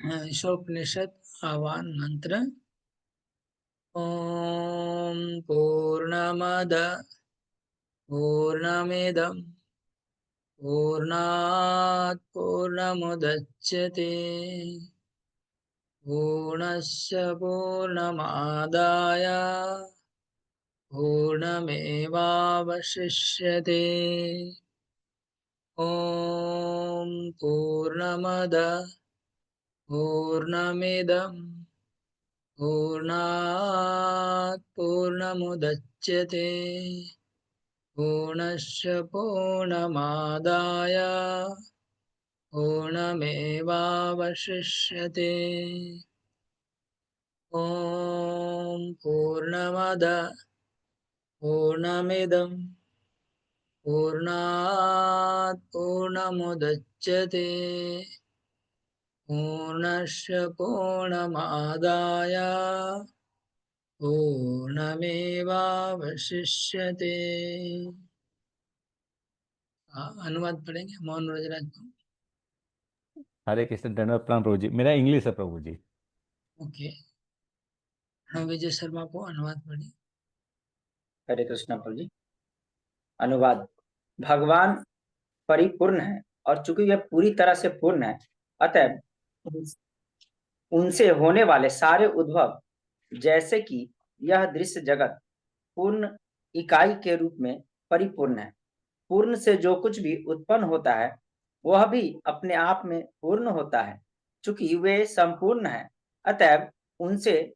ईशोपनिषद आह्वान मंत्र। ओम पूर्णमद पूर्णमिदं पूर्णात् पूर्णमुदच्यते पूर्णस्य पूर्णमादाय पूर्णमेवावशिष्यते। ओम पूर्णमद पूर्णमिदं पूर्णात् पूर्णमुदच्यते पूर्णस्य पूर्णमादाय पूर्णमेवावशिष्यते। ॐ पूर्णमद पूर्णमिदं पूर्णात् पूर्णमुदच्यते पूर्णस्य पूर्णमादाय पूर्णमेवावशिष्यते। अनुवाद पढ़ेंगे मोहन रोजराज को। हरे कृष्ण। धन्यवाद प्रणाम प्रभु जी। मेरा इंग्लिश है प्रभु जी। ओके, हाँ विजय शर्मा को अनुवाद पढ़िए। हरे कृष्ण प्रभु जी। अनुवाद। भगवान परिपूर्ण है और चूंकि यह पूरी तरह से पूर्ण है, अतः उनसे होने वाले सारे उद्भव, जैसे कि यह दृश्य जगत, पूर्ण इकाई के रूप में परिपूर्ण है। पूर्ण से जो कुछ भी उत्पन्न होता है वह भी अपने आप में पूर्ण होता है। चूंकि वे संपूर्ण है, अतः उनसे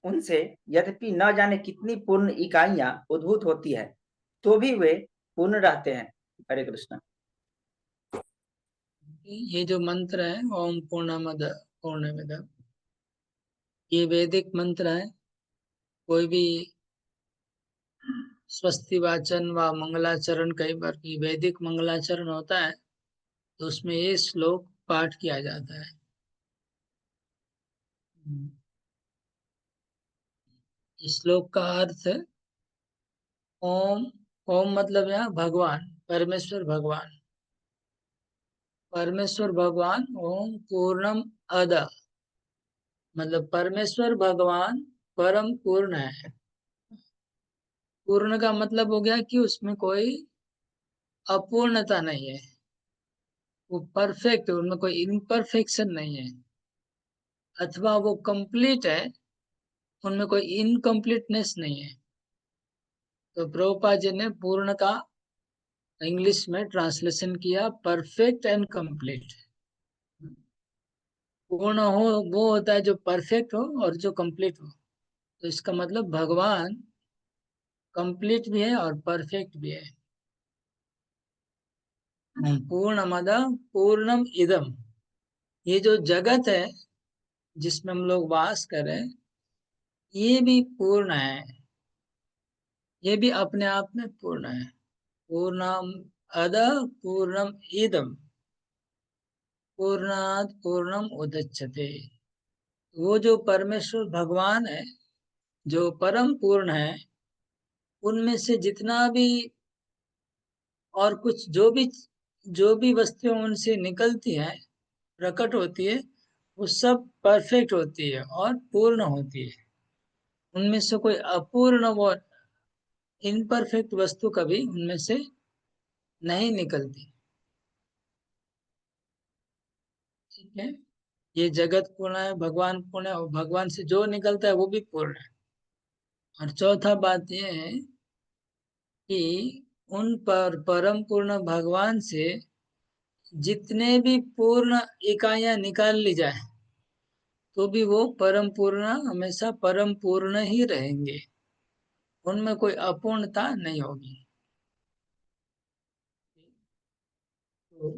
उनसे यद्यपि न जाने कितनी पूर्ण इकाइयां उद्भूत होती है, तो भी वे पूर्ण रहते हैं। हरे कृष्ण। ये जो मंत्र है ओम पूर्णमद पूर्णमिदं, ये वैदिक मंत्र है। कोई भी स्वस्ति वाचन व मंगलाचरण, कई बार की वैदिक मंगलाचरण होता है तो उसमें ये श्लोक पाठ किया जाता है। इस श्लोक का अर्थ है ओम। ओम मतलब यहाँ भगवान, परमेश्वर भगवान, परमेश्वर भगवान। ओम पूर्णम अद मतलब परमेश्वर भगवान परम पूर्ण है। पूर्ण का मतलब हो गया कि उसमें कोई अपूर्णता नहीं है, वो परफेक्ट है, उनमें कोई इम्परफेक्शन नहीं है। अथवा वो कंप्लीट है, उनमें कोई इनकम्प्लीटनेस नहीं है। तो प्रभुपाद जी ने पूर्ण का इंग्लिश में ट्रांसलेशन किया परफेक्ट एंड कंप्लीट। पूर्ण हो वो होता है जो परफेक्ट हो और जो कंप्लीट हो। तो इसका मतलब भगवान कंप्लीट भी है और परफेक्ट भी है। पूर्णमद पूर्णम इदम, ये जो जगत है जिसमें हम लोग वास कर रहे हैं, ये भी पूर्ण है, ये भी अपने आप में पूर्ण है। पूर्णम अद पूर्णम इदम पूर्णात् पूर्णम उदच्यते। वो जो परमेश्वर भगवान है, जो परम पूर्ण है, उनमें से जितना भी और कुछ जो भी वस्तुएं उनसे निकलती हैं, प्रकट होती है, वो सब परफेक्ट होती है और पूर्ण होती है। उनमें से कोई अपूर्ण वो इनपरफेक्ट वस्तु कभी उनमें से नहीं निकलती। ठीक है, ये जगत पूर्ण है, भगवान पूर्ण है, और भगवान से जो निकलता है वो भी पूर्ण है। और चौथा बात यह है कि उन पर परम पूर्ण भगवान से जितने भी पूर्ण इकाइयां निकाल ली जाए तो भी वो परम पूर्ण हमेशा परम पूर्ण ही रहेंगे, उनमें कोई अपूर्णता नहीं होगी। तो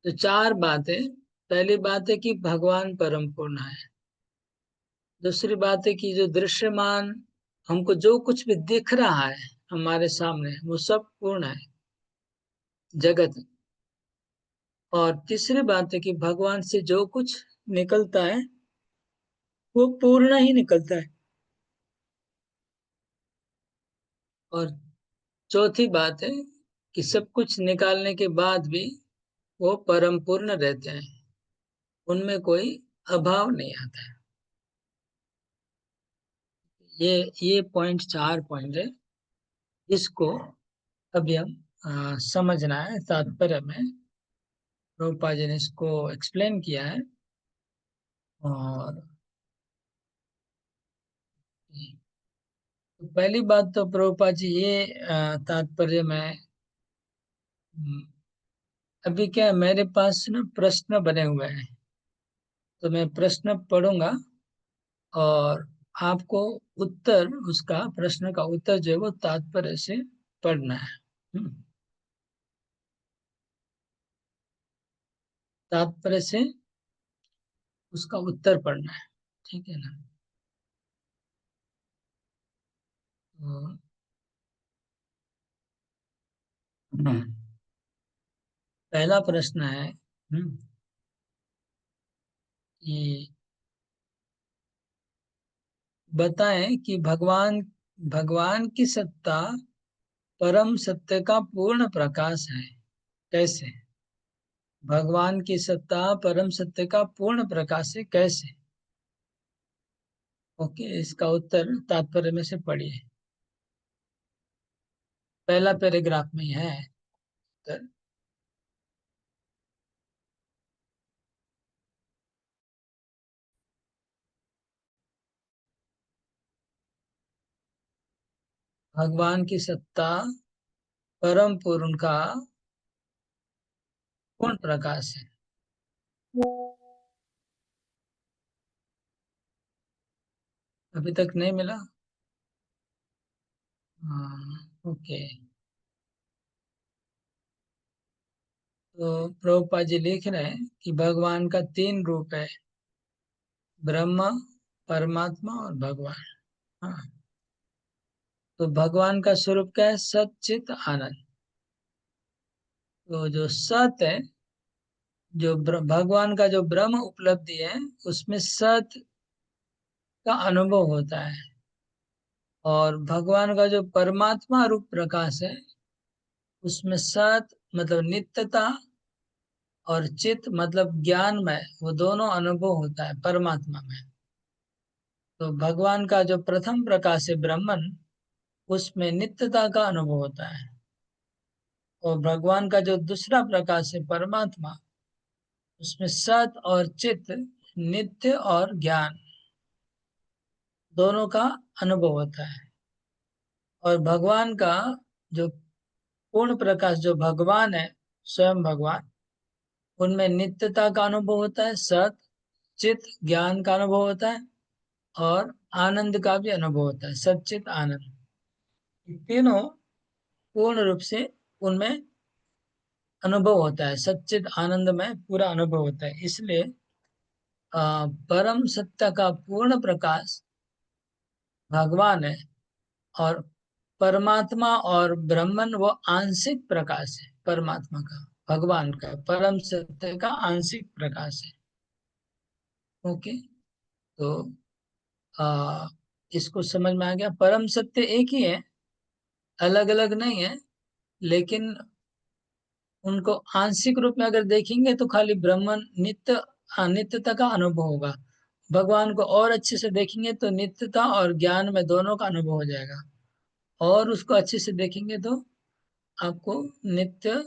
तो चार बातें। पहली बात है कि भगवान परम पूर्ण है। दूसरी बात है कि जो दृश्यमान हमको जो कुछ भी दिख रहा है हमारे सामने, वो सब पूर्ण है, जगत। और तीसरी बात है कि भगवान से जो कुछ निकलता है वो पूर्ण ही निकलता है। और चौथी बात है कि सब कुछ निकालने के बाद भी वो परम पूर्ण रहते हैं, उनमें कोई अभाव नहीं आता है। ये पॉइंट, 4 पॉइंट है, इसको अभी हम समझना है तात्पर्य में। प्रभुपाद जी ने इसको एक्सप्लेन किया है। और तो पहली बात तो प्रभुपाद जी ये तात्पर्य में, अभी क्या है, मेरे पास ना प्रश्न बने हुए हैं, तो मैं प्रश्न पढ़ूंगा और आपको उत्तर, उसका प्रश्न का उत्तर जो है वो तात्पर्य से पढ़ना है। तात्पर्य से उसका उत्तर पढ़ना है, ठीक है ना। तो, पहला प्रश्न है कि बताएं कि भगवान भगवान की सत्ता परम सत्य का पूर्ण प्रकाश है, कैसे? भगवान की सत्ता परम सत्य का पूर्ण प्रकाश है, कैसे? ओके, इसका उत्तर तात्पर्य में से पढ़िए, पहला पैराग्राफ में ही है उत्तर। भगवान की सत्ता परम पूर्ण का पूर्ण प्रकाश है। अभी तक नहीं मिला? हाँ, ओके। तो प्रभुपाद जी लिख रहे हैं कि भगवान का 3 रूप है, ब्रह्म, परमात्मा और भगवान। हाँ, तो भगवान का स्वरूप क्या है? सच्चित आनंद। तो जो सत है, जो भगवान का जो ब्रह्म उपलब्धि है, उसमें सत का अनुभव होता है। और भगवान का जो परमात्मा रूप प्रकाश है, उसमें सत मतलब नित्यता और चित मतलब ज्ञानमय, वो दोनों अनुभव होता है परमात्मा में। तो भगवान का जो प्रथम प्रकाश है ब्रह्मन, उसमें नित्यता का अनुभव होता है। और भगवान का जो दूसरा प्रकाश है परमात्मा, उसमें सत और चित, नित्य और ज्ञान, दोनों का अनुभव होता है। और भगवान का जो पूर्ण प्रकाश, जो भगवान है, स्वयं भगवान, उनमें नित्यता का अनुभव होता है, सत चित ज्ञान का अनुभव होता है, और आनंद का भी अनुभव होता है, सच्चित आनंद। ये तीनों पूर्ण रूप से उनमें अनुभव होता है, सच्चित आनंद में पूरा अनुभव होता है। इसलिए परम सत्य का पूर्ण प्रकाश भगवान है, और परमात्मा और ब्रह्मन वो आंशिक प्रकाश है परमात्मा का, भगवान का परम सत्य का आंशिक प्रकाश है। ओके, तो आ, इसको समझ में आ गया। परम सत्य एक ही है, अलग अलग नहीं है, लेकिन उनको आंशिक रूप में अगर देखेंगे तो खाली ब्रह्मन नित्य, अनित्यता का अनुभव होगा। भगवान को और अच्छे से देखेंगे तो नित्यता और ज्ञान में दोनों का अनुभव हो जाएगा। और उसको अच्छे से देखेंगे तो आपको नित्य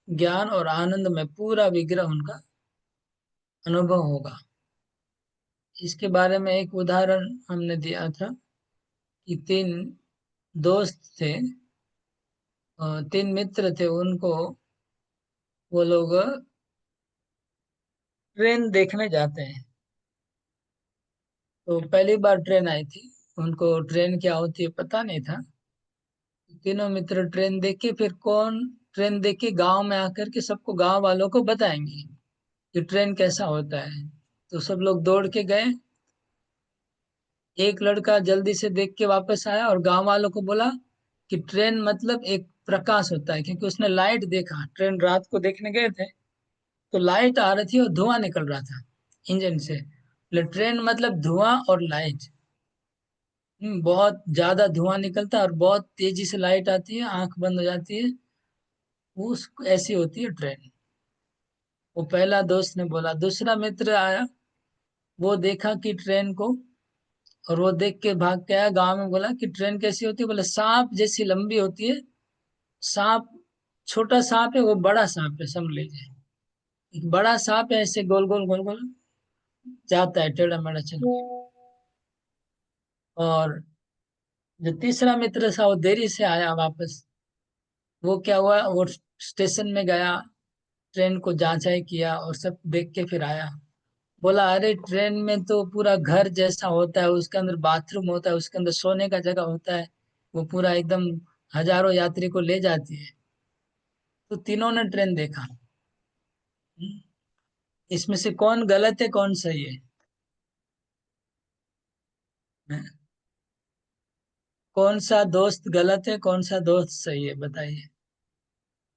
ज्ञान और आनंद में पूरा विग्रह उनका अनुभव होगा। इसके बारे में एक उदाहरण हमने दिया था कि 3 दोस्त थे, 3 मित्र थे, उनको वो लोग ट्रेन देखने जाते हैं। तो पहली बार ट्रेन आई थी, उनको ट्रेन क्या होती है पता नहीं था। तीनों मित्र ट्रेन देख के, फिर कौन ट्रेन देख के गांव में आकर के सबको, गांव वालों को बताएंगे कि ट्रेन कैसा होता है। तो सब लोग दौड़ के गए। एक लड़का जल्दी से देख के वापस आया और गांव वालों को बोला कि ट्रेन मतलब एक प्रकाश होता है, क्योंकि उसने लाइट देखा, ट्रेन रात को देखने गए थे, तो लाइट आ रही थी और धुआं निकल रहा था इंजन से। ट्रेन मतलब धुआं और लाइट। बहुत ज्यादा धुआं निकलता है और बहुत तेजी से लाइट आती है, आंख बंद हो जाती है, उस ऐसी होती है ट्रेन। वो पहला दोस्त ने बोला, दूसरा मित्र आया, वो देखा कि ट्रेन को, और वो देख के भाग के आया गांव में, बोला कि ट्रेन कैसी होती है, बोले सांप जैसी लंबी होती है। सांप, छोटा सांप है वो, बड़ा सांप है समझ लीजिए। एक बड़ा सांप है, ऐसे गोल गोल गोल गोल जाता है टेढ़ा मेढ़ा चल के। और जो तीसरा मित्र था वो देरी से आया वापस। वो क्या हुआ, वो स्टेशन में गया, ट्रेन को जांचाई किया और सब देख के फिर आया। बोला अरे ट्रेन में तो पूरा घर जैसा होता है, उसके अंदर बाथरूम होता है, उसके अंदर सोने का जगह होता है, वो पूरा एकदम हजारों यात्री को ले जाती है। तो तीनों ने ट्रेन देखा। हम्म, इसमें से कौन गलत है कौन सही है? हैं? कौन सा दोस्त गलत है कौन सा दोस्त सही है, बताइए।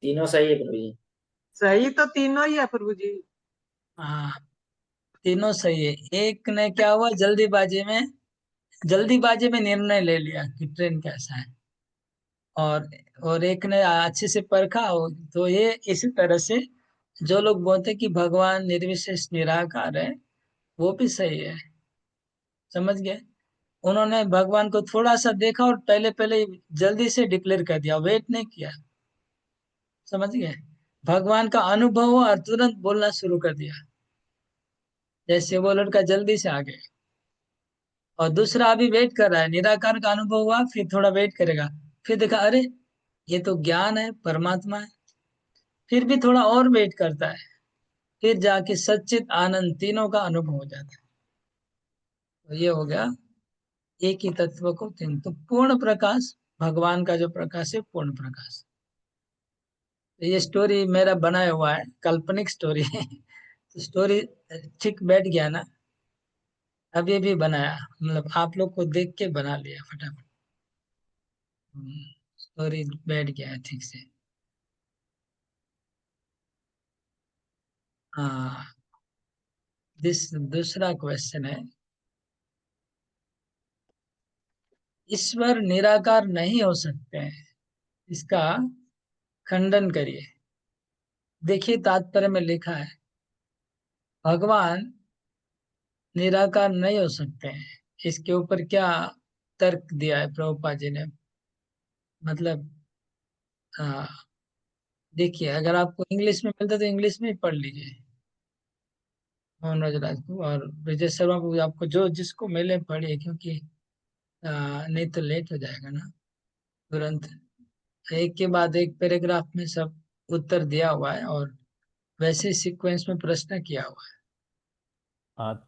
तीनों सही है प्रभु जी। सही तो तीनों ही है प्रभु जी। हाँ, तीनों सही है। एक ने क्या हुआ, जल्दीबाजी में निर्णय ले लिया कि ट्रेन कैसा है, और एक ने अच्छे से परखा तो ये इसी तरह से जो लोग बोलते हैं कि भगवान निर्विशेष निराकार है, वो भी सही है। समझ गए? उन्होंने भगवान को थोड़ा सा देखा और पहले पहले जल्दी से डिक्लेयर कर दिया, वेट नहीं किया। समझ गए? भगवान का अनुभव हुआ और तुरंत बोलना शुरू कर दिया। जैसे वो लड़का जल्दी से आ गया। और दूसरा अभी वेट कर रहा है, निराकार का अनुभव हुआ, फिर थोड़ा वेट करेगा, फिर देखा अरे ये तो ज्ञान है, परमात्मा है, फिर भी थोड़ा और वेट करता है, फिर जाके सच्चित आनंद तीनों का अनुभव हो जाता है। तो ये हो गया एक ही तत्व को तीन। तो पूर्ण प्रकाश, भगवान का जो प्रकाश है पूर्ण प्रकाश। तो ये स्टोरी मेरा बनाया हुआ है, काल्पनिक स्टोरी है। तो स्टोरी ठीक बैठ गया ना? अभी भी बनाया, मतलब आप लोग को देख के बना लिया फटाफट। स्टोरी बैठ गया है ठीक से। हाँ, दूसरा क्वेश्चन है, ईश्वर निराकार नहीं हो सकते हैं, इसका खंडन करिए। देखिए तात्पर्य में लिखा है, भगवान निराकार नहीं हो सकते हैं। इसके ऊपर क्या तर्क दिया है प्रभुपाद जी ने? मतलब देखिए, अगर आपको इंग्लिश में मिलता तो इंग्लिश में ही पढ़ लीजिए, मोहन राज को और विजय शर्मा को, आपको जो जिसको मिले पढ़िए, क्योंकि नहीं तो लेट हो जाएगा ना। तुरंत एक के बाद एक पैराग्राफ में सब उत्तर दिया हुआ है, और वैसे सीक्वेंस में प्रश्न किया हुआ है।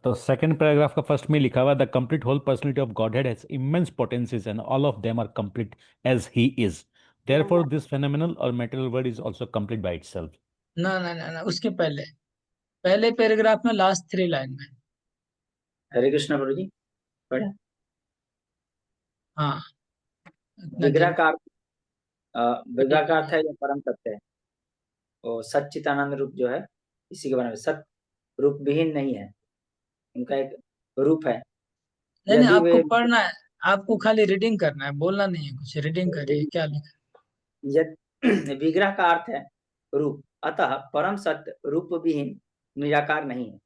तो सेकंड पैराग्राफ का फर्स्ट में लिखा हुआ, the complete whole personality of Godhead has immense potencies and all of them are complete as he is, therefore this phenomenal और material world is also complete by itself. ना ना ना ना, उसके पहले पहले पैराग्राफ में लास्ट 3 लाइन में। हरे कृष्णा प्रभु जी। पढ़े। हाँ, इतना विग्रह जल्दी का अर्थ विग्रह का अर्थ नहीं। है जो परम सत्य है, वो सच्चिदानंद रूप जो है, इसी के बारे में। सत रूप विहीन नहीं है, उनका एक रूप है। नहीं, यदि आपको वे पढ़ना है, आपको खाली रीडिंग करना है, बोलना नहीं है कुछ, रीडिंग करिए क्या लिखा विग्रह का अर्थ है रूप, अतः परम सत्य रूप विहीन निराकार नहीं है।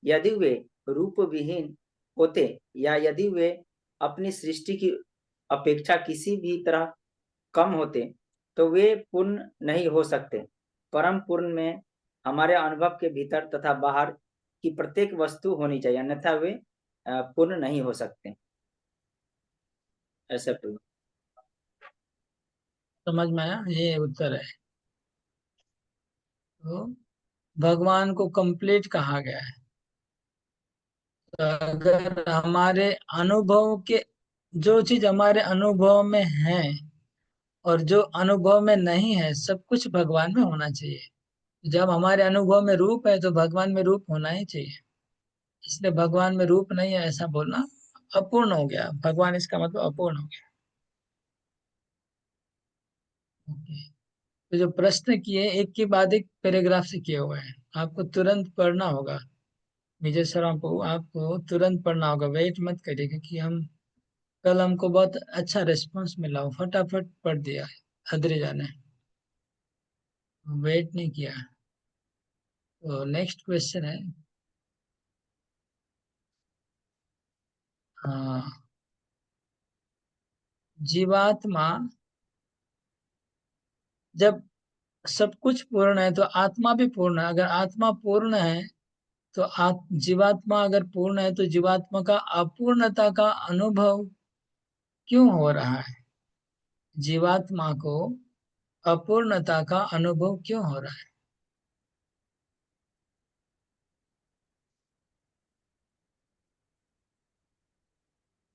यदि वे रूप विहीन होते, या यदि वे अपनी सृष्टि की अपेक्षा किसी भी तरह कम होते, तो वे पूर्ण नहीं हो सकते। परम पूर्ण में हमारे अनुभव के भीतर तथा बाहर की प्रत्येक वस्तु होनी चाहिए, अन्यथा वे पूर्ण नहीं हो सकते। ऐसा तो समझ में आया? ये उत्तर है। तो भगवान को कंप्लीट कहा गया है। तो अगर हमारे अनुभव के, जो चीज हमारे अनुभव में है और जो अनुभव में नहीं है, सब कुछ भगवान में होना चाहिए। जब हमारे अनुभव में रूप है तो भगवान में रूप होना ही चाहिए। इसलिए भगवान में रूप नहीं है ऐसा बोलना अपूर्ण हो गया, भगवान इसका मतलब अपूर्ण हो गया। ओके। तो जो प्रश्न किए एक के बाद एक पैराग्राफ से किए हुए हैं, आपको तुरंत पढ़ना होगा। विजय शर्मा को आपको तुरंत पढ़ना होगा, वेट मत करिए, क्योंकि हम कल हमको बहुत अच्छा रिस्पॉन्स मिला हो, फटाफट पढ़ दिया अद्रिजा ने। वेट नहीं किया। तो नेक्स्ट क्वेश्चन है, हाँ, जीवात्मा जब सब कुछ पूर्ण है तो आत्मा भी पूर्ण है। अगर आत्मा पूर्ण है तो जीवात्मा अगर पूर्ण है तो जीवात्मा का अपूर्णता का अनुभव क्यों हो रहा है? जीवात्मा को अपूर्णता का अनुभव क्यों हो रहा है?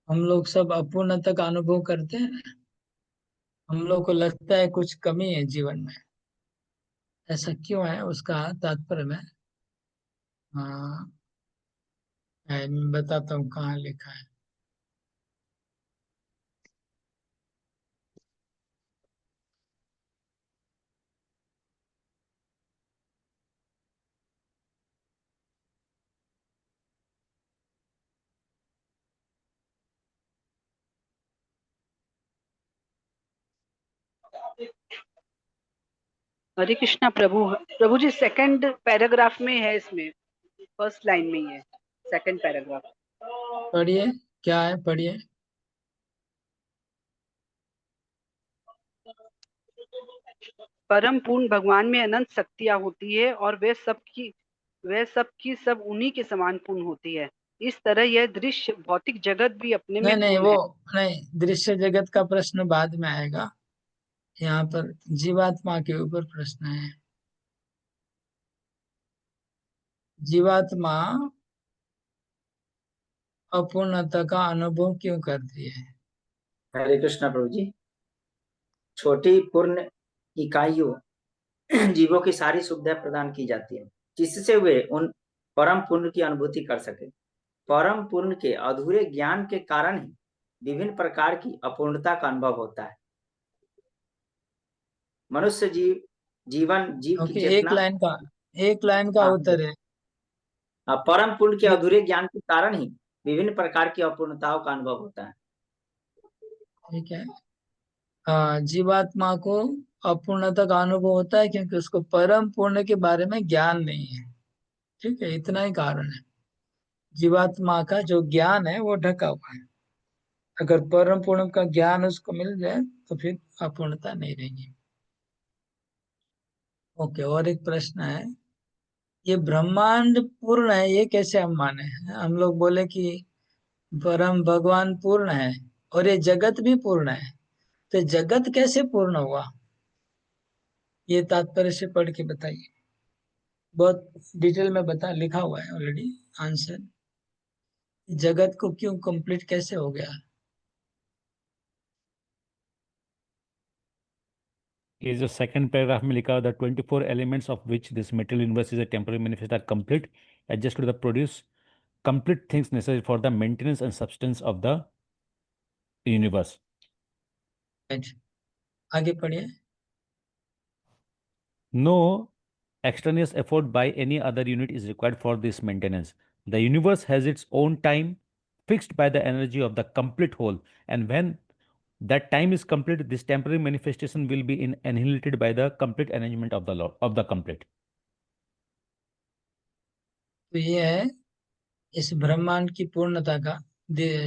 हम लोग सब अपूर्णता का अनुभव करते हैं। हम लोग को लगता है कुछ कमी है जीवन में। ऐसा क्यों है उसका तात्पर्य में, हाँ, मैं बताता हूँ कहाँ लिखा है। हरे कृष्णा प्रभु। प्रभु जी सेकंड पैराग्राफ में है, इसमें फर्स्ट लाइन में ही है सेकंड पैराग्राफ। पढ़िए, क्या है, पढ़िए। परम पूर्ण भगवान में अनंत शक्तियां होती है और वे सब की सब उन्हीं के समान पूर्ण होती है। इस तरह यह दृश्य भौतिक जगत भी अपने में नहीं नहीं, पूर्ण वो है। नहीं, दृश्य जगत का प्रश्न बाद में आएगा। यहाँ पर जीवात्मा के ऊपर प्रश्न है। जीवात्मा अपूर्णता का अनुभव क्यों करती है? हरे कृष्णा प्रभु जी। छोटी पूर्ण इकाइयों जीवों की सारी सुविधा प्रदान की जाती है जिससे वे उन परम पूर्ण की अनुभूति कर सके। परम पूर्ण के अधूरे ज्ञान के कारण ही विभिन्न प्रकार की अपूर्णता का अनुभव होता है। मनुष्य जीव की ओके, चेतना, एक लाइन का हाँ, उत्तर है। परम पूर्ण के एक, अधूरे ज्ञान के कारण ही विभिन्न प्रकार की अपूर्णताओं का अनुभव होता है। ठीक है, हाँ, जीवात्मा को अपूर्णता का अनुभव होता है क्योंकि उसको परम पूर्ण के बारे में ज्ञान नहीं है। ठीक है, इतना ही कारण है। जीवात्मा का जो ज्ञान है वो ढका हुआ है। अगर परम पूर्ण का ज्ञान उसको मिल जाए तो फिर अपूर्णता नहीं रहेगी। ओके, और एक प्रश्न है, ये ब्रह्मांड पूर्ण है, ये कैसे हम माने? हम लोग बोले कि परम भगवान पूर्ण है और ये जगत भी पूर्ण है, तो जगत कैसे पूर्ण हुआ? ये तात्पर्य से पढ़ के बताइए। बहुत डिटेल में बता, लिखा हुआ है ऑलरेडी आंसर। जगत को क्यों कंप्लीट कैसे हो गया? ये जो सेकंड पैराग्राफ में लिखा हुआ the 24 elements of which this material universe is a temporary manifest are complete adjust to the produce complete things necessary for the maintenance and substance of the universe. Right. आगे पढ़िए। No extraneous effort by any other unit is required for this maintenance. The universe has its own time fixed by the energy of the complete whole, and when that time is complete, this temporary manifestation will be annihilated by the complete arrangement of the law of the complete. तो ये है इस ब्रह्मांड की पूर्णता का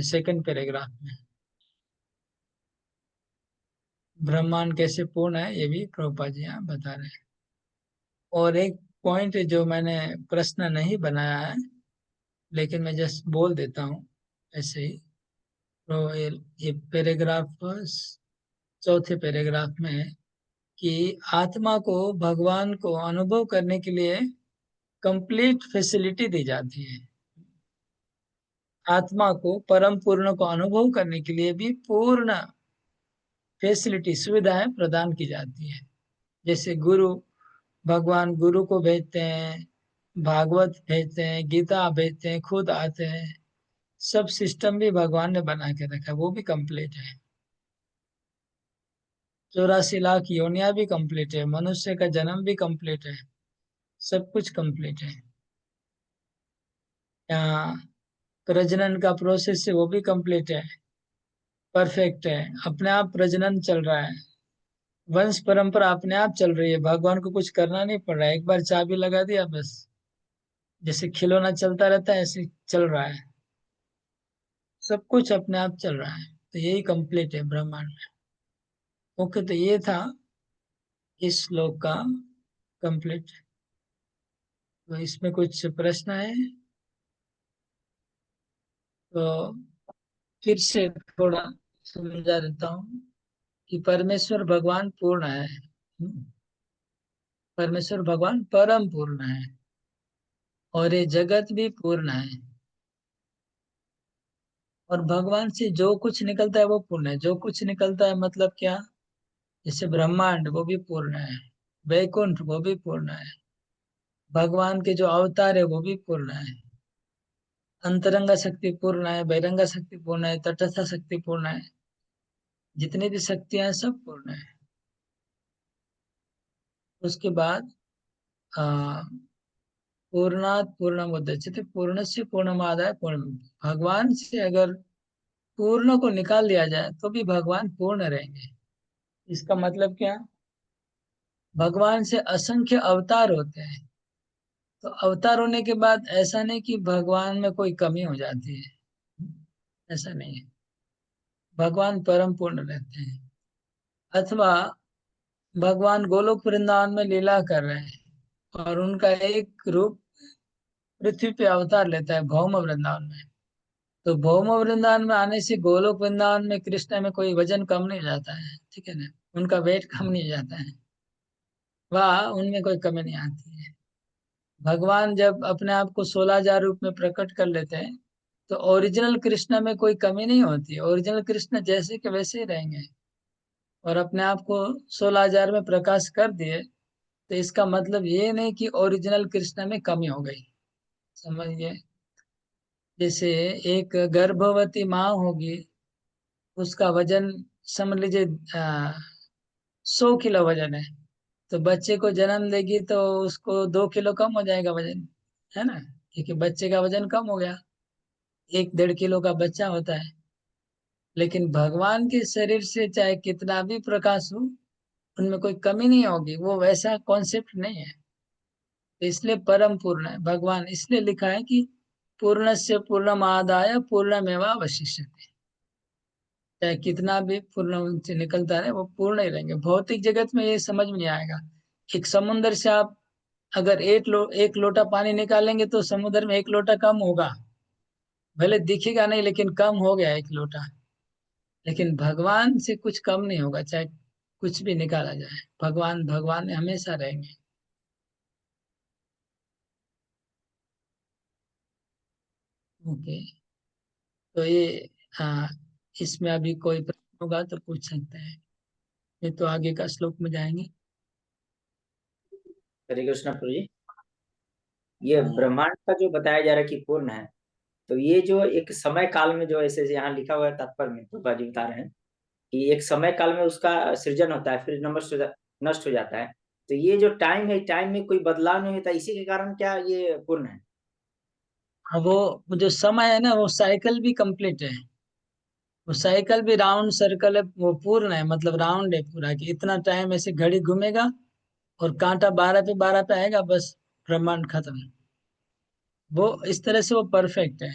second paragraph में। ब्रह्मांड कैसे पूर्ण है ये भी प्रभुपाद जी यहाँ बता रहे हैं। और एक पॉइंट जो मैंने प्रश्न नहीं बनाया है लेकिन मैं जस्ट बोल देता हूँ ऐसे ही। तो ये पैराग्राफ चौथे पैराग्राफ में है कि आत्मा को भगवान को अनुभव करने के लिए कंप्लीट फैसिलिटी दी जाती है। आत्मा को परम पूर्ण को अनुभव करने के लिए भी पूर्ण फैसिलिटी सुविधाएं प्रदान की जाती है। जैसे भगवान गुरु को भेजते हैं, भागवत भेजते हैं, गीता भेजते हैं, खुद आते हैं। सब सिस्टम भी भगवान ने बना के रखा है, वो भी कंप्लीट है। 84 लाख योनिया भी कंप्लीट है, मनुष्य का जन्म भी कंप्लीट है, सब कुछ कंप्लीट है। यहाँ प्रजनन का प्रोसेस है वो भी कंप्लीट है, परफेक्ट है, अपने आप प्रजनन चल रहा है। वंश परंपरा अपने आप चल रही है, भगवान को कुछ करना नहीं पड़ रहा है, एक बार चाबी लगा दिया बस, जैसे खिलौना चलता रहता है ऐसे चल रहा है, सब कुछ अपने आप चल रहा है। तो यही कंप्लीट है ब्रह्मांड में। ओके, तो ये था इस श्लोक का कंप्लीट। तो इसमें कुछ प्रश्न है तो फिर से थोड़ा समझा देता हूँ कि परमेश्वर भगवान पूर्ण है। परमेश्वर भगवान परम पूर्ण है और ये जगत भी पूर्ण है। और भगवान से जो कुछ निकलता है वो पूर्ण है। जो कुछ निकलता है मतलब क्या? जैसे ब्रह्मांड वो भी पूर्ण है, वैकुंठ वो भी पूर्ण है, भगवान के जो अवतार है वो भी पूर्ण है, अंतरंगा शक्ति पूर्ण है, बहिरंगा शक्ति पूर्ण है, तटस्थ शक्ति पूर्ण है, जितनी भी शक्तियां हैं सब पूर्ण है। उसके बाद आ, पूर्णात पूर्णमुदच्यते पूर्णस्य पूर्णमादाय पूर्ण। भगवान से अगर पूर्ण को निकाल दिया जाए तो भी भगवान पूर्ण रहेंगे। इसका मतलब क्या? भगवान से असंख्य अवतार होते हैं, तो अवतार होने के बाद ऐसा नहीं कि भगवान में कोई कमी हो जाती है, ऐसा नहीं है। भगवान परम पूर्ण रहते हैं। अथवा भगवान गोलोक वृंदावन में लीला कर रहे हैं और उनका एक रूप पृथ्वी पे अवतार लेता है भौम वृंदावन में, तो भौम वृंदावन में आने से गोलोक वृंदावन में कृष्ण में कोई वजन कम नहीं जाता है, ठीक है ना, उनका वेट कम नहीं जाता है, वह उनमें कोई कमी नहीं आती है। भगवान जब अपने आप को 16,000 रूप में प्रकट कर लेते हैं तो ओरिजिनल कृष्ण में कोई कमी नहीं होती है, ओरिजिनल कृष्ण जैसे के वैसे ही रहेंगे। और अपने आप को 16,000 में प्रकाश कर दिए तो इसका मतलब ये नहीं कि ओरिजिनल कृष्ण में कमी हो गई, समझिए। जैसे एक गर्भवती माँ होगी, उसका वजन समझ लीजिए 100 किलो वजन है, तो बच्चे को जन्म देगी तो उसको 2 किलो कम हो जाएगा वजन, है ना, क्योंकि बच्चे का वजन कम हो गया, 1-1.5 किलो का बच्चा होता है। लेकिन भगवान के शरीर से चाहे कितना भी प्रकाश हो, उनमें कोई कमी नहीं होगी, वो वैसा कॉन्सेप्ट नहीं है। तो इसलिए परम पूर्ण है भगवान, इसलिए लिखा है कि पूर्ण से पूर्णमादाय पूर्णमेवावशिष्यते। चाहे कितना भी पूर्ण उनसे निकलता रहे वो पूर्ण ही रहेंगे। भौतिक जगत में ये समझ में नहीं आएगा। एक समुन्द्र से आप अगर एक लोटा पानी निकालेंगे तो समुद्र में 1 लोटा कम होगा, भले दिखेगा नहीं लेकिन कम हो गया 1 लोटा। लेकिन भगवान से कुछ कम नहीं होगा, चाहे कुछ भी निकाला जाए, भगवान भगवान में हमेशा रहेंगे। ओके, तो ये हाँ, इसमें अभी कोई प्रश्न होगा तो पूछ सकते हैं, ये तो आगे का श्लोक में जाएंगे। हरे कृष्ण प्रभु जी, ये ब्रह्मांड का जो बताया जा रहा है कि पूर्ण है, तो ये जो एक समय काल में जो ऐसे यहाँ लिखा हुआ है तात्पर्य में तो जी बता रहे हैं कि एक समय काल में उसका सृजन होता है फिर नष्ट हो जाता है। तो ये जो टाइम है, टाइम में कोई बदलाव नहीं होता, इसी के कारण क्या ये पूर्ण है? हाँ, वो जो समय है ना वो साइकिल भी कंप्लीट है, वो साइकिल भी राउंड सर्कल है, वो पूर्ण है, मतलब राउंड है पूरा, कि इतना टाइम ऐसे घड़ी घूमेगा और कांटा 12 पे 12 पे आएगा, बस ब्रह्मांड खत्म। वो इस तरह से वो परफेक्ट है,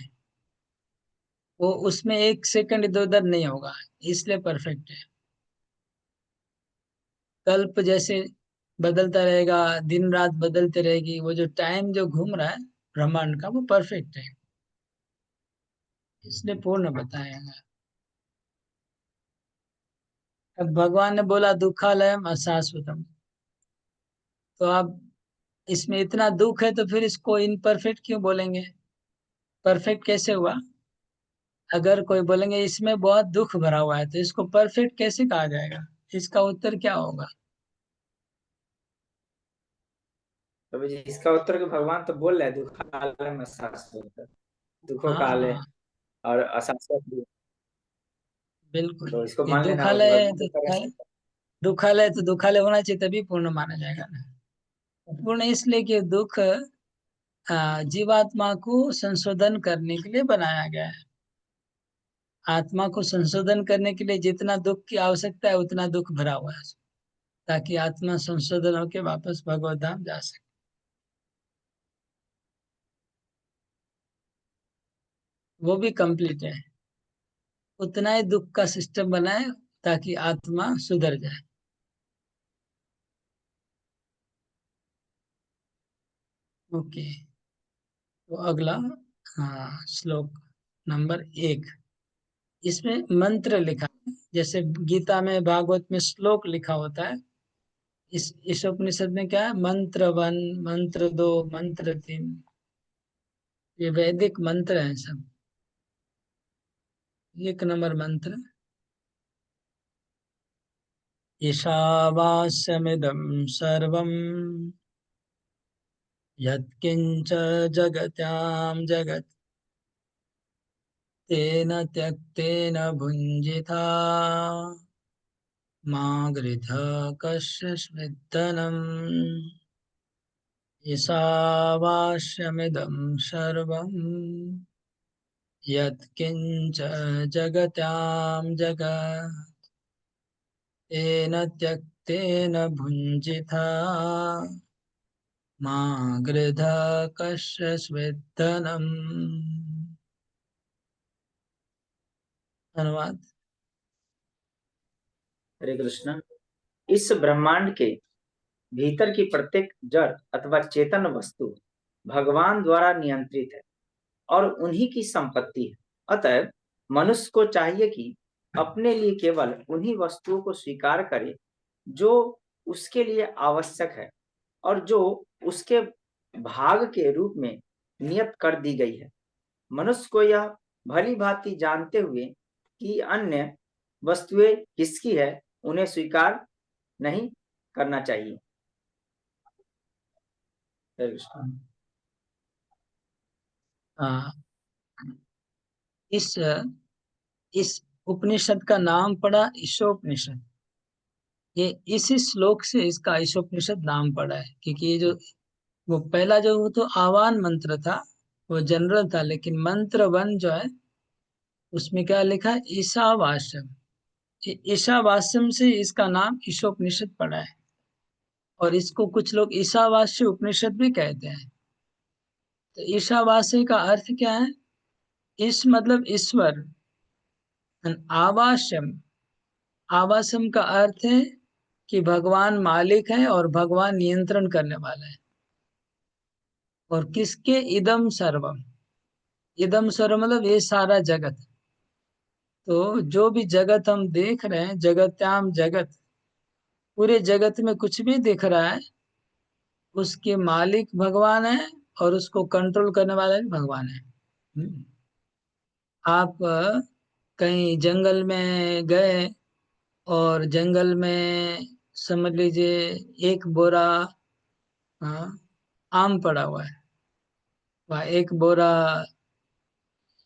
वो उसमें 1 सेकंड इधर उधर नहीं होगा, इसलिए परफेक्ट है। कल्प जैसे बदलता रहेगा, दिन रात बदलते रहेगी, वो जो टाइम जो घूम रहा है ब्रह्मांड का वो परफेक्ट है, इसलिए पूर्ण बताया गया। अब भगवान ने बोला दुखालयम अशाश्वतम, तो अब इसमें इतना दुख है तो फिर इसको इनपरफेक्ट क्यों बोलेंगे? परफेक्ट कैसे हुआ? अगर कोई बोलेंगे इसमें बहुत दुख भरा हुआ है तो इसको परफेक्ट कैसे कहा जाएगा? इसका उत्तर क्या होगा? तो जी इसका उत्तर कि भगवान तो बोल रहे हैं दुख काल में शाश्वत, दुखों काल है हाँ, और अशाश्वत भी है। बिल्कुल। तो इसको ये मान लेना होगा कि दुखालय है भगवान तो तो कर रहे दुखालय, हैं। दुखालय तो दुखालय होना चाहिए तभी पूर्ण माना जाएगा ना। पूर्ण इसलिए कि दुख जीवात्मा को संशोधन करने के लिए बनाया गया है। आत्मा को संशोधन करने के लिए जितना दुख की आवश्यकता है उतना दुख भरा हुआ है। ताकि आत्मा संशोधन होकर वापस भगवत धाम जा सके। वो भी कंप्लीट है। उतना ही दुख का सिस्टम बनाए ताकि आत्मा सुधर जाए। ओके, तो अगला श्लोक नंबर 1। इसमें मंत्र लिखा है, जैसे गीता में भागवत में श्लोक लिखा होता है। इस उपनिषद में क्या है? मंत्र 1, मंत्र 2, मंत्र 3, ये वैदिक मंत्र हैं सब। 1 नंबर मंत्र, ईशावास्यमिदं सर्वं यत्किंच जगत्यां जगत् तेन त्यक्तेन भुञ्जिता मा गृधः कश्चिदनम्। ईशावास्यमिदं सर्वं यत्किंच जगत्यां जगत् तेन त्यक्तेन भुञ्जिता मा गृधः कश्चिदनम्। अनुवाद। हरे कृष्ण। इस ब्रह्मांड के भीतर की प्रत्येक जड़ अथवा चेतन वस्तु भगवान द्वारा नियंत्रित है और उन्हीं की संपत्ति है। अतः मनुष्य को चाहिए कि अपने लिए केवल उन्हीं वस्तुओं को स्वीकार करे जो उसके लिए आवश्यक है और जो उसके भाग के रूप में नियत कर दी गई है। मनुष्य को यह भली भांति जानते हुए कि अन्य वस्तुएं किसकी है, उन्हें स्वीकार नहीं करना चाहिए। इस उपनिषद का नाम पड़ा ईशोपनिषद। ये इसी श्लोक से इसका ईशोपनिषद नाम पड़ा है, क्योंकि ये जो वो पहला जो वो तो आह्वान मंत्र था, वो जनरल था, लेकिन मंत्र 1 जो है उसमें क्या लिखा है? ईशावास्यम। ईशावास्यम से इसका नाम ईशोपनिषद पड़ा है। और इसको कुछ लोग ईशावास्य उपनिषद भी कहते हैं। तो ईशावास्य का अर्थ क्या है? ईश मतलब ईश्वर, आवास्यम, आवासम का अर्थ है कि भगवान मालिक है और भगवान नियंत्रण करने वाला है। और किसके? इदम सर्वम। इदम सर्वम मतलब ये सारा जगत। तो जो भी जगत हम देख रहे हैं, जगत्याम जगत, पूरे जगत में कुछ भी दिख रहा है उसके मालिक भगवान है और उसको कंट्रोल करने वाला भी भगवान है। आप कहीं जंगल में गए और जंगल में समझ लीजिए एक बोरा आम पड़ा हुआ है, वहाँ एक बोरा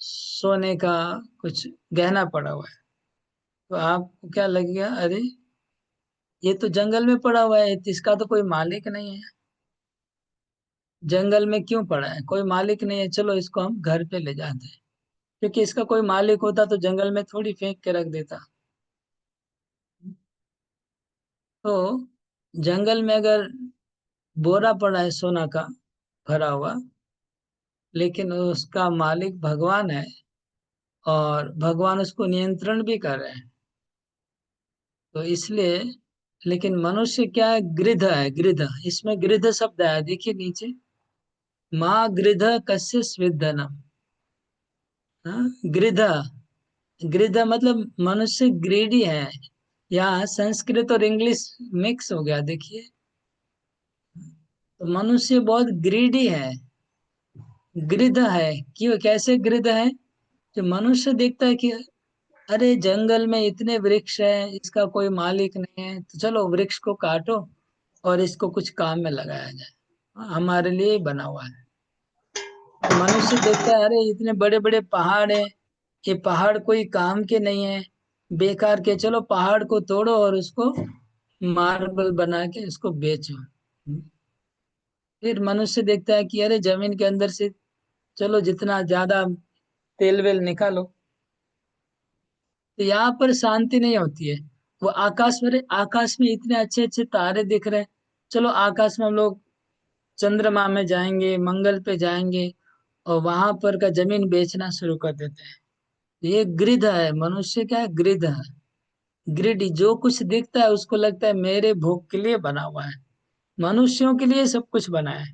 सोने का कुछ गहना पड़ा हुआ है, तो आपको क्या लगेगा? अरे ये तो जंगल में पड़ा हुआ है, इसका तो कोई मालिक नहीं है। जंगल में क्यों पड़ा है? कोई मालिक नहीं है, चलो इसको हम घर पे ले जाते हैं। क्योंकि इसका कोई मालिक होता तो जंगल में थोड़ी फेंक के रख देता। तो जंगल में अगर बोरा पड़ा है सोना का भरा हुआ, लेकिन उसका मालिक भगवान है और भगवान उसको नियंत्रण भी कर रहे हैं, तो इसलिए। लेकिन मनुष्य क्या है? गृध है। गृध, इसमें गृध शब्द है, देखिए नीचे, माँ गृध कस्य स्विद्धनम। गृध, गृध मतलब मनुष्य ग्रीडी है। यहाँ संस्कृत और इंग्लिश मिक्स हो गया, देखिए। तो मनुष्य बहुत ग्रीडी है, गृध है। क्यों? कैसे गृध है? जो मनुष्य देखता है कि अरे जंगल में इतने वृक्ष है, इसका कोई मालिक नहीं है, तो चलो वृक्ष को काटो और इसको कुछ काम में लगाया जाए, हमारे लिए ही बना हुआ है। मनुष्य देखता है अरे इतने बड़े बड़े पहाड़ है, ये पहाड़ कोई काम के नहीं है, बेकार के, चलो पहाड़ को तोड़ो और उसको मार्बल बना के उसको बेचो। फिर मनुष्य देखता है कि अरे जमीन के अंदर से चलो जितना ज्यादा तेल वेल निकालो। तो यहाँ पर शांति नहीं होती है, वो आकाश में इतने अच्छे अच्छे तारे दिख रहे हैं। चलो आकाश में हम लोग चंद्रमा में जाएंगे, मंगल पे जाएंगे, और वहां पर का जमीन बेचना शुरू कर देते हैं। ये ग्रिड है, मनुष्य क्या है, ग्रिड है। ग्रिड, जो कुछ दिखता है उसको लगता है मेरे भोग के लिए बना हुआ है। मनुष्यों के लिए सब कुछ बना है।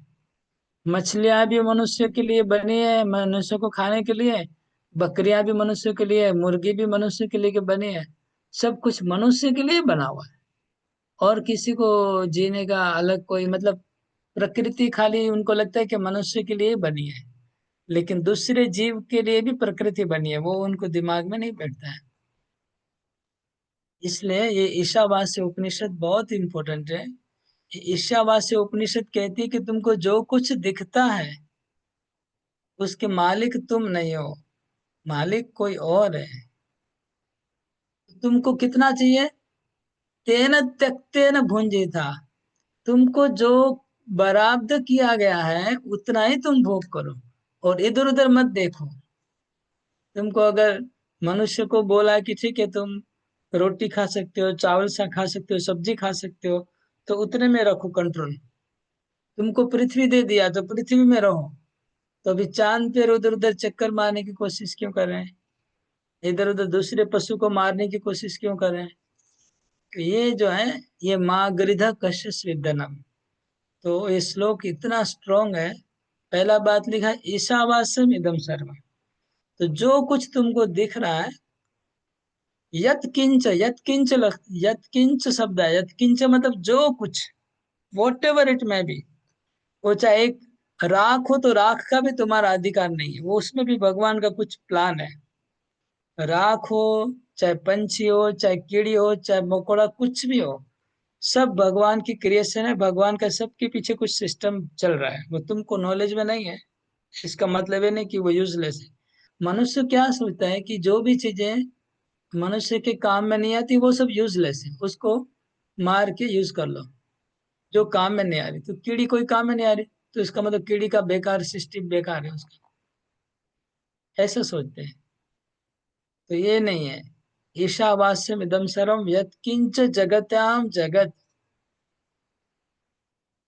मछलियां भी मनुष्य के लिए बनी है, मनुष्य को खाने के लिए। बकरियां भी मनुष्य के लिए, मुर्गी भी मनुष्य के लिए बनी है। सब कुछ मनुष्य के लिए बना हुआ है। और किसी को जीने का अलग कोई मतलब, प्रकृति खाली उनको लगता है कि मनुष्य के लिए बनी है, लेकिन दूसरे जीव के लिए भी प्रकृति बनी है, वो उनको दिमाग में नहीं बैठता है। इसलिए ये ईशावास्य उपनिषद बहुत इंपॉर्टेंट है। ये ईशावास्य उपनिषद कहती है कि तुमको जो कुछ दिखता है उसके मालिक तुम नहीं हो, मालिक कोई और है। तुमको कितना चाहिए? तेन त्यक्तेन भुंजीथा, तुमको जो बराब्द किया गया है उतना ही तुम भोग करो, और इधर उधर मत देखो। तुमको अगर मनुष्य को बोला कि ठीक है तुम रोटी खा सकते हो, चावल सा खा सकते हो, सब्जी खा सकते हो, तो उतने में रखो कंट्रोल। तुमको पृथ्वी दे दिया तो पृथ्वी में रहो। तो अभी चांद पे उधर उधर चक्कर मारने की कोशिश क्यों कर रहे हैं? इधर उधर दूसरे पशु को मारने की कोशिश क्यों कर रहे हैं? तो ये जो है, ये माँ गृध कश्य स्विदनम। तो ये श्लोक इतना स्ट्रोंग है। पहला बात लिखा है ईशावास्यम इदम सर्वम। तो जो कुछ तुमको दिख रहा है, यत्किंच शब्द है। यत्किंच मतलब जो कुछ, वॉट एवर इट में बी। वो चाहे एक राख हो तो राख का भी तुम्हारा अधिकार नहीं है, वो उसमें भी भगवान का कुछ प्लान है। राख हो, चाहे पंछी हो, चाहे कीड़ी हो, चाहे मकोड़ा, कुछ भी हो, सब भगवान की क्रिएशन है। भगवान का सबके पीछे कुछ सिस्टम चल रहा है, वो तुमको नॉलेज में नहीं है। इसका मतलब है नहीं कि वो यूजलेस है। मनुष्य क्या सोचता है कि जो भी चीजें मनुष्य के काम में नहीं आती वो सब यूजलेस है, उसको मार के यूज कर लो। जो काम में नहीं आ रही, तो कीड़ी कोई काम में नहीं आ रही, तो इसका मतलब कीड़ी का बेकार सिस्टम बेकार है उसका, ऐसा सोचते हैं। तो ये नहीं है। ईशावास्यम इदम सर्वम यत्किंच जगत्याम जगत।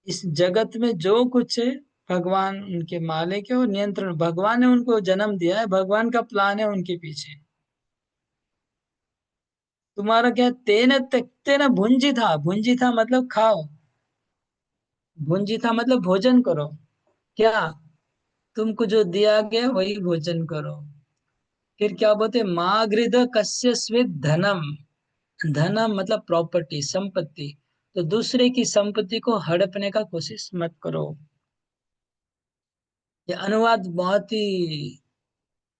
इस जगत में जो कुछ है भगवान उनके मालिक है और नियंत्रण, भगवान ने उनको जन्म दिया है, भगवान का प्लान है उनके पीछे। तुम्हारा क्या, तेन तेना भुंजी था, भुंजी था मतलब खाओ, भुंजी था मतलब भोजन करो। क्या, तुमको जो दिया गया वही भोजन करो। फिर क्या बोलते, माँ गृध कस्य स्वित धनम। धनम मतलब प्रॉपर्टी, संपत्ति। तो दूसरे की संपत्ति को हड़पने का कोशिश मत करो। ये अनुवाद बहुत ही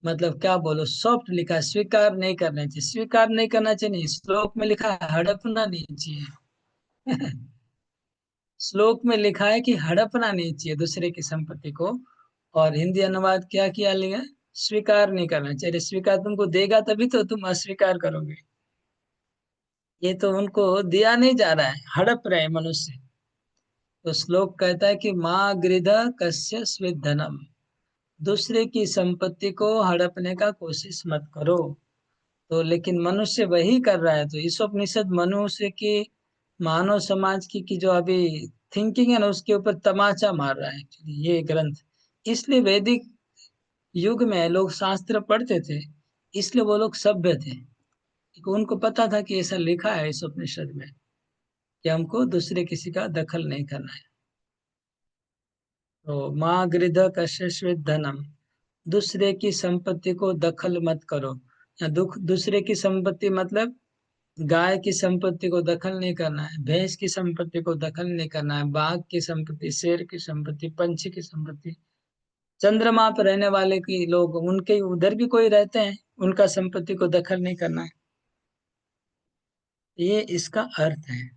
मतलब क्या बोलो, सॉफ्ट लिखा है। स्वीकार नहीं करना चाहिए, स्वीकार नहीं करना चाहिए नहीं, श्लोक में लिखा है हड़पना नहीं चाहिए। श्लोक में लिखा है कि हड़पना नहीं चाहिए दूसरे की संपत्ति को। और हिंदी अनुवाद क्या किया लिया, स्वीकार नहीं करना चाहिए। स्वीकार तुमको देगा तभी तो तुम अस्वीकार करोगे। ये तो उनको दिया नहीं जा रहा है, हड़प रहे हैं मनुष्य। तो श्लोक कहता है कि माँ गृध कस्य स्वित धनम, दूसरे की संपत्ति को हड़पने का कोशिश मत करो। तो लेकिन मनुष्य वही कर रहा है। तो ईशोपनिषद मनुष्य की, मानव समाज की जो अभी थिंकिंग है ना, उसके ऊपर तमाचा मार रहा है ये ग्रंथ। इसलिए वैदिक युग में लोग शास्त्र पढ़ते थे, इसलिए वो लोग सभ्य थे, क्योंकि उनको पता था कि ऐसा लिखा है इस उपनिषद में कि हमको दूसरे किसी का दखल नहीं करना है। तो माँ गृध कश्यश्वित धनम, दूसरे की संपत्ति को दखल मत करो। या दूसरे की संपत्ति मतलब गाय की संपत्ति को दखल नहीं करना है, भैंस की संपत्ति को दखल नहीं करना है, बाघ की संपत्ति, शेर की संपत्ति, पंछी की संपत्ति, चंद्रमा पर रहने वाले की लोग, उनके उधर भी कोई रहते हैं, उनका संपत्ति को दखल नहीं करना है। ये इसका अर्थ है।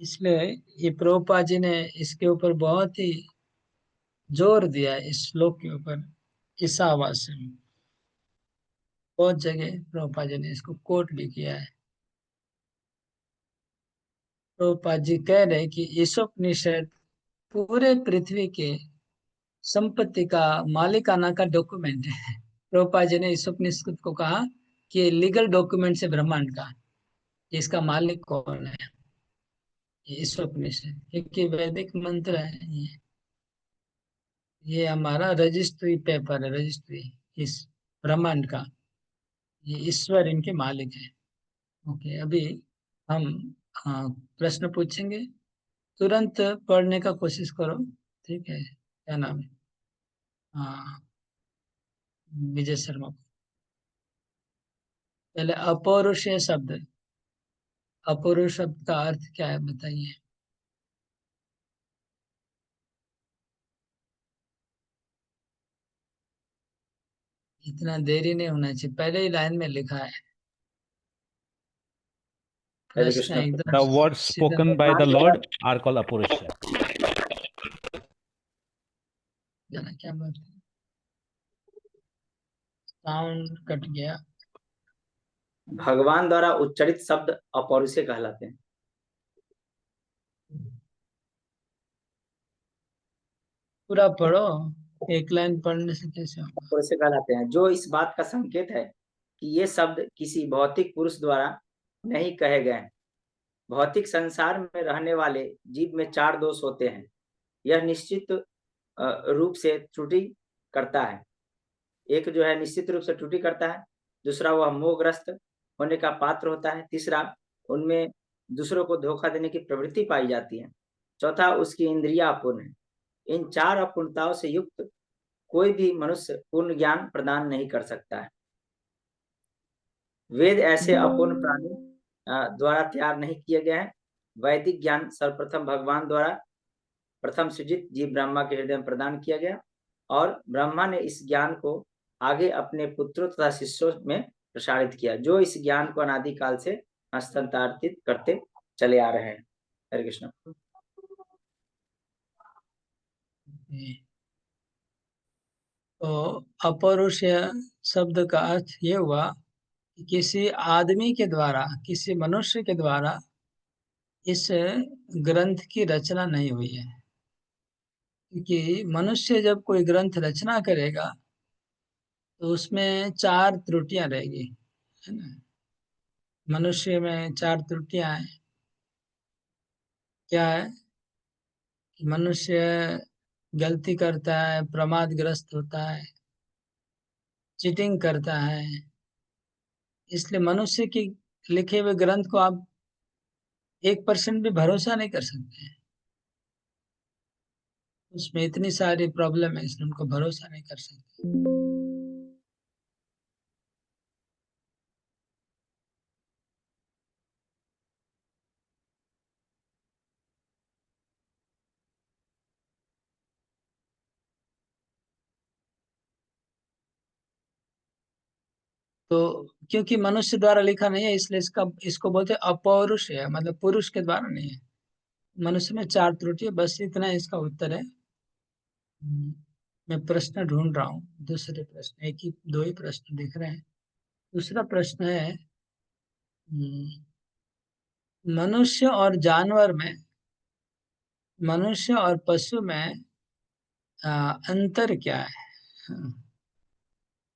इसलिए ये प्रभुपाद जी ने इसके ऊपर बहुत ही जोर दिया है, इस श्लोक के ऊपर, ईशावास्य में। बहुत जगह प्रभुपाद जी ने इसको कोट भी किया है। प्रभुपाद जी कह रहे कि ईशोपनिषद पूरे पृथ्वी के संपत्ति का मालिकाना का डॉक्यूमेंट है। प्रभुपाद जी ने ईशोपनिषद को कहा कि लीगल डॉक्यूमेंट है ब्रह्मांड का। कि इसका मालिक कौन है। ये ईशोपनिषद, क्योंकि वैदिक मंत्र है ये हमारा रजिस्ट्री पेपर है, रजिस्ट्री इस ब्रह्मांड का। ये ईश्वर इनके मालिक है। ओके, अभी हम प्रश्न पूछेंगे, तुरंत पढ़ने का कोशिश करो, ठीक है। क्या नाम है? हाँ, विजय शर्मा। पहले अपौरुषेय शब्द, अपौरुष शब्द का अर्थ क्या है बताइए। इतना देरी नहीं होना चाहिए, पहले ही लाइन में लिखा है। हरे प्रश्न कृष्ण। एकदम The words सीधा। spoken by the Lord are called Apurusha. जाना क्या बात है, साउंड कट गया। भगवान द्वारा उच्चारित शब्द अपौरुषेय कहलाते हैं। पूरा पढ़ो, एक लाइन पढ़ने से कैसे होगा। अपौरुषेय कहलाते हैं, जो इस बात का संकेत है कि ये शब्द किसी भौतिक पुरुष द्वारा नहीं कहे गए हैं। भौतिक संसार में रहने वाले जीव में 4 दोष होते हैं। यह निश्चित रूप से त्रुटि करता है। एक जो है निश्चित रूप से त्रुटि करता है, दूसरा वह मोहग्रस्त होने का पात्र होता है, तीसरा उनमें दूसरों को धोखा देने की प्रवृत्ति पाई जाती है, चौथा उसकी इंद्रियां अपूर्ण है। इन 4 अपूर्णताओं से युक्त कोई भी मनुष्य पूर्ण ज्ञान प्रदान नहीं कर सकता है। वेद ऐसे अपूर्ण प्राणी द्वारा तैयार नहीं किए गए हैं। वैदिक ज्ञान सर्वप्रथम भगवान द्वारा प्रथम सृजित जीव ब्रह्मा के हृदय में प्रदान किया गया और ब्रह्मा ने इस ज्ञान को आगे अपने पुत्रों तथा शिष्यों में प्रसारित किया, जो इस ज्ञान को अनादिकाल से हस्तांतरित करते चले आ रहे हैं। हरे कृष्ण। तो अपौरुषेय शब्द का अर्थ ये हुआ कि किसी आदमी के द्वारा, किसी मनुष्य के द्वारा इस ग्रंथ की रचना नहीं हुई है। क्योंकि मनुष्य जब कोई ग्रंथ रचना करेगा तो उसमें 4 त्रुटियां रहेगी, है ना। मनुष्य में 4 त्रुटियां हैं। क्या है कि मनुष्य गलती करता है, प्रमादग्रस्त होता है, चीटिंग करता है। इसलिए मनुष्य की लिखे हुए ग्रंथ को आप 1% भी भरोसा नहीं कर सकते हैं। उसमें इतनी सारी प्रॉब्लम है, इसलिए उनको भरोसा नहीं कर सकते। तो क्योंकि मनुष्य द्वारा लिखा नहीं है, इसलिए इसको बोलते हैं अपौरुष है, मतलब पुरुष के द्वारा नहीं है। मनुष्य में 4 त्रुटि है, बस इतना इसका उत्तर है। मैं प्रश्न ढूंढ रहा हूँ, दूसरे प्रश्न, एक ही 2 ही प्रश्न दिख रहे हैं। दूसरा प्रश्न है, मनुष्य और जानवर में, मनुष्य और पशु में अंतर क्या है।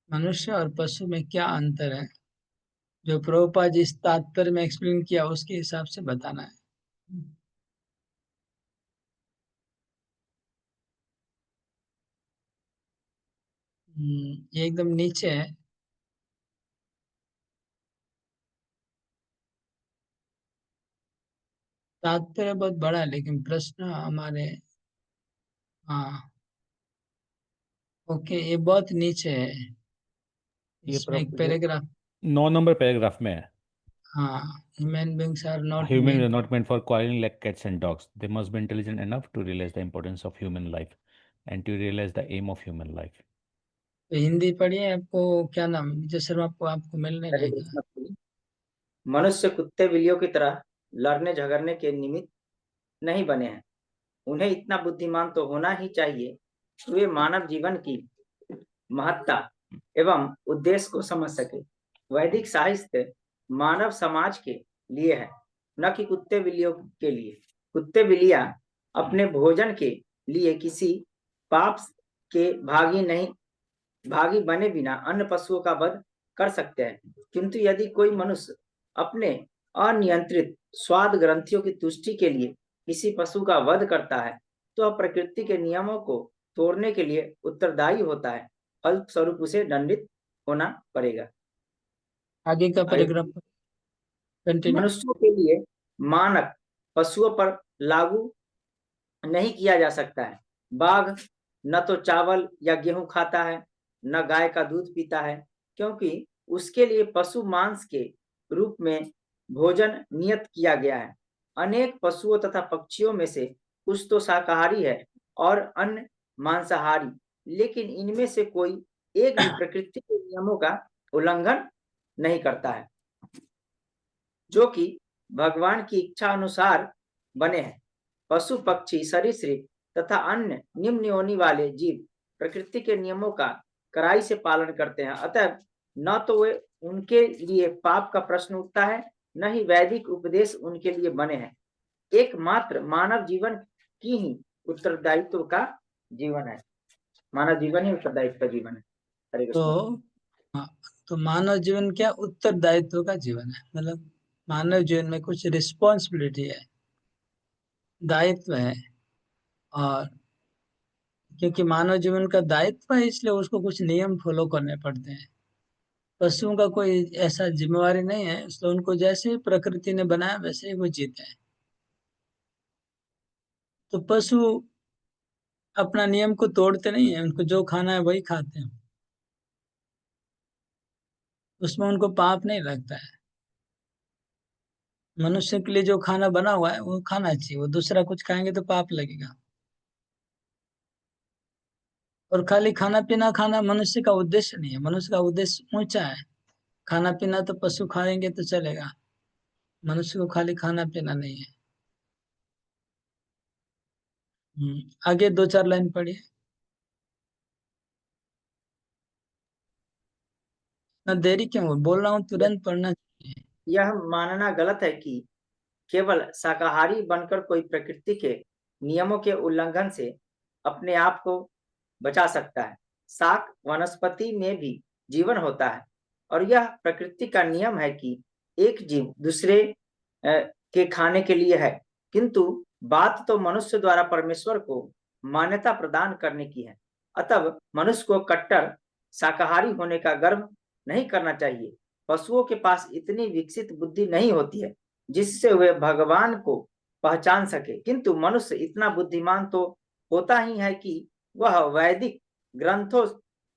मनुष्य और पशु में क्या अंतर है, जो प्रभुपाद जी इस तात्पर्य में एक्सप्लेन किया उसके हिसाब से बताना है। ये एकदम नीचे है। तात्पर्य बहुत बड़ा है, लेकिन प्रश्न हमारे, हाँ ओके, ये बहुत नीचे है। ये इसमें एक पैराग्राफ, 9 नंबर पैराग्राफ में है। हाँ, human beings are not Humans are made. not meant for quarreling like cats and dogs. They must be intelligent enough to realize the importance of human life and to realize the aim of human life. तो हिंदी पढ़िए, आपको क्या नाम, विजय शर्मा, आपको मिलने हरे रहेगा। कृष्ण। मनुष्य कुत्ते बिल्लियों की तरह लड़ने झगड़ने के निमित्त नहीं बने हैं। उन्हें इतना बुद्धिमान तो होना ही चाहिए कि वे मानव जीवन की महत्ता एवं उद्देश्य को समझ सके। वैदिक साहित्य मानव समाज के लिए है, न कि कुत्ते बिल्लियों के लिए। कुत्ते बिल्लियां अपने भोजन के लिए किसी पाप के भागी बने बिना अन्य पशुओं का वध कर सकते हैं, किंतु यदि कोई मनुष्य अपने अनियंत्रित स्वाद ग्रंथियों की तुष्टि के लिए किसी पशु का वध करता है तो वह प्रकृति के नियमों को तोड़ने के लिए उत्तरदायी होता है, फलस्वरूप उसे दंडित होना पड़ेगा। आगे का पैराग्राफ कंटिन्यू। मनुष्यों के लिए मानक पशुओं पर लागू नहीं किया जा सकता है। बाघ न तो चावल या गेहूं खाता है, न गाय का दूध पीता है, क्योंकि उसके लिए पशु मांस के रूप में भोजन नियत किया गया है। अनेक पशुओं तथा पक्षियों में से कुछ तो शाकाहारी है और अन्य मांसाहारी, लेकिन इनमें से कोई एक भी प्रकृति के नियमों का उल्लंघन नहीं करता है, जो कि भगवान की इच्छा अनुसार बने हैं। पशु पक्षी सरीसृप तथा अन्य निम्न योनि वाले जीव प्रकृति के नियमों का कड़ाई से पालन करते हैं, अतः न तो वे उनके लिए पाप का प्रश्न उठता है, न ही वैदिक उपदेश उनके लिए बने हैं। एकमात्र मानव जीवन की ही उत्तरदायित्व का जीवन है। मानव जीवन ही उत्तरदायित्व का जीवन है। हरे कृष्ण। हाँ, तो मानव जीवन क्या उत्तरदायित्व का जीवन है, मतलब मानव जीवन में कुछ रिस्पॉन्सिबिलिटी है, दायित्व है। और क्योंकि मानव जीवन का दायित्व है इसलिए उसको कुछ नियम फॉलो करने पड़ते हैं। पशुओं का कोई ऐसा जिम्मेवारी नहीं है, इसलिए उनको जैसे प्रकृति ने बनाया वैसे ही वो जीते हैं। तो पशु अपना नियम को तोड़ते नहीं है, उनको जो खाना है वही खाते हैं, उसमें उनको पाप नहीं लगता है। मनुष्य के लिए जो खाना बना हुआ है वो खाना चाहिए, वो दूसरा कुछ खाएंगे तो पाप लगेगा। और खाली खाना पीना खाना मनुष्य का उद्देश्य नहीं है, मनुष्य का उद्देश्य ऊंचा है। खाना पीना तो पशु खाएंगे तो चलेगा, मनुष्य को खाली खाना पीना नहीं है। आगे 2-4 लाइन पढ़िए। ना देरी क्यों हो, बोल रहा हूँ तुरंत पढ़ना चाहिए। यह मानना गलत है कि केवल शाकाहारी बनकर कोई प्रकृति के नियमों के उल्लंघन से अपने आप को बचा सकता है। शाक वनस्पति में भी जीवन होता है और यह प्रकृति का नियम है कि एक जीव दूसरे के खाने के लिए है, किंतु बात तो मनुष्य द्वारा परमेश्वर को मान्यता प्रदान करने की है। अतः मनुष्य को कट्टर शाकाहारी होने का गर्व नहीं करना चाहिए। पशुओं के पास इतनी विकसित बुद्धि नहीं होती है जिससे वे भगवान को पहचान सके, किंतु मनुष्य इतना बुद्धिमान तो होता ही है कि वह वैदिक ग्रंथों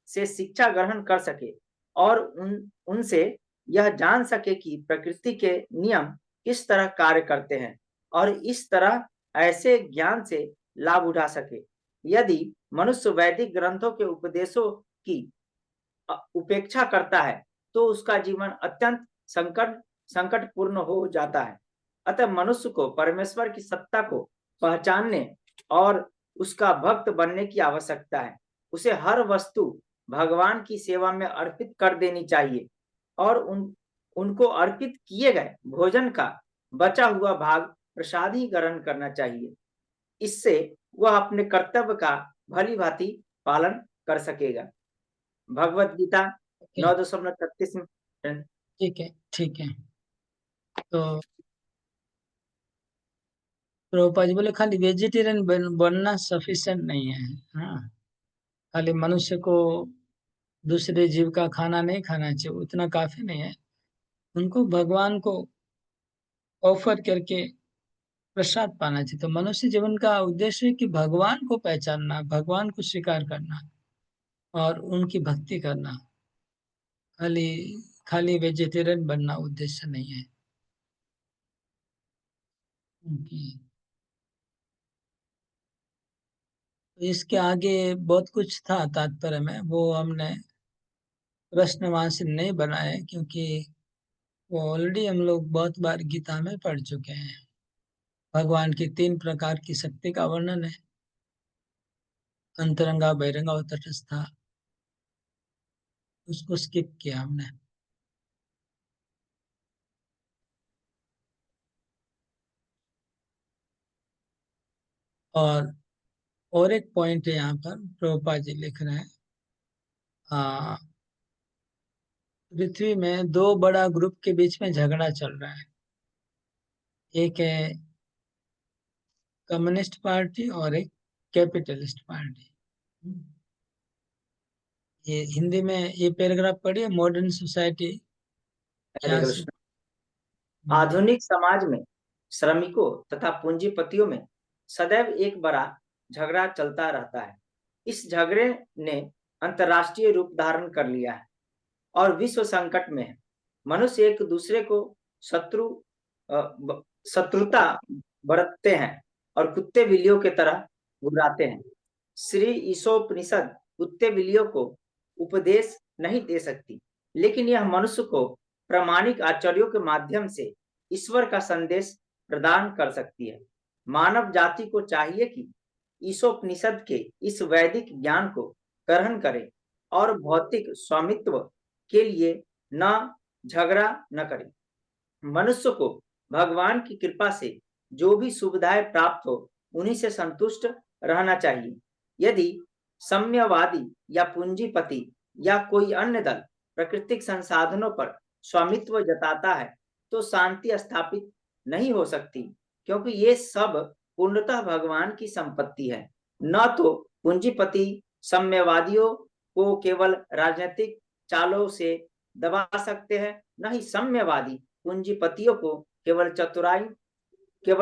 से शिक्षा ग्रहण कर सके और उनसे यह जान सके कि प्रकृति के नियम किस तरह कार्य करते हैं और इस तरह ऐसे ज्ञान से लाभ उठा सके। यदि मनुष्य वैदिक ग्रंथों के उपदेशों की उपेक्षा करता है तो उसका जीवन अत्यंत संकटपूर्ण हो जाता है। अतः मनुष्य को परमेश्वर की सत्ता को पहचानने और उसका भक्त बनने की आवश्यकता है। उसे हर वस्तु भगवान की सेवा में अर्पित कर देनी चाहिए और उनको अर्पित किए गए भोजन का बचा हुआ भाग प्रसाद ही ग्रहण करना चाहिए। इससे वह अपने कर्तव्य का भली भांति पालन कर सकेगा। भगवत गीता 9.36 में। ठीक है, ठीक है। तो प्रभुपाद जी बोले खाली वेजिटेरियन बनना सफिशिएंट नहीं है। हाँ, खाली मनुष्य को दूसरे जीव का खाना नहीं खाना चाहिए, उतना काफी नहीं है। उनको भगवान को ऑफर करके प्रसाद पाना चाहिए। तो मनुष्य जीवन का उद्देश्य है कि भगवान को पहचानना, भगवान को स्वीकार करना और उनकी भक्ति करना। खाली खाली वेजिटेरियन बनना उद्देश्य नहीं है। इसके आगे बहुत कुछ था तात्पर्य में, वो हमने प्रश्न वहां से नहीं बनाए क्योंकि वो ऑलरेडी हम लोग बहुत बार गीता में पढ़ चुके हैं। भगवान की 3 प्रकार की शक्ति का वर्णन है, अंतरंगा, बहिरंगा और तटस्था। उसको स्किप किया हमने। और एक पॉइंट है यहाँ पर, प्रभुपाद जी लिख रहे हैं, पृथ्वी में 2 बड़ा ग्रुप के बीच में झगड़ा चल रहा है। एक है कम्युनिस्ट पार्टी और एक कैपिटलिस्ट पार्टी। ये हिंदी में ये पैराग्राफ पढ़िए, मॉडर्न सोसाइटी हरे क्या से कृष्ण। आधुनिक समाज में श्रमिकों तथा पूंजीपतियों में सदैव एक बड़ा झगड़ा चलता रहता है। इस झगड़े ने अंतर्राष्ट्रीय रूप धारण कर लिया है और विश्व संकट में है। मनुष्य एक दूसरे को शत्रुता बरतते हैं और कुत्ते बिल्लियों की तरह घुराते हैं। श्री ईशोपनिषद कुत्ते बिल्लियों को उपदेश नहीं दे सकती, लेकिन यह मनुष्य को प्रामाणिक आचार्यों के माध्यम से ईश्वर का संदेश प्रदान कर सकती है। मानव जाति को चाहिए कि ईशोपनिषद के इस वैदिक ज्ञान को ग्रहण करे और भौतिक स्वामित्व के लिए न झगड़ा न करे। मनुष्य को भगवान की कृपा से जो भी सुविधाएं प्राप्त हो उन्हीं से संतुष्ट रहना चाहिए। यदि साम्यवादी या पूंजीपति या कोई अन्य दल प्राकृतिक संसाधनों पर स्वामित्व जताता है तो शांति स्थापित नहीं हो सकती, क्योंकि ये सब पूर्णतः भगवान की संपत्ति है। न तो पूंजीपति साम्यवादियों को केवल राजनीतिक चालों से दबा सकते हैं, न ही साम्यवादी पूंजीपतियों को केवल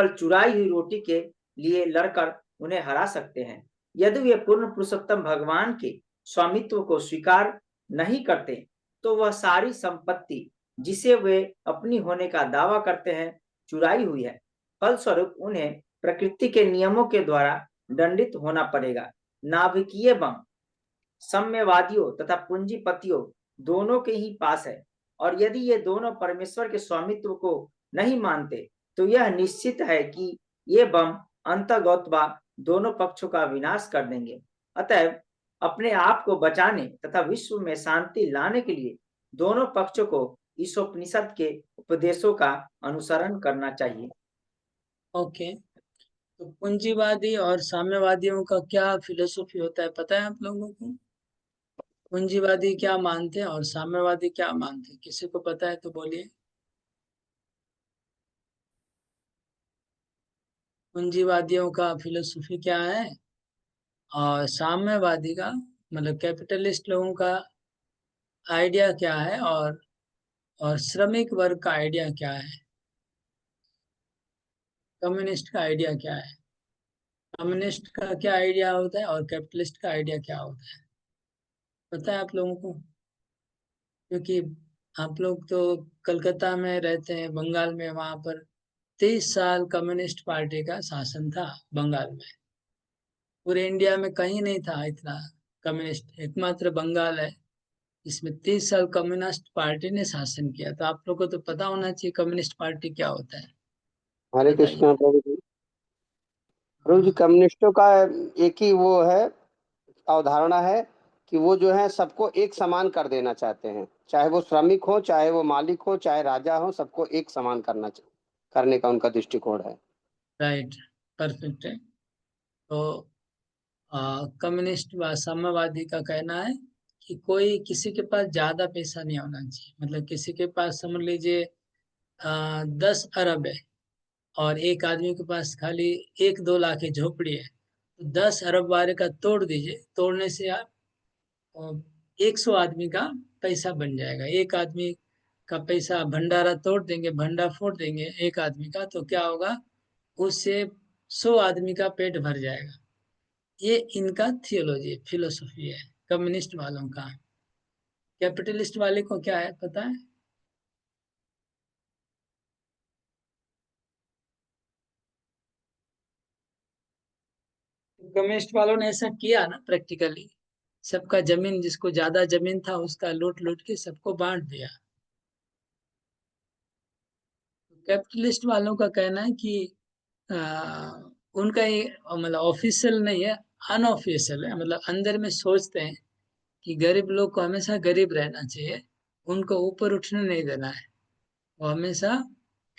चुराई हुई रोटी के लिए लड़कर उन्हें हरा सकते हैं। यदि वे पूर्ण पुरुषोत्तम भगवान के स्वामित्व को स्वीकार नहीं करते तो वह सारी संपत्ति जिसे वे अपनी होने का दावा करते हैं चुराई हुई है। फलस्वरूप उन्हें प्रकृति के नियमों के द्वारा दंडित होना पड़ेगा। नाभिकीय बम साम्यवादियों तथा पूंजीपतियों दोनों के ही पास है, और यदि ये दोनों परमेश्वर के स्वामित्व को नहीं मानते तो यह निश्चित है कि ये बम अंतर्गतवा दोनों पक्षों का विनाश कर देंगे। अतएव अपने आप को बचाने तथा विश्व में शांति लाने के लिए दोनों पक्षों को ईशोपनिषद के उपदेशों का अनुसरण करना चाहिए। ओके, तो पूंजीवादी और साम्यवादियों का क्या फिलोसफी होता है पता है आप लोगों को? पूंजीवादी क्या मानते हैं और साम्यवादी क्या मानते हैं? किसी को पता है तो बोलिए। पूंजीवादियों का फिलोसफी क्या है और साम्यवादी का मतलब कैपिटलिस्ट लोगों का आइडिया क्या है, और श्रमिक वर्ग का आइडिया क्या है, कम्युनिस्ट का आइडिया क्या है? कम्युनिस्ट का क्या आइडिया होता है और कैपिटलिस्ट का आइडिया क्या होता है पता है आप लोगों को? क्योंकि आप लोग तो कलकत्ता में रहते हैं, बंगाल में, वहां पर 30 साल कम्युनिस्ट पार्टी का शासन था बंगाल में। पूरे इंडिया में कहीं नहीं था इतना कम्युनिस्ट, एकमात्र बंगाल है इसमें 30 साल कम्युनिस्ट पार्टी ने शासन किया। तो आप लोग को तो पता होना चाहिए कम्युनिस्ट पार्टी क्या होता है। हरे बताइए। कृष्णा प्रभु जी। प्रभु जी, कम्युनिस्टों का एक ही वो है, अवधारणा है कि वो जो है सबको एक समान कर देना चाहते हैं, चाहे वो श्रमिक हो, चाहे वो मालिक हो, चाहे राजा हो, सबको एक समान करने का उनका दृष्टिकोण है। राइट, परफेक्ट है। तो कम्युनिस्ट व साम्यवादी का कहना है कि कोई किसी के पास ज्यादा पैसा नहीं होना चाहिए। मतलब किसी के पास समझ लीजिए 10 अरब है और एक आदमी के पास खाली 1-2 लाख की झोपड़ी है, तो 10 अरब वाले का तोड़ दीजिए, तोड़ने से आप 100 आदमी का पैसा बन जाएगा। एक आदमी का पैसा भंडारा तोड़ देंगे, भंडा फोड़ देंगे एक आदमी का, तो क्या होगा, उससे 100 आदमी का पेट भर जाएगा। ये इनका थियोलॉजी फिलोसफी है कम्युनिस्ट वालों का। कैपिटलिस्ट वाले को क्या है पता है? कम्युनिस्ट वालों ने ऐसा किया ना प्रैक्टिकली, सबका जमीन, जिसको ज्यादा जमीन था उसका लूट लूट के सबको बांट दिया। कैपिटलिस्ट वालों का कहना है कि आ, उनका ये मतलब ऑफिशियल नहीं है, अनऑफिशियल है। मतलब अंदर में सोचते हैं कि गरीब लोग को हमेशा गरीब रहना चाहिए, उनको ऊपर उठने नहीं देना है। वो हमेशा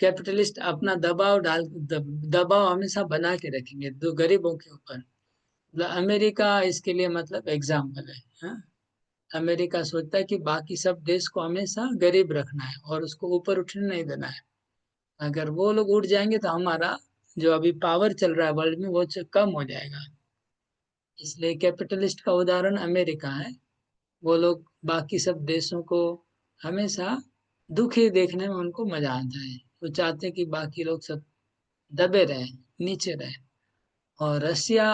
कैपिटलिस्ट अपना दबाव हमेशा बना के रखेंगे दो गरीबों के ऊपर। मतलब अमेरिका इसके लिए मतलब एग्जाम्पल है, हाँ? अमेरिका सोचता है कि बाकी सब देश को हमेशा गरीब रखना है और उसको ऊपर उठने नहीं देना है। अगर वो लोग उठ जाएंगे तो हमारा जो अभी पावर चल रहा है वर्ल्ड में वो कम हो जाएगा। इसलिए कैपिटलिस्ट का उदाहरण अमेरिका है। वो लोग बाकी सब देशों को हमेशा दुखी देखने में उनको मजा आता है। वो चाहते हैं कि बाकी लोग सब दबे रहे, नीचे रहे। और रशिया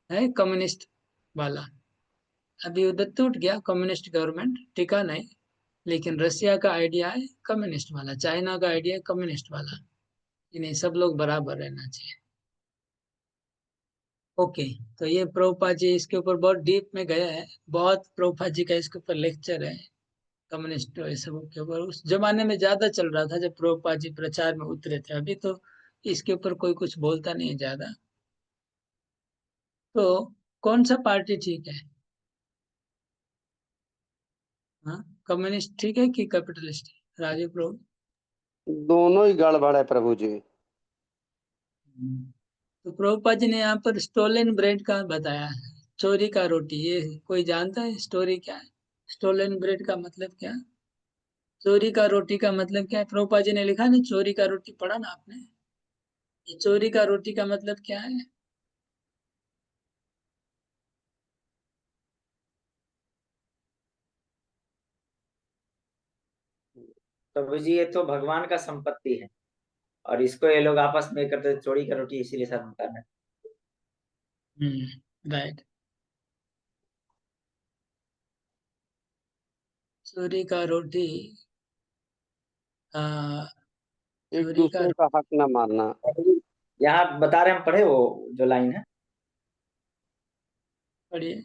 है कम्युनिस्ट वाला, अभी उधर टूट गया, कम्युनिस्ट गवर्नमेंट टिका नहीं, लेकिन रशिया का आइडिया है कम्युनिस्ट वाला, चाइना का आइडिया है कम्युनिस्ट वाला, कि नहीं सब लोग बराबर रहना चाहिए। ओके, तो ये प्रभुपाद जी इसके ऊपर बहुत डीप में गया है, बहुत प्रभुपाद जी का इसके ऊपर लेक्चर है कम्युनिस्ट ये सब के ऊपर। उस जमाने में ज्यादा चल रहा था जब प्रभुपाद जी प्रचार में उतरे थे, अभी तो इसके ऊपर कोई कुछ बोलता नहीं है ज्यादा। तो कौन सा पार्टी ठीक है? हाँ, कम्युनिस्ट ठीक है कि कैपिटलिस्ट? राजीव प्रभु। दोनों ही गड़बड़ है प्रभु जी। तो प्रभुपाद जी ने यहाँ पर स्टोलन ब्रेड का बताया है, चोरी का रोटी। ये कोई जानता है स्टोरी क्या है? स्टोलन ब्रेड का मतलब क्या है? चोरी का रोटी का मतलब क्या है? प्रभुपाद जी ने लिखा नहीं, चोरी का रोटी पढ़ा ना आपने? ये चोरी का रोटी का मतलब क्या है? प्रभु जी ये तो भगवान का संपत्ति है और इसको ये लोग आपस में करते चोरी का रोटी इसीलिए सब कर रहे राइट। चोरी का रोटी, एक चोरी का दूसरे का हक न मानना। हैं। यहाँ बता रहे हम पढ़े वो जो लाइन है, पढ़िए।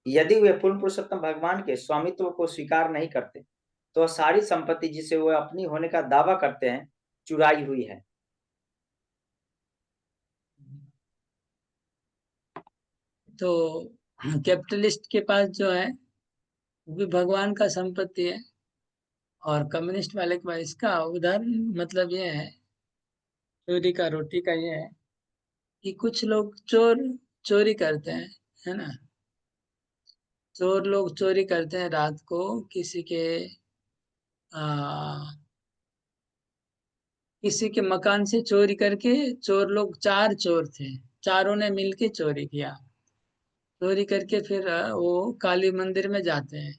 यदि वे पूर्ण पुरुषोत्तम भगवान के स्वामित्व को स्वीकार नहीं करते तो सारी संपत्ति जिसे वे अपनी होने का दावा करते हैं चुराई हुई है। तो कैपिटलिस्ट के पास जो है वो भी भगवान का संपत्ति है, और कम्युनिस्ट वाले के पास, इसका उदाहरण मतलब ये है, चोरी का रोटी का ये है कि कुछ लोग चोरी करते हैं, है ना? चोर लोग चोरी करते हैं रात को, आ, किसी के मकान से चोरी करके। चोर लोग 4 चोर थे, चारों ने मिलके चोरी किया। चोरी करके फिर वो काली मंदिर में जाते हैं,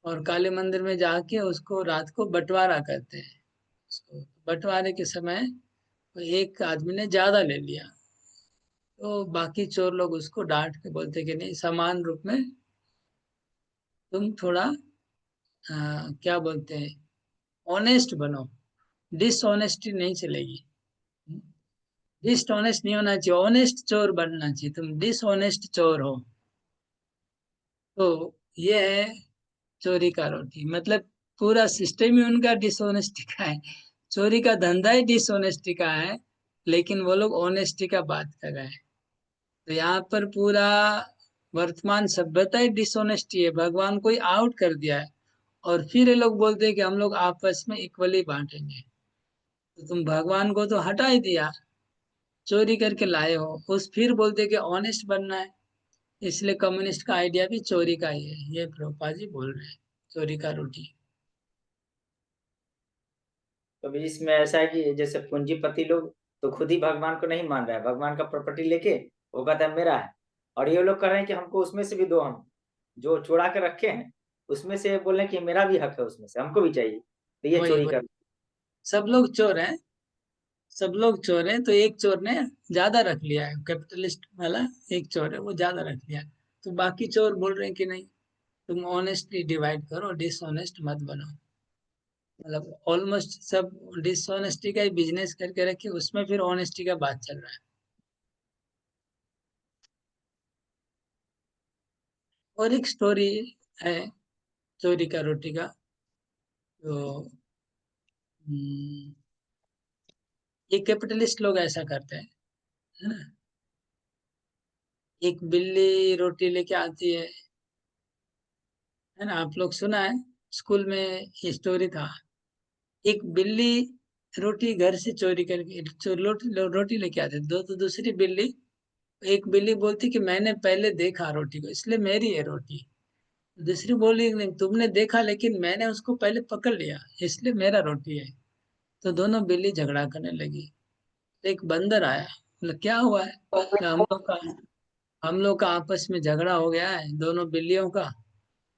और काली मंदिर में जाके उसको रात को बंटवारा करते हैं। उसको बंटवारे के समय एक आदमी ने ज्यादा ले लिया, तो बाकी चोर लोग उसको डांट के बोलते कि नहीं, समान रूप में तुम थोड़ा क्या बोलते हैं, ऑनेस्ट बनो, डिसऑनेस्टी नहीं चलेगी। डिसऑनेस्ट नहीं होना चाहिए, ऑनेस्ट चोर बनना चाहिए, तुम डिसऑनेस्ट चोर हो। तो ये है चोरी का रोटी, मतलब पूरा सिस्टम ही उनका डिसऑनेस्टी का है। चोरी का धंधा ही डिसऑनेस्टी का है, लेकिन वो लोग ऑनेस्टी का बात कर रहे हैं। तो यहाँ पर पूरा वर्तमान सभ्यता ही डिसऑनेस्टी है, भगवान को ही आउट कर दिया है। और फिर ये लोग बोलते हैं कि हम लोग आपस में इक्वली बांटेंगे। तो तुम भगवान को तो हटा ही दिया, चोरी करके लाए हो। उस फिर बोलते हैं कि ऑनेस्ट बनना है, इसलिए कम्युनिस्ट का आइडिया भी चोरी का ही है। ये प्रभुपाद जी बोल रहे हैं, चोरी का रोटी। तो भी इसमें ऐसा है कि जैसे पूंजीपति लोग तो खुद ही भगवान को नहीं मान रहा है, भगवान का प्रॉपर्टी लेके वो कहता है मेरा है, और ये लोग कह रहे हैं कि हमको उसमें से भी दो, हम जो चुरा के रखे हैं उसमें से बोल रहे हैं कि मेरा भी हक है, उसमें से हमको भी चाहिए, तो ये वही चोरी कर। वही, सब लोग चोर हैं, सब लोग चोर हैं। तो एक चोर ने ज्यादा रख लिया है, कैपिटलिस्ट वाला एक चोर है, वो ज्यादा रख लिया। तो बाकी चोर बोल रहे हैं कि नहीं, तुम ऑनेस्टली डिवाइड करो, डिसऑनेस्ट मत बनो। मतलब ऑलमोस्ट सब डिसऑनेस्टी का ही बिजनेस करके रखे, उसमें फिर ऑनेस्टी का बात चल रहा है। और एक स्टोरी है चोरी का रोटी का। तो हम्म, ये कैपिटलिस्ट लोग ऐसा करते हैं, है ना? एक बिल्ली रोटी लेके आती है ना? आप लोग सुना है, स्कूल में ये स्टोरी था। एक बिल्ली रोटी घर से चोरी करके रोटी लेके आते दो, तो दूसरी बिल्ली, एक बिल्ली बोलती कि मैंने पहले देखा रोटी को, इसलिए मेरी है रोटी। दूसरी बोली नहीं, तुमने देखा लेकिन मैंने उसको पहले पकड़ लिया, इसलिए मेरा रोटी है। तो दोनों बिल्ली झगड़ा करने लगी। एक बंदर आया, बोला क्या हुआ है? बोला, हम लोग का आपस में झगड़ा हो गया है दोनों बिल्लियों का,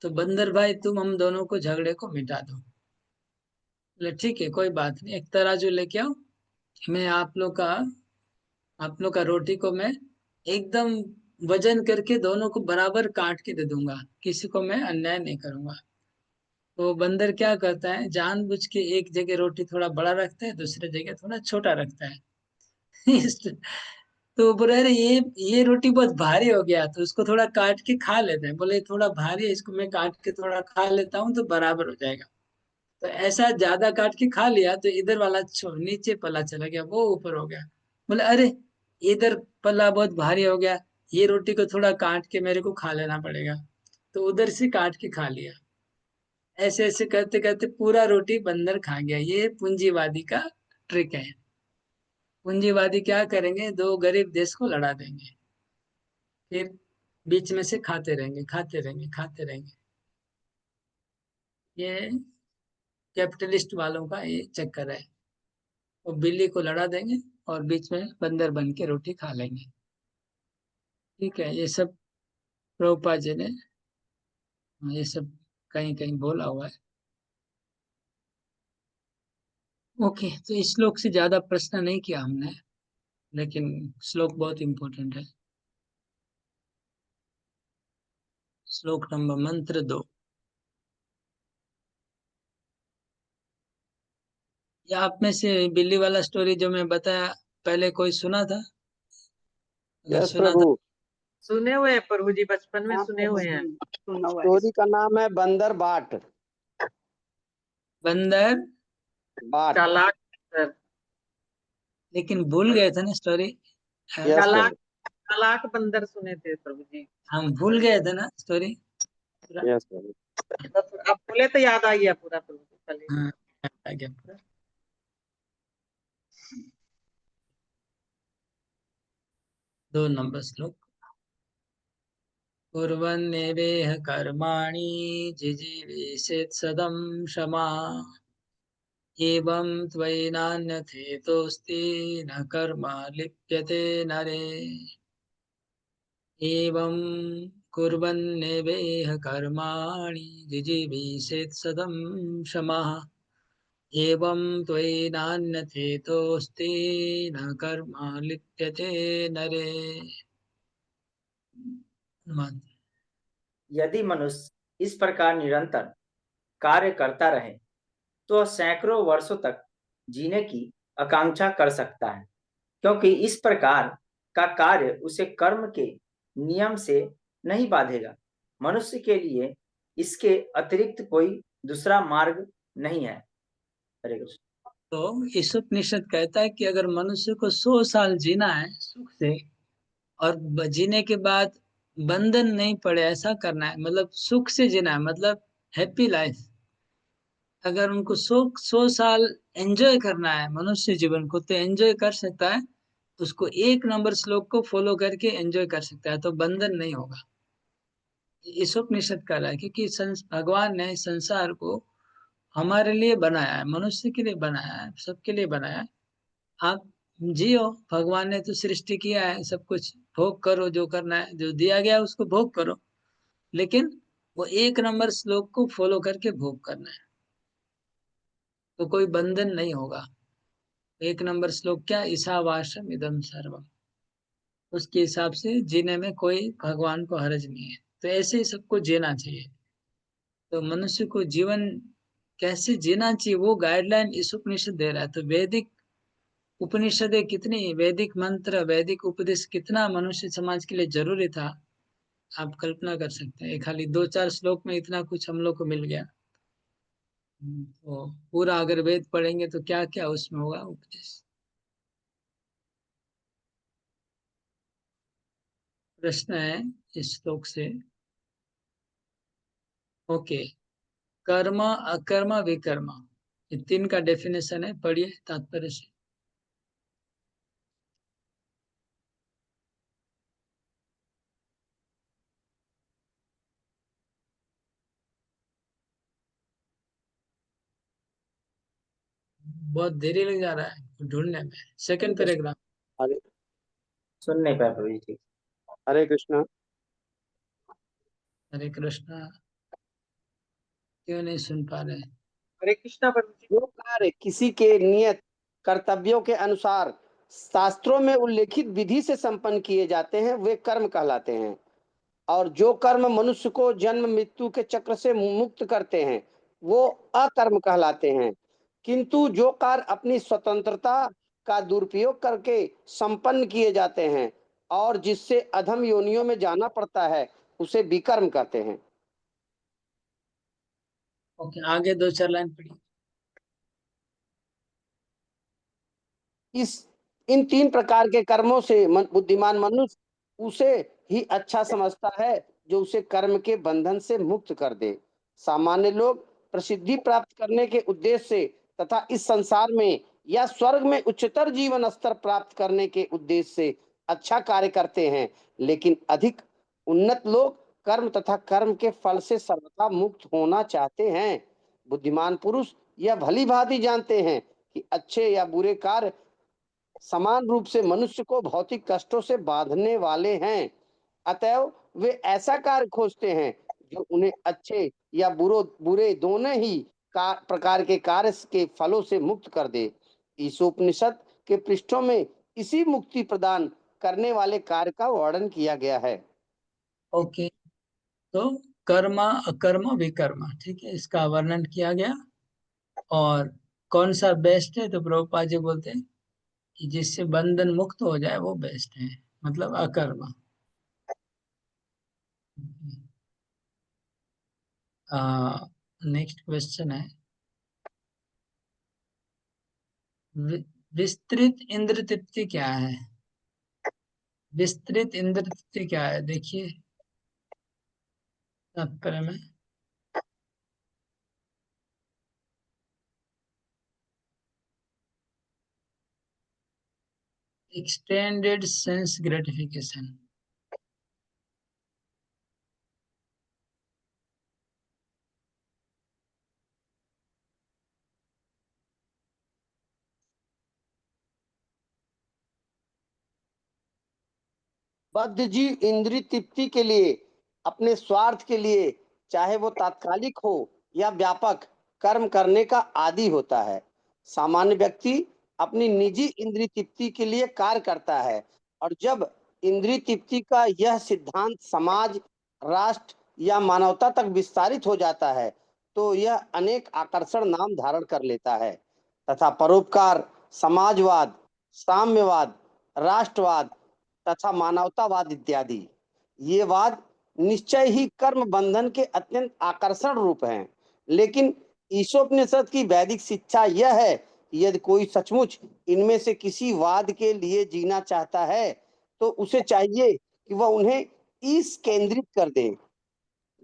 तो बंदर भाई तुम हम दोनों को झगड़े को मिटा दो। बोले ठीक है कोई बात नहीं, एक तराजू लेके आओ, मैं आप लोग का रोटी को मैं एकदम वजन करके दोनों को बराबर काट के दे दूंगा, किसी को मैं अन्याय नहीं करूंगा। तो बंदर क्या करता है, जानबूझ के एक जगह रोटी थोड़ा बड़ा रखता है, दूसरे जगह थोड़ा छोटा रखता है। तो बोले अरे ये रोटी बहुत भारी हो गया, तो उसको थोड़ा काट के खा लेते हैं। बोले थोड़ा भारी है, इसको मैं काट के थोड़ा खा लेता हूँ तो बराबर हो जाएगा। तो ऐसा ज्यादा काट के खा लिया तो इधर वाला नीचे पल्ला चला गया, वो ऊपर हो गया। बोले अरे इधर पल्ला बहुत भारी हो गया, ये रोटी को थोड़ा काट के मेरे को खा लेना पड़ेगा। तो उधर से काट के खा लिया। ऐसे ऐसे करते करते पूरा रोटी बंदर खा गया। ये पूंजीवादी का ट्रिक है। पूंजीवादी क्या करेंगे, दो गरीब देश को लड़ा देंगे, फिर बीच में से खाते रहेंगे खाते रहेंगे खाते रहेंगे। ये कैपिटलिस्ट वालों का ये चक्कर है। वो बिल्ली को लड़ा देंगे और बीच में बंदर बन के रोटी खा लेंगे। ठीक है, ये सब प्रभुपाद जी ने ये सब कहीं कहीं बोला हुआ है। ओके, तो इस श्लोक से ज्यादा प्रश्न नहीं किया हमने, लेकिन श्लोक बहुत इंपॉर्टेंट है। श्लोक नंबर मंत्र 2। या आप में से बिल्ली वाला स्टोरी जो मैं बताया पहले कोई सुना था? अगर यस सुना था प्रभु। सुने हुए हैं प्रभु जी, बचपन में हाँ सुने प्रभु हुए हैं। जी, सुना हुआ है। स्टोरी का नाम है बंदर बाट। बंदर बाट। चालाक बंदर। लेकिन भूल गए थे ना स्टोरी। यस चालाक प्रभु। चालाक बंदर सुने थे प्रभु जी। हम भूल गए थे ना स्टोरी पूरा। यस प्रभु। बस आप बोले तो याद आ गया पूरा प्रभु जी, चलिए। हाँ, आ गया पूरा। 2 नंबर श्लोक। कुर्वन्नेवेह कर्माणि जिजीविषेत् सदं क्षमा, एवं त्वयि नान्यथेतोऽस्ति न कर्म लिप्यते नरे। एवं कुर्वन्नेवेह कर्माणि जिजीविषेत् सदं क्षमा, एवं त्वयि नान्यथेतोऽस्ति न कर्म लिप्यते नरे। यदि मनुष्य इस प्रकार निरंतर कार्य करता रहे तो वह सैकड़ों वर्षों तक जीने की आकांक्षा कर सकता है, क्योंकि इस प्रकार का कार्य उसे कर्म के नियम से नहीं बांधेगा। मनुष्य के लिए इसके अतिरिक्त कोई दूसरा मार्ग नहीं है। हरे कृष्ण। तो इस उपनिषद कहता है कि अगर मनुष्य को 100 साल जीना है सुख से, और जीने के बाद बंधन नहीं पड़े ऐसा करना है, मतलब सुख से जीना है, मतलब हैप्पी लाइफ। अगर उनको 100 साल एंजॉय करना है मनुष्य जीवन को, तो एंजॉय कर सकता है। उसको 1 नंबर श्लोक को फॉलो करके एंजॉय कर सकता है, तो बंधन नहीं होगा। इस उपनिषद का है क्योंकि भगवान ने संसार को हमारे लिए बनाया है, मनुष्य के लिए बनाया है, सबके लिए बनाया है। आप जियो, भगवान ने तो सृष्टि किया है, सब कुछ भोग करो, जो करना है, जो दिया गया है उसको भोग करो, लेकिन वो 1 नंबर श्लोक को फॉलो करके भोग करना है, तो कोई बंधन नहीं होगा। 1 नंबर श्लोक क्या, ईशावास्यम इदम सर्वम, उसके हिसाब से जीने में कोई भगवान को हर्ज नहीं है। तो ऐसे ही सबको जीना चाहिए। तो मनुष्य को जीवन कैसे जीना चाहिए वो गाइडलाइन इस उपनिषद दे रहा है। तो वैदिक उपनिषदें कितनी, वैदिक मंत्र, वैदिक उपदेश कितना मनुष्य समाज के लिए जरूरी था, आप कल्पना कर सकते हैं। खाली 2-4 श्लोक में इतना कुछ हम लोग को मिल गया। तो पूरा अगर वेद पढ़ेंगे तो क्या क्या उसमें होगा उपदेश। प्रश्न है इस श्लोक से। ओके, कर्म अकर्म विकर्म, ये 3 का डेफिनेशन है, पढ़िए तात्पर्य से। बहुत देरी लग जा रहा है ढूंढने में। Second paragraph. हरे सुन नहीं पाए प्रभु जी ठीक। हरे कृष्णा। हरे कृष्णा। क्यों नहीं सुन पा रहे? हरे कृष्णा प्रभु जी। जो कार्य किसी के नियत कर्तव्यों के अनुसार शास्त्रों में उल्लेखित विधि से संपन्न किए जाते हैं वे कर्म कहलाते हैं, और जो कर्म मनुष्य को जन्म मृत्यु के चक्र से मुक्त करते हैं वो अकर्म कहलाते हैं। किंतु जो कार्य अपनी स्वतंत्रता का दुरुपयोग करके संपन्न किए जाते हैं और जिससे अधम योनियों में जाना पड़ता है उसे विकर्म कहते हैं। ओके, आगे 2-4 लाइन पढ़िए। इन 3 प्रकार के कर्मों से बुद्धिमान मनुष्य उसे ही अच्छा समझता है जो उसे कर्म के बंधन से मुक्त कर दे। सामान्य लोग प्रसिद्धि प्राप्त करने के उद्देश्य से तथा इस संसार में या स्वर्ग में उच्चतर जीवन स्तर प्राप्त करने के उद्देश्य से अच्छा कार्य करते हैं, लेकिन अधिक उन्नत लोग कर्म तथा कर्म के फल से सर्वथा मुक्त होना चाहते हैं। बुद्धिमान पुरुष यह भली भांति जानते हैं कि अच्छे या बुरे कार्य समान रूप से मनुष्य को भौतिक कष्टों से बांधने वाले हैं, अतएव वे ऐसा कार्य खोजते हैं जो उन्हें अच्छे या बुरे दोनों ही प्रकार के कार्य के फलों से मुक्त कर दे। ईशोपनिषद के पृष्ठों में इसी मुक्ति प्रदान करने वाले कार्य का वर्णन किया गया है। ओके, तो कर्म अकर्म विकर्म, ठीक है, इसका वर्णन किया गया। और कौन सा बेस्ट है? तो प्रभुपाद जी बोलते हैं कि जिससे बंधन मुक्त हो जाए वो बेस्ट है, मतलब अकर्म। नेक्स्ट क्वेश्चन है, विस्तृत इंद्र तृप्ति क्या है? विस्तृत इंद्र तृप्ति क्या है? देखिए तात्पर्य में। Extended sense gratification. बद्ध जीव इंद्रिय तृप्ति के लिए अपने स्वार्थ के लिए, चाहे वो तात्कालिक हो या व्यापक, कर्म करने का आदी होता है। सामान्य व्यक्ति अपनी निजी इंद्रिय तृप्ति के लिए कार्य करता है, और जब इंद्रिय तृप्ति का यह सिद्धांत समाज, राष्ट्र या मानवता तक विस्तारित हो जाता है तो यह अनेक आकर्षण नाम धारण कर लेता है तथा परोपकार, समाजवाद, साम्यवाद, राष्ट्रवाद तथा मानवतावाद इत्यादि ये वाद निश्चय ही कर्म बंधन के अत्यंत आकर्षण रूप हैं। लेकिन ईशोपनिषद की वैदिक शिक्षा यह है कि यदि कोई सचमुच इनमें से किसी वाद के लिए जीना चाहता है तो उसे चाहिए कि वह उन्हें ईश केंद्रित कर दे।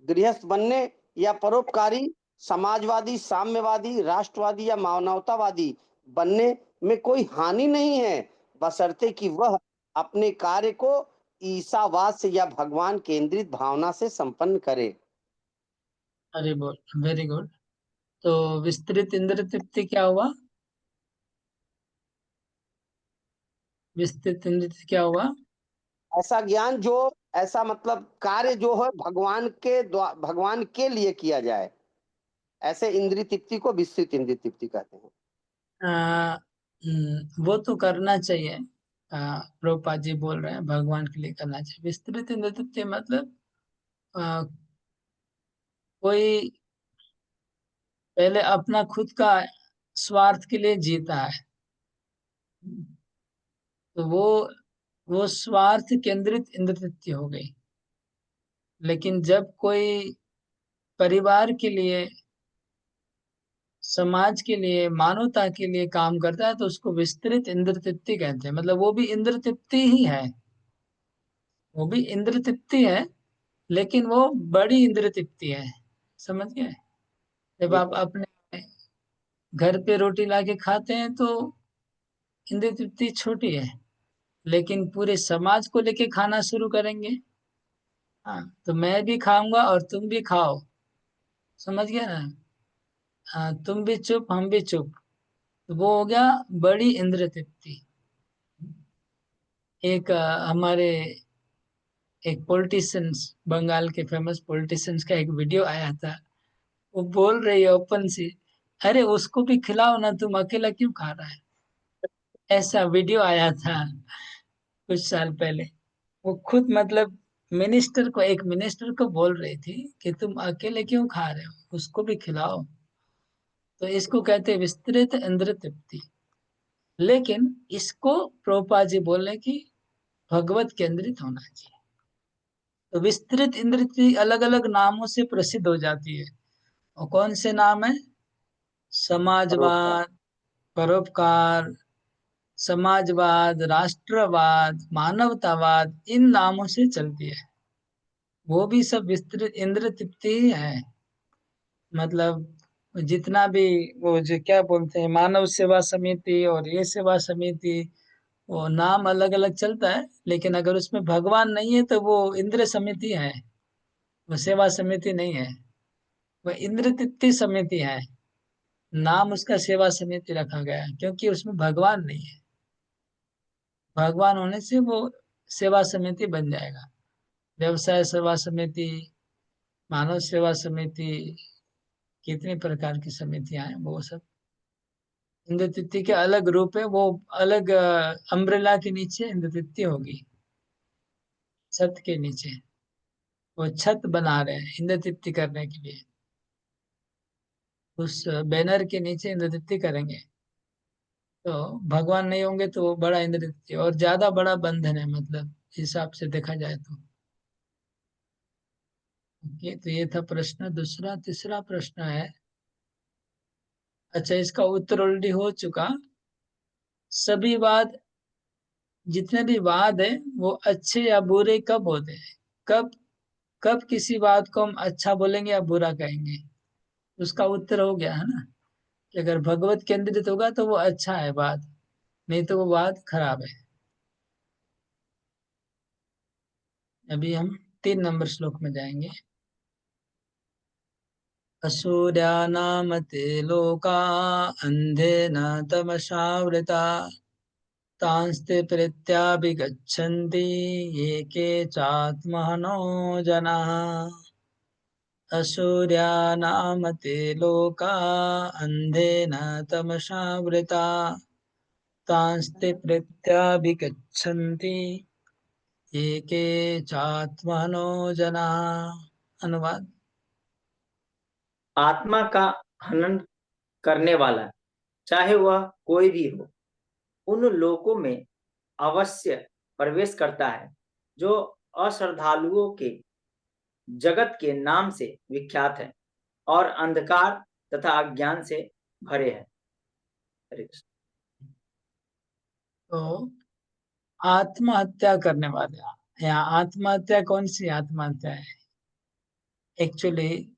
गृहस्थ बनने या परोपकारी, समाजवादी, साम्यवादी, राष्ट्रवादी या मानवतावादी बनने में कोई हानि नहीं है, बशर्ते कि वह अपने कार्य को ईसावाद से या भगवान केंद्रित भावना से संपन्न करे। अरे बोल, वेरी गुड। तो विस्तृत इंद्र तृप्ति क्या हुआ? विस्तृत इंद्र तृप्ति क्या हुआ? ऐसा ज्ञान जो, ऐसा मतलब कार्य जो है भगवान के लिए किया जाए, ऐसे इंद्रिय तृप्ति को विस्तृत इंद्रिय तृप्ति कहते हैं। वो तो करना चाहिए। प्रभुपाद जी बोल रहे हैं भगवान के लिए करना चाहिए। विस्तृत इंद्र तृप्ति मतलब आ, कोई पहले अपना खुद का स्वार्थ के लिए जीता है, तो वो स्वार्थ केंद्रित इंद्र तृप्ति हो गई। लेकिन जब कोई परिवार के लिए, समाज के लिए, मानवता के लिए काम करता है तो उसको विस्तृत इंद्र तृप्ति कहते हैं। मतलब वो भी इंद्र तृप्ति ही है, वो भी इंद्र तृप्ति है, लेकिन वो बड़ी इंद्र तृप्ति है। समझ गए? जब आप अपने घर पे रोटी लाके खाते हैं तो इंद्र तृप्ति छोटी है, लेकिन पूरे समाज को लेके खाना शुरू करेंगे, हाँ, तो मैं भी खाऊंगा और तुम भी खाओ। समझ गया ना? हाँ, तुम भी चुप हम भी चुप, तो वो हो गया बड़ी इंद्र तृप्ति। एक हमारे एक पॉलिटिशियंस, बंगाल के फेमस पॉलिटिशियंस का एक वीडियो आया था। वो बोल रही है ओपन सी, अरे उसको भी खिलाओ ना, तुम अकेला क्यों खा रहा है। ऐसा वीडियो आया था कुछ साल पहले। वो खुद मतलब मिनिस्टर को, एक मिनिस्टर को बोल रही थी कि तुम अकेले क्यों खा रहे हो, उसको भी खिलाओ। तो इसको कहते हैं विस्तृत इंद्र तृप्ति। लेकिन इसको प्रोपा जी बोले कि भगवत केंद्रित होना चाहिए। तो विस्तृत इंद्र तृप्ति अलग अलग नामों से प्रसिद्ध हो जाती है। और कौन से नाम है? परोपकार। समाजवाद, परोपकार, समाजवाद, राष्ट्रवाद, मानवतावाद, इन नामों से चलती है। वो भी सब विस्तृत इंद्र तृप्ति ही है। मतलब जितना भी वो जो क्या बोलते हैं, मानव सेवा समिति और ये सेवा समिति, वो नाम अलग अलग चलता है, लेकिन अगर उसमें भगवान नहीं है तो वो इंद्र समिति है, वो सेवा समिति नहीं है, वो इंद्र तृप्ति समिति है। नाम उसका सेवा समिति रखा गया है क्योंकि उसमें भगवान नहीं है। भगवान होने से वो सेवा समिति बन जाएगा। व्यवसाय सेवा समिति, मानव सेवा समिति, कितनी प्रकार की समितियां हैं, वो सब इंद्र तृप्ति के अलग रूप है। वो अलग अम्ब्रेला के नीचे इंद्र तृप्ति होगी, छत के नीचे। वो छत बना रहे हैं इंद्र तृप्ति करने के लिए, उस बैनर के नीचे इंद्र तृप्ति करेंगे। तो भगवान नहीं होंगे तो वो बड़ा इंद्र तृप्ति और ज्यादा बड़ा बंधन है, मतलब हिसाब से देखा जाए तो। ओके, तो ये था प्रश्न। दूसरा तीसरा प्रश्न है, अच्छा इसका उत्तर ऑलरेडी हो चुका। सभी वाद, जितने भी वाद है वो अच्छे या बुरे कब होते हैं? कब कब किसी बात को हम अच्छा बोलेंगे या बुरा कहेंगे? उसका उत्तर हो गया है ना, कि अगर भगवत केंद्रित होगा तो वो अच्छा है बात, नहीं तो वो बात खराब है। अभी हम 3 नंबर श्लोक में जाएंगे। असूर्यानामते लोका अंधेन तमसावृता तांस्ते प्रेत्याभिगच्छन्ति ये के चात्महनो जनाः। असूर्यानामते लोका अंधेन तमसावृता तांस्ते प्रत्याभिगच्छन्ति ये के चात्मनो जनाः। अनुवाद। आत्मा का हनन करने वाला, चाहे वह कोई भी हो, उन लोकों में अवश्य प्रवेश करता है जो अश्रद्धालुओं के जगत के नाम से विख्यात है और अंधकार तथा अज्ञान से भरे हैं। हरे कृष्ण। तो आत्महत्या करने वाले, यहाँ आत्महत्या कौन सी आत्महत्या है? एक्चुअली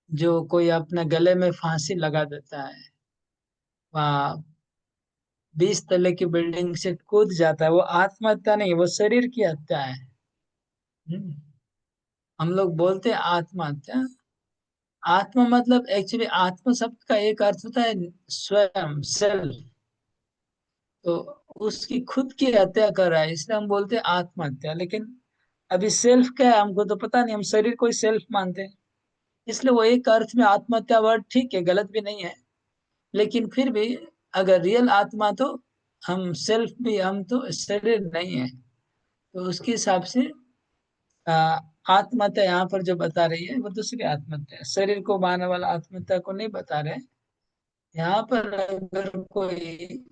जो कोई अपने गले में फांसी लगा देता है, वह 20 तले की बिल्डिंग से कूद जाता है, वो आत्महत्या नहीं, वो शरीर की हत्या है। हम्म। हम लोग बोलते हैं आत्महत्या। आत्मा मतलब एक्चुअली आत्मा शब्द का एक अर्थ होता है स्वयं, सेल्फ। तो उसकी खुद की हत्या कर रहा है, इसलिए हम बोलते हैं आत्महत्या। लेकिन अभी सेल्फ क्या है हमको तो पता नहीं, हम शरीर को ही सेल्फ मानते हैं, इसलिए वो एक अर्थ में आत्महत्या वर्ड ठीक है, गलत भी नहीं है। लेकिन फिर भी अगर रियल आत्मा तो हम सेल्फ भी, हम तो शरीर नहीं है। तो उसके हिसाब से आ, आत्महत्या यहाँ पर जो बता रही है वो दूसरी आत्महत्या है, शरीर को मारने वाला आत्महत्या को नहीं बता रहे। यहाँ पर अगर कोई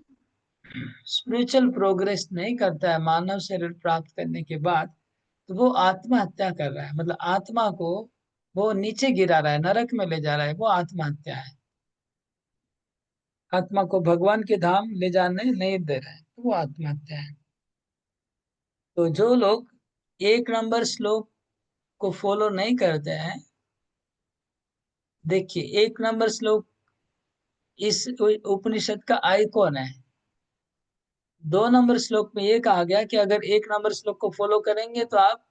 स्पिरिचुअल प्रोग्रेस नहीं करता है मानव शरीर प्राप्त करने के बाद, तो वो आत्महत्या कर रहा है, मतलब आत्मा को वो नीचे गिरा रहा है, नरक में ले जा रहा है, वो आत्महत्या है। आत्मा को भगवान के धाम ले जाने नहीं दे रहे हैं, तो वो आत्महत्या है। तो जो लोग 1 नंबर श्लोक को फॉलो नहीं करते हैं, देखिए 1 नंबर श्लोक इस उपनिषद का आइकॉन है। 2 नंबर श्लोक में ये कहा गया कि अगर 1 नंबर श्लोक को फॉलो करेंगे तो आप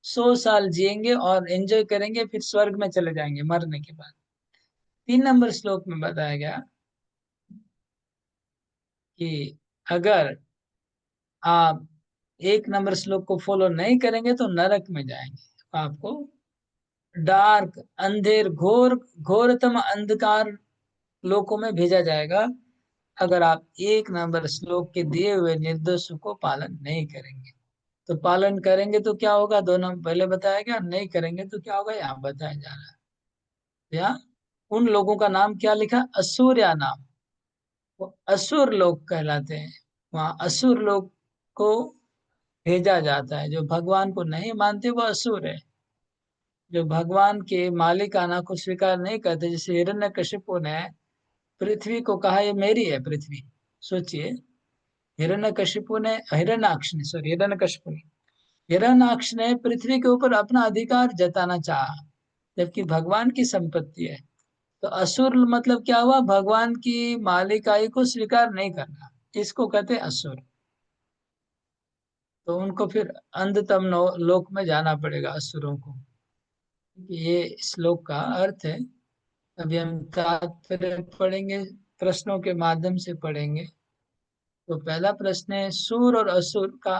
100 साल जिएंगे और एंजॉय करेंगे, फिर स्वर्ग में चले जाएंगे मरने के बाद। 3 नंबर श्लोक में बताया गया कि अगर आप 1 नंबर श्लोक को फॉलो नहीं करेंगे तो नरक में जाएंगे, आपको डार्क अंधेर घोरतम अंधकार लोकों में भेजा जाएगा अगर आप 1 नंबर श्लोक के दिए हुए निर्देशों को पालन नहीं करेंगे। तो पालन करेंगे तो क्या होगा, दोनों पहले बताया गया, नहीं करेंगे तो क्या होगा यहाँ बताया जा रहा है। यहाँ उन लोगों का नाम क्या लिखा, असुर नाम, वो असुर लोग कहलाते हैं। वहाँ असुर लोग को भेजा जाता है। जो भगवान को नहीं मानते वो असुर है। जो भगवान के मालिकाना को स्वीकार नहीं करते, जैसे हिरण्यकशिपु ने पृथ्वी को कहा ये मेरी है पृथ्वी। सोचिए, हिरण्यकशिपु ने हिरण्याक्ष ने पृथ्वी के ऊपर अपना अधिकार जताना चाहा, जबकि भगवान की संपत्ति है। तो असुर मतलब क्या हुआ, भगवान की मालिकाई को स्वीकार नहीं करना, इसको कहते हैं असुर। तो उनको फिर अंधतम लोक में जाना पड़ेगा असुरों को। ये श्लोक का अर्थ है। अभी हम तात्पर्य पढ़ेंगे, प्रश्नों के माध्यम से पढ़ेंगे। तो पहला प्रश्न है, सूर और असुर का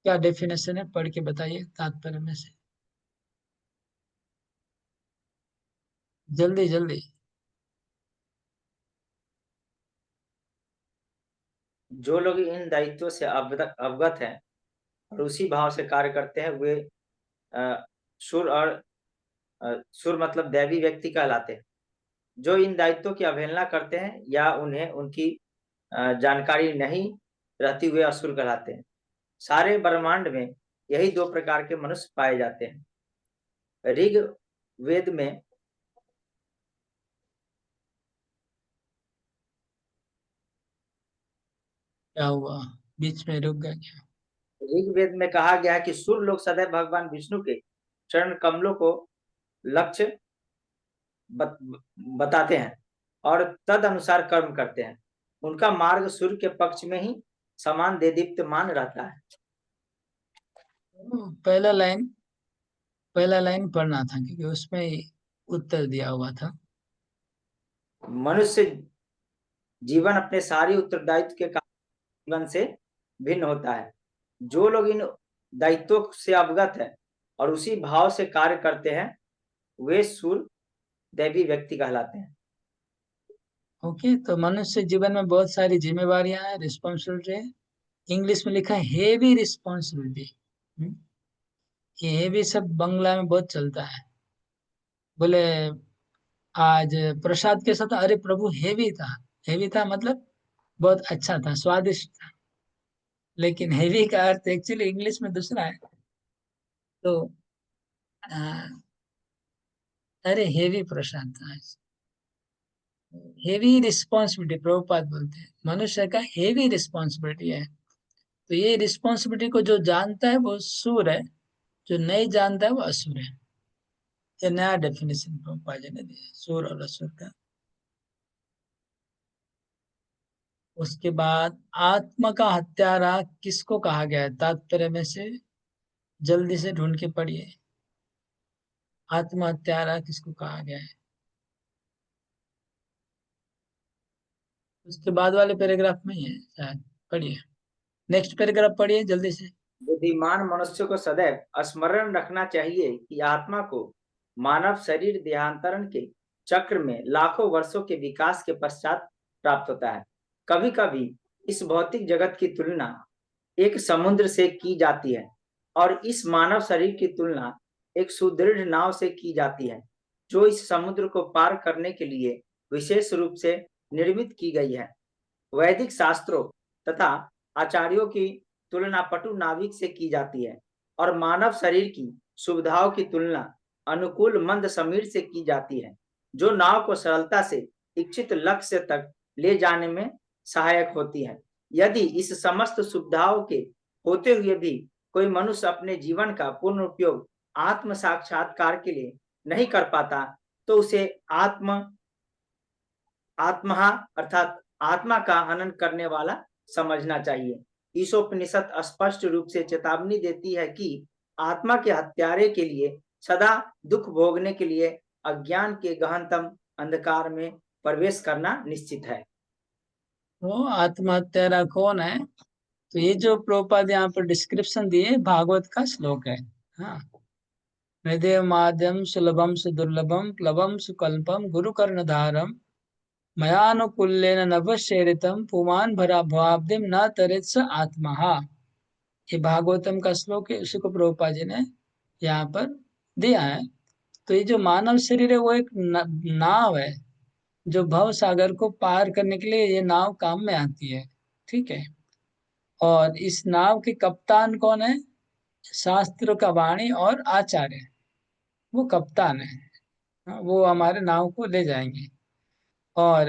क्या डेफिनेशन है, पढ़ के बताइए तात्पर्य में से, जल्दी जल्दी। जो लोग इन दायित्वों से अवगत हैं और उसी भाव से कार्य करते हैं वे सुर मतलब दैवी व्यक्ति कहलाते हैं। जो इन दायित्वों की अवहेलना करते हैं या उन्हें उनकी जानकारी नहीं रहती वे असुर कहलाते हैं। सारे ब्रह्मांड में यही 2 प्रकार के मनुष्य पाए जाते हैं। ऋग वेद में क्या हुआ, बीच में रुक गया क्या? ऋग्वेद में कहा गया है कि सुर लोग सदैव भगवान विष्णु के चरण कमलों को लक्ष्य बताते हैं और तद अनुसार कर्म करते हैं। उनका मार्ग सूर्य के पक्ष में ही समान देदीप्यमान रहता है। पहला लाइन पढ़ना था क्योंकि उसमें ही उत्तर दिया हुआ था। मनुष्य जीवन अपने सारी उत्तरदायित्व के जीवन से भिन्न होता है। जो लोग इन दायित्वों से अवगत है और उसी भाव से कार्य करते हैं वे सूर दैवी व्यक्ति कहलाते हैं। ओके, तो मनुष्य जीवन में बहुत सारी जिम्मेवारियां हैं, रिस्पॉन्सिबिलिटी है। इंग्लिश में लिखा है हेवी रिस्पॉन्सिबिलिटी। ये हेवी सब बंगला में बहुत चलता है। बोले आज प्रसाद के साथ, अरे प्रभु हेवी था मतलब बहुत अच्छा था, स्वादिष्ट था। लेकिन हेवी का अर्थ एक्चुअली इंग्लिश में दूसरा है। तो अरे हेवी प्रसाद था, हेवी रिस्पॉन्सिबिलिटी प्रभुपाद बोलते हैं मनुष्य का हेवी रिस्पॉन्सिबिलिटी है। तो ये रिस्पॉन्सिबिलिटी को जो जानता है वो सूर है, जो नहीं जानता है वो असुर है। ये नया डेफिनेशन प्रभुपाद जी ने दिया सूर और असुर का। उसके बाद आत्मा का हत्यारा किसको कहा गया है, तात्पर्य में से जल्दी से ढूंढ के पढ़िए। आत्मा हत्यारा किसको कहा गया है, उसके बाद वाले पैराग्राफ में ही है शायद, पढ़िए। नेक्स्ट पैराग्राफ पढ़िए जल्दी से। बुद्धिमान मनुष्य को सदैव स्मरण रखना चाहिए कि आत्मा को मानव शरीर देहांतरण के चक्र में लाखों वर्षों के विकास के पश्चात प्राप्त होता है। कभी कभी इस भौतिक जगत की तुलना एक समुद्र से की जाती है और इस मानव शरीर की तुलना एक सुदृढ़ नाव से की जाती है जो इस समुद्र को पार करने के लिए विशेष रूप से निर्मित की गई है। वैदिक शास्त्रों तथा आचार्यों की तुलना पटु नाविक से की जाती है और मानव शरीर की सुविधाओं की तुलना अनुकूल मंद समीर से की जाती है जो नाव को सरलता से इच्छित लक्ष्य तक ले जाने में सहायक होती है। यदि इस समस्त सुविधाओं के होते हुए भी कोई मनुष्य अपने जीवन का पूर्ण उपयोग आत्म साक्षात्कार के लिए नहीं कर पाता तो उसे आत्मा अर्थात आत्मा का हनन करने वाला समझना चाहिए। ईशोपनिषद स्पष्ट रूप से चेतावनी देती है कि आत्मा के हत्यारे के लिए सदा दुख भोगने के लिए अज्ञान के गहनतम अंधकार में प्रवेश करना निश्चित है। वो आत्महत्या कौन है? तो ये जो प्रभुपाद यहाँ पर डिस्क्रिप्शन दिए भागवत का श्लोक है। हाँ, हृदय माद्यम सुलभम सुदुर्लभम प्लवम सुकल्पम गुरु कर्णधारम मयानुकूल्येन नभश्चरितम पुमान भरा भवाब्दिम न तरेत स आत्मा। ये भागवतम का श्लोक है, उसी को प्रभुपाद जी ने यहाँ पर दिया है। तो ये जो मानव शरीर है वो एक नाव है, जो भव सागर को पार करने के लिए ये नाव काम में आती है। ठीक है, और इस नाव के कप्तान कौन है? शास्त्र का वाणी और आचार्य, वो कप्तान है। हाँ, वो हमारे नाव को ले जाएंगे। और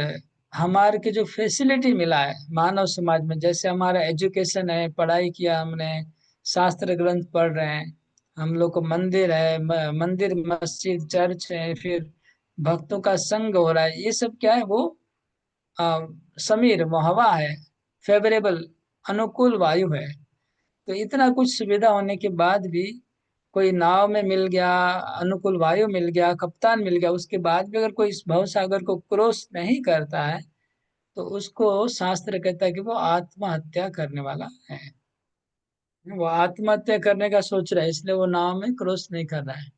हमारे के जो फैसिलिटी मिला है मानव समाज में, जैसे हमारा एजुकेशन है, पढ़ाई किया हमने, शास्त्र ग्रंथ पढ़ रहे हैं, हम लोग को मंदिर है, मंदिर मस्जिद चर्च है, फिर भक्तों का संग हो रहा है, ये सब क्या है? वो समीर वो हवा है, फेवरेबल अनुकूल वायु है। तो इतना कुछ सुविधा होने के बाद भी कोई नाव में मिल गया, अनुकूल वायु मिल गया, कप्तान मिल गया, उसके बाद भी अगर कोई इस भव सागर को क्रॉस नहीं करता है तो उसको शास्त्र कहता है कि वो आत्महत्या करने वाला है। वो आत्महत्या करने का सोच रहा है, इसलिए वो नाव में क्रॉस नहीं कर रहा है।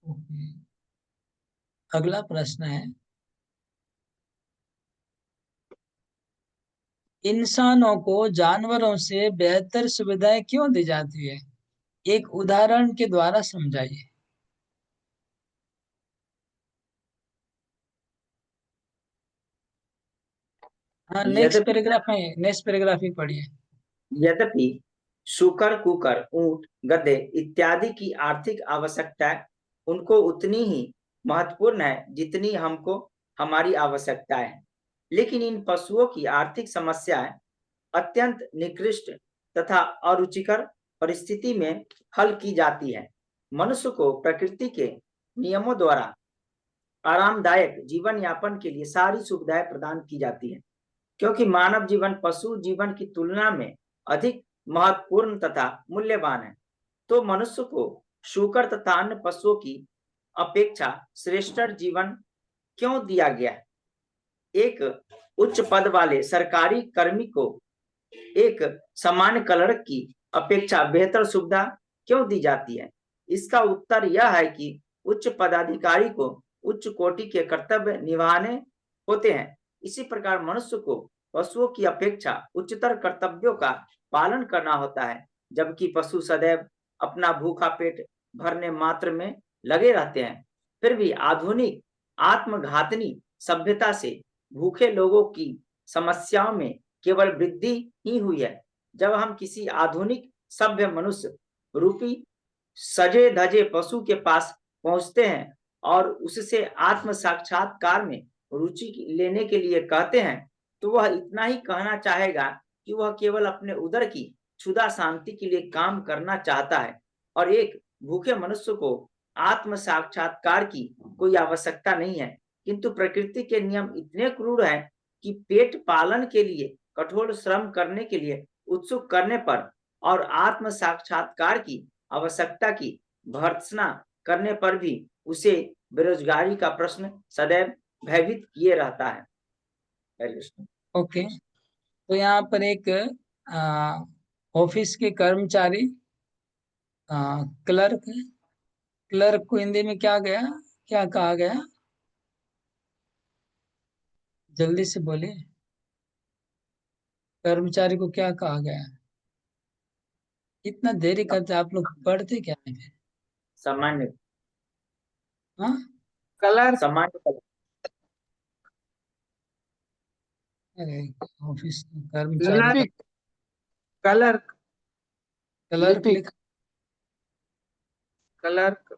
ओके। अगला प्रश्न है, इंसानों को जानवरों से बेहतर सुविधाएं क्यों दी जाती है? एक उदाहरण के द्वारा समझाइए। हाँ, नेक्स्ट यद्यपि पैराग्राफ में, नेक्स्ट पैराग्राफ ही पढ़िए। यद्यपि शुकर, कुकर, ऊंट, गधे इत्यादि की आर्थिक आवश्यकता उनको उतनी ही महत्वपूर्ण है जितनी हमको हमारी आवश्यकता है, लेकिन इन पशुओं की आर्थिक समस्याएं अत्यंत निकृष्ट तथा अरुचिकर परिस्थिति में हल की जाती है। मनुष्य को प्रकृति के नियमों द्वारा आरामदायक जीवन यापन के लिए सारी सुविधाएं प्रदान की जाती है, क्योंकि मानव जीवन पशु जीवन की तुलना में अधिक महत्वपूर्ण तथा मूल्यवान है। तो मनुष्य को शूकर तथा अन्य पशुओं की अपेक्षा श्रेष्ठ जीवन क्यों दिया गया है? एक उच्च पद वाले सरकारी कर्मी को एक सामान्य क्लर्क की अपेक्षा बेहतर सुविधा क्यों दी जाती है? इसका उत्तर यह है कि उच्च पदाधिकारी को उच्च कोटि के कर्तव्य निभाने होते हैं। इसी प्रकार मनुष्य को पशुओं की अपेक्षा उच्चतर कर्तव्यों का पालन करना होता है, जबकि पशु सदैव अपना भूखा पेट भरने मात्र में लगे रहते हैं। फिर भी आधुनिक आत्मघातनी सभ्यता से भूखे लोगों की समस्याओं में केवल वृद्धि ही हुई है। जब हम किसी आधुनिक सभ्य मनुष्य रूपी सजे धजे पशु के पास पहुंचते हैं और उससे आत्म साक्षात्कार में रुचि लेने के लिए कहते हैं, तो वह इतना ही कहना चाहेगा कि वह केवल अपने उदर की क्षुधा शांति के लिए काम करना चाहता है और एक भूखे मनुष्य को आत्म साक्षात्कार की कोई आवश्यकता नहीं है। किंतु प्रकृति के नियम इतने क्रूर हैं कि पेट पालन के लिए कठोर श्रम करने के लिए उत्सुक करने पर और आत्म साक्षात्कार की आवश्यकता की भर्त्सना करने पर भी उसे बेरोजगारी का प्रश्न सदैव भयभीत किए रहता है। ओके, तो यहाँ पर एक ऑफिस के कर्मचारी क्लर्क है। क्लर्क को हिंदी में क्या गया, क्या कहा गया? जल्दी से बोलिए। कर्मचारी को क्या कहा गया? इतना देरी करते आप लोग, पढ़ते क्या है फिर? सामान्य हाँ, कलर सामान्य अरे ऑफिस कर्मचारी, लिपिक क्लर्क क्लर्क लिपिक। लिखा क्लर्क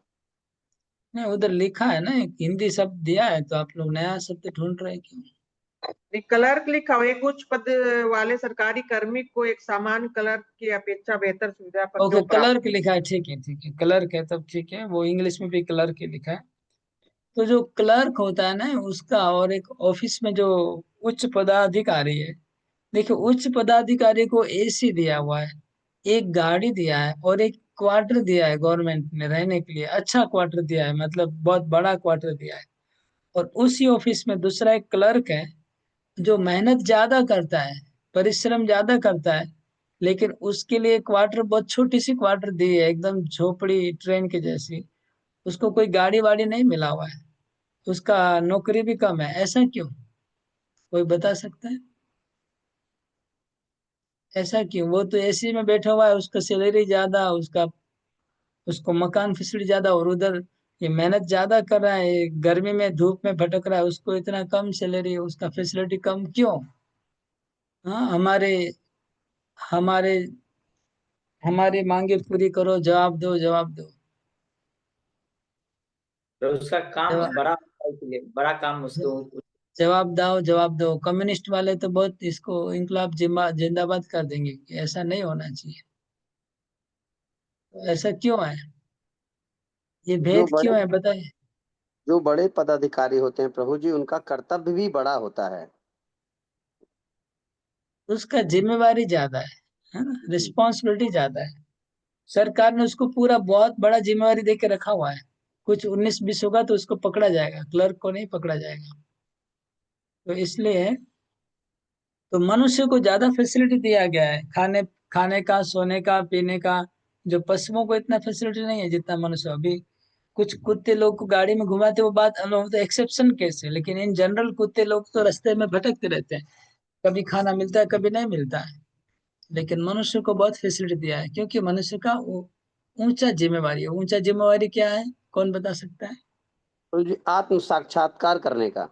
नहीं, उधर लिखा है ना, एक हिंदी शब्द दिया है, तो आप लोग नया शब्द ढूंढ रहे हैं क्यों? क्लर्क लिखा हो, एक उच्च पद वाले सरकारी कर्मी को एक सामान्य क्लर्क की अपेक्षा बेहतर सुविधा पर ओके, क्यों प्राप्त? क्लर्क लिखा है, ठीक है ठीक है, क्लर्क है तब ठीक है, वो इंग्लिश में भी क्लर्क ही लिखा है। तो जो क्लर्क होता है ना उसका, और एक ऑफिस में जो उच्च पदाधिकारी है, देखिए उच्च पदाधिकारी को एसी दिया हुआ है, एक गाड़ी दिया है और एक क्वार्टर दिया है गवर्नमेंट ने रहने के लिए, अच्छा क्वार्टर दिया है, मतलब बहुत बड़ा क्वार्टर दिया है। और उसी ऑफिस में दूसरा एक क्लर्क है जो मेहनत ज्यादा करता है, परिश्रम ज्यादा करता है, लेकिन उसके लिए क्वार्टर बहुत छोटी सी क्वार्टर दी है, एकदम झोपड़ी ट्रेन के जैसी। उसको कोई गाड़ी वाड़ी नहीं मिला हुआ है, उसका नौकरी भी कम है। ऐसा क्यों? कोई बता सकता है ऐसा क्यों? वो तो एसी में बैठा हुआ है, उसका सैलरी ज्यादा, उसको मकान फैसिलिटी ज्यादा, और उधर ये मेहनत ज्यादा कर रहा है, ये गर्मी में धूप में भटक रहा है, उसको इतना कम सैलरी, उसका फैसिलिटी कम क्यों? हाँ, हमारे हमारे हमारी मांगे पूरी करो, जवाब दो, जवाब दो। तो उसका काम जवाब बड़ा होता है, इसलिए बड़ा काम उसको। जवाब दो, जवाब दो। कम्युनिस्ट वाले तो बहुत इसको इनकलाब जिंदाबाद कर देंगे कि ऐसा नहीं होना चाहिए। तो ऐसा क्यों है? ये जो भेद बड़े क्यों है बताइए। जो बड़े पदाधिकारी होते हैं प्रभु जी, उनका कर्तव्य भी बड़ा होता है। उसका जिम्मेवारी ज्यादा है ना, रिस्पॉन्सिबिलिटी ज्यादा है। सरकार ने उसको पूरा बहुत बड़ा जिम्मेवारी दे के रखा हुआ है। कुछ 19-20 होगा तो उसको पकड़ा जाएगा, क्लर्क को नहीं पकड़ा जाएगा। तो इसलिए तो मनुष्य को ज्यादा फैसिलिटी दिया गया है, खाने खाने का, सोने का, पीने का। जो पशुओं को इतना फैसिलिटी नहीं है जितना मनुष्य। अभी कुछ कुत्ते लोग को गाड़ी में घुमाते, वो बात अलग, तो एक्सेप्शन केस है, लेकिन इन जनरल कुत्ते लोग तो रास्ते में भटकते रहते हैं, कभी खाना मिलता है, कभी नहीं मिलता है। लेकिन मनुष्य को बहुत फैसिलिटी दिया है, क्योंकि मनुष्य का वो ऊंचा जिम्मेवारी है। ऊंचा जिम्मेवारी क्या है, कौन बता सकता है? प्रभु जी, आत्म साक्षात्कार करने का।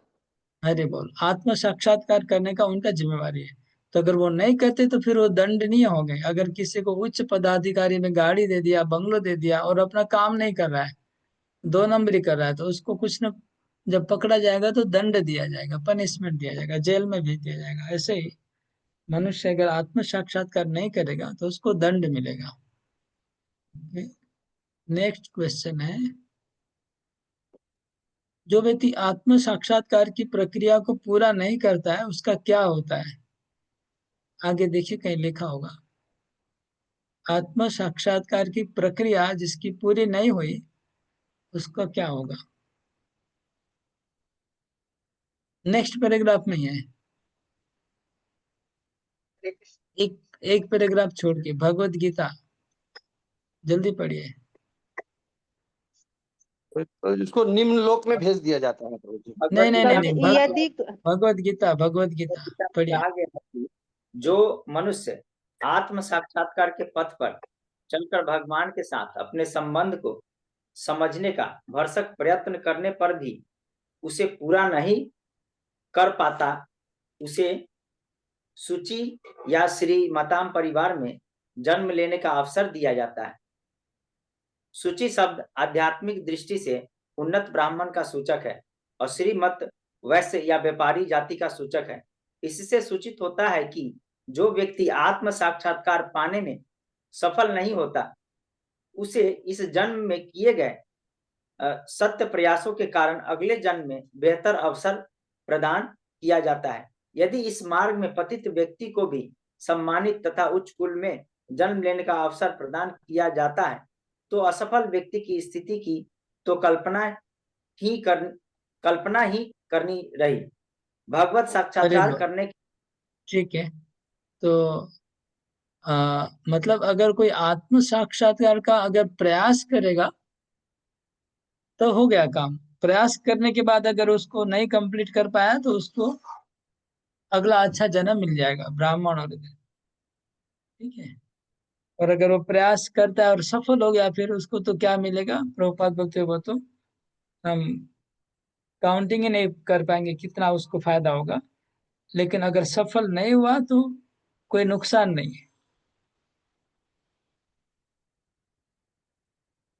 अरे बोल, आत्म साक्षात्कार करने का उनका जिम्मेवारी है। तो अगर वो नहीं करते तो फिर वो दंडनीय हो गए। अगर किसी को उच्च पदाधिकारी में गाड़ी दे दिया, बंगलो दे दिया, और अपना काम नहीं कर रहा है, 2 नंबरी कर रहा है, तो उसको कुछ न, जब पकड़ा जाएगा तो दंड दिया जाएगा, पनिशमेंट दिया जाएगा, जेल में भेज दिया जाएगा। ऐसे ही मनुष्य अगर आत्म साक्षात्कार नहीं करेगा तो उसको दंड मिलेगा। नेक्स्ट क्वेश्चन है, जो व्यक्ति आत्म साक्षात्कार की प्रक्रिया को पूरा नहीं करता है उसका क्या होता है? आगे देखिए, कहीं लिखा होगा। आत्म साक्षात्कार की प्रक्रिया जिसकी पूरी नहीं हुई उसका क्या होगा? नेक्स्ट पैराग्राफ में ही है, एक एक पैराग्राफ छोड़ के, भगवत गीता, जल्दी पढ़िए। तो इसको निम्न लोक में भेज दिया जाता है प्रभु जी। नहीं भगवत नहीं गीता नहीं में नहीं, यदि भगवत गीता, भगवत गीता गीता में पढ़िए। कहा गया है कि जो मनुष्य आत्म साक्षात्कार के पथ पर चलकर भगवान के साथ अपने संबंध को समझने का भरसक प्रयत्न करने पर भी उसे पूरा नहीं कर पाता, उसे सूची या श्री मताम परिवार में जन्म लेने का अवसर दिया जाता है। सूची शब्द आध्यात्मिक दृष्टि से उन्नत ब्राह्मण का सूचक है और श्रीमत वैश्य या व्यापारी जाति का सूचक है। इससे सूचित होता है कि जो व्यक्ति आत्म साक्षात्कार पाने में सफल नहीं होता, उसे इस जन्म में किए गए सत्य प्रयासों के कारण अगले जन्म में बेहतर अवसर प्रदान किया जाता है। यदि इस मार्ग में पतित व्यक्ति को भी सम्मानित तथा उच्च कुल में जन्म लेने का अवसर प्रदान किया जाता है, तो असफल व्यक्ति की स्थिति की तो कल्पना ही करनी रही। भगवत अरे साक्षात्कार करने की ठीक है, तो मतलब अगर कोई आत्म साक्षात्कार का अगर प्रयास करेगा तो हो गया काम। प्रयास करने के बाद अगर उसको नहीं कंप्लीट कर पाया तो उसको अगला अच्छा जन्म मिल जाएगा, ब्राह्मण और इधर। ठीक है। और अगर वो प्रयास करता है और सफल हो गया, फिर उसको तो क्या मिलेगा? प्रभुपाद बोलते हैं, वो तो हम काउंटिंग ही नहीं कर पाएंगे कितना उसको फायदा होगा। लेकिन अगर सफल नहीं हुआ तो कोई नुकसान नहीं है।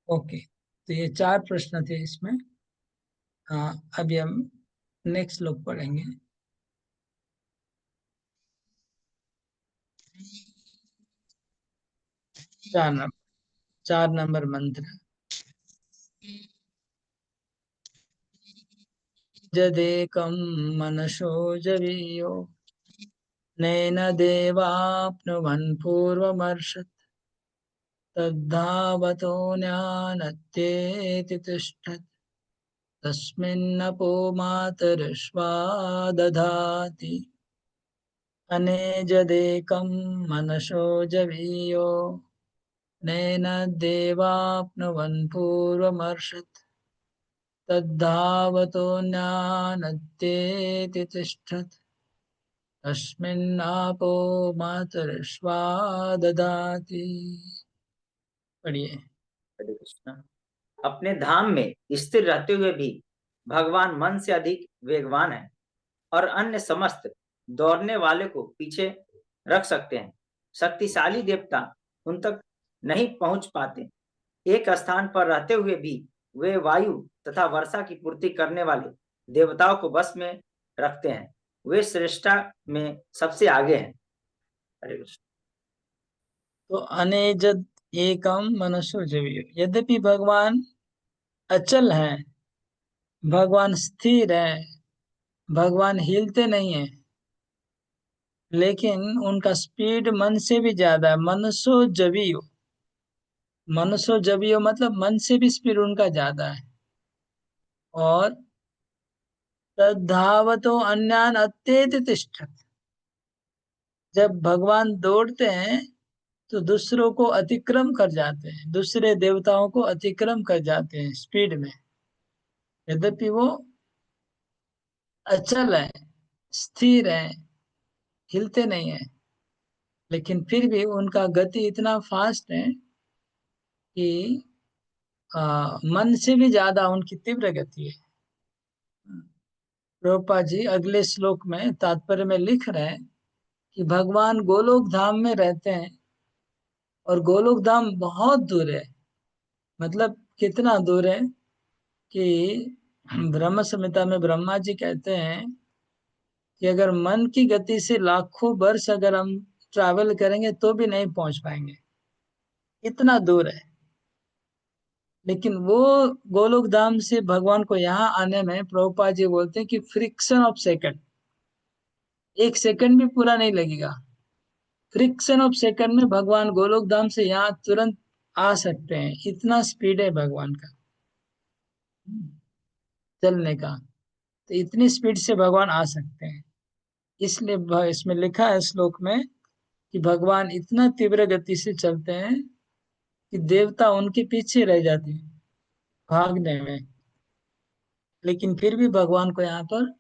ओके, तो ये 4 प्रश्न थे इसमें। हाँ, अभी हम नेक्स्ट श्लोक पढ़ेंगे। चार नंबर 4 नंबर मंत्र। जदेकं मनसो जवीयो नैन देवाप्नुवन् पूर्वमर्षत् तद्धावतो ज्ञानत्येति तिष्ठत्। तस्मिन्नपो मातरिश्वा दधाति अनेजदेकं मनसो जवीयो नेन देवाप्नुवन् पूर्वमर्षत् तद्धावतोऽन्यानद्येति तिष्ठत् तस्मिन्नापो मातरिश्वा ददाति। पढ़िए। हरे कृष्णा। अपने धाम में स्थिर रहते हुए भी भगवान मन से अधिक वेगवान है और अन्य समस्त दौड़ने वाले को पीछे रख सकते हैं। शक्तिशाली देवता उन तक नहीं पहुंच पाते। एक स्थान पर रहते हुए भी वे वायु तथा वर्षा की पूर्ति करने वाले देवताओं को बस में रखते हैं। वे श्रेष्ठता में सबसे आगे हैं। हरे कृष्ण। तो अनेजद एकम मनुष्यो जवीयो, यद्यपि भगवान अचल है, भगवान स्थिर है, भगवान हिलते नहीं है, लेकिन उनका स्पीड मन से भी ज्यादा है। मनुष्यो जवीयो, मनुष्यो जवीयो मतलब मन से भी स्पीड उनका ज्यादा है। और तद्धावतो अन्यान अत्येति तिष्ठत्, जब भगवान दौड़ते हैं तो दूसरों को अतिक्रम कर जाते हैं, दूसरे देवताओं को अतिक्रम कर जाते हैं स्पीड में। यद्यपि वो अचल है, स्थिर है, हिलते नहीं है, लेकिन फिर भी उनका गति इतना फास्ट है कि मन से भी ज्यादा उनकी तीव्र गति है। प्रभुपाद जी अगले श्लोक में तात्पर्य में लिख रहे हैं कि भगवान गोलोक धाम में रहते हैं और गोलोक धाम बहुत दूर है। मतलब कितना दूर है कि ब्रह्म संहिता में ब्रह्मा जी कहते हैं कि अगर मन की गति से लाखों वर्ष अगर हम ट्रैवल करेंगे तो भी नहीं पहुंच पाएंगे, इतना दूर है। लेकिन वो गोलोक धाम से भगवान को यहाँ आने में प्रभुपाद जी बोलते हैं कि फ्रिक्शन ऑफ सेकंड, एक सेकंड भी पूरा नहीं लगेगा। फ्रिक्शन ऑफ सेकंड में भगवान गोलोक धाम से यहाँ तुरंत आ सकते हैं, इतना स्पीड है भगवान का चलने का। तो इतनी स्पीड से भगवान आ सकते हैं। इसलिए इसमें लिखा है श्लोक में कि भगवान इतना तीव्र गति से चलते हैं कि देवता उनके पीछे रह जाते हैं भागने में। लेकिन फिर भी भगवान को यहाँ पर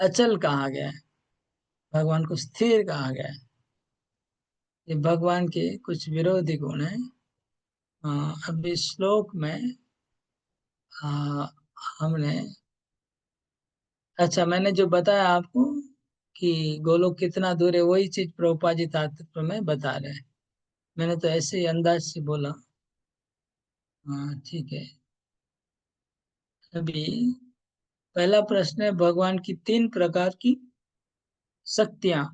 अचल कहा गया है, भगवान को स्थिर कहा गया है। ये भगवान के कुछ विरोधी गुण हैं। अब इस श्लोक में हमने अच्छा, मैंने जो बताया आपको कि गोलोक कितना दूर है, वही चीज प्रभुपाद जी तात्पर्य में बता रहे हैं। मैंने तो ऐसे ही अंदाज से बोला। हाँ ठीक है। अभी पहला प्रश्न है, भगवान की 3 प्रकार की शक्तियां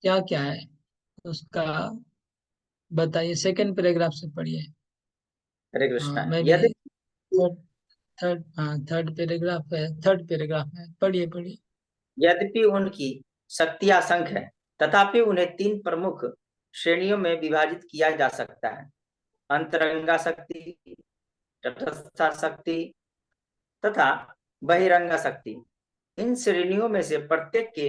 क्या क्या है, उसका बताइए। सेकंड पैराग्राफ से पढ़िए। हरे कृष्णा। मैं भी यदि थर्ड पैराग्राफ है, थर्ड पैराग्राफ है, पढ़िए पढ़िए। यद्यपि उनकी शक्तियां असंख्य है, तथापि उन्हें 3 प्रमुख श्रेणियों में विभाजित किया जा सकता है। अंतरंगा शक्ति, तटस्थ शक्ति तथा बहिरंगा शक्ति। इन श्रेणियों में से प्रत्येक के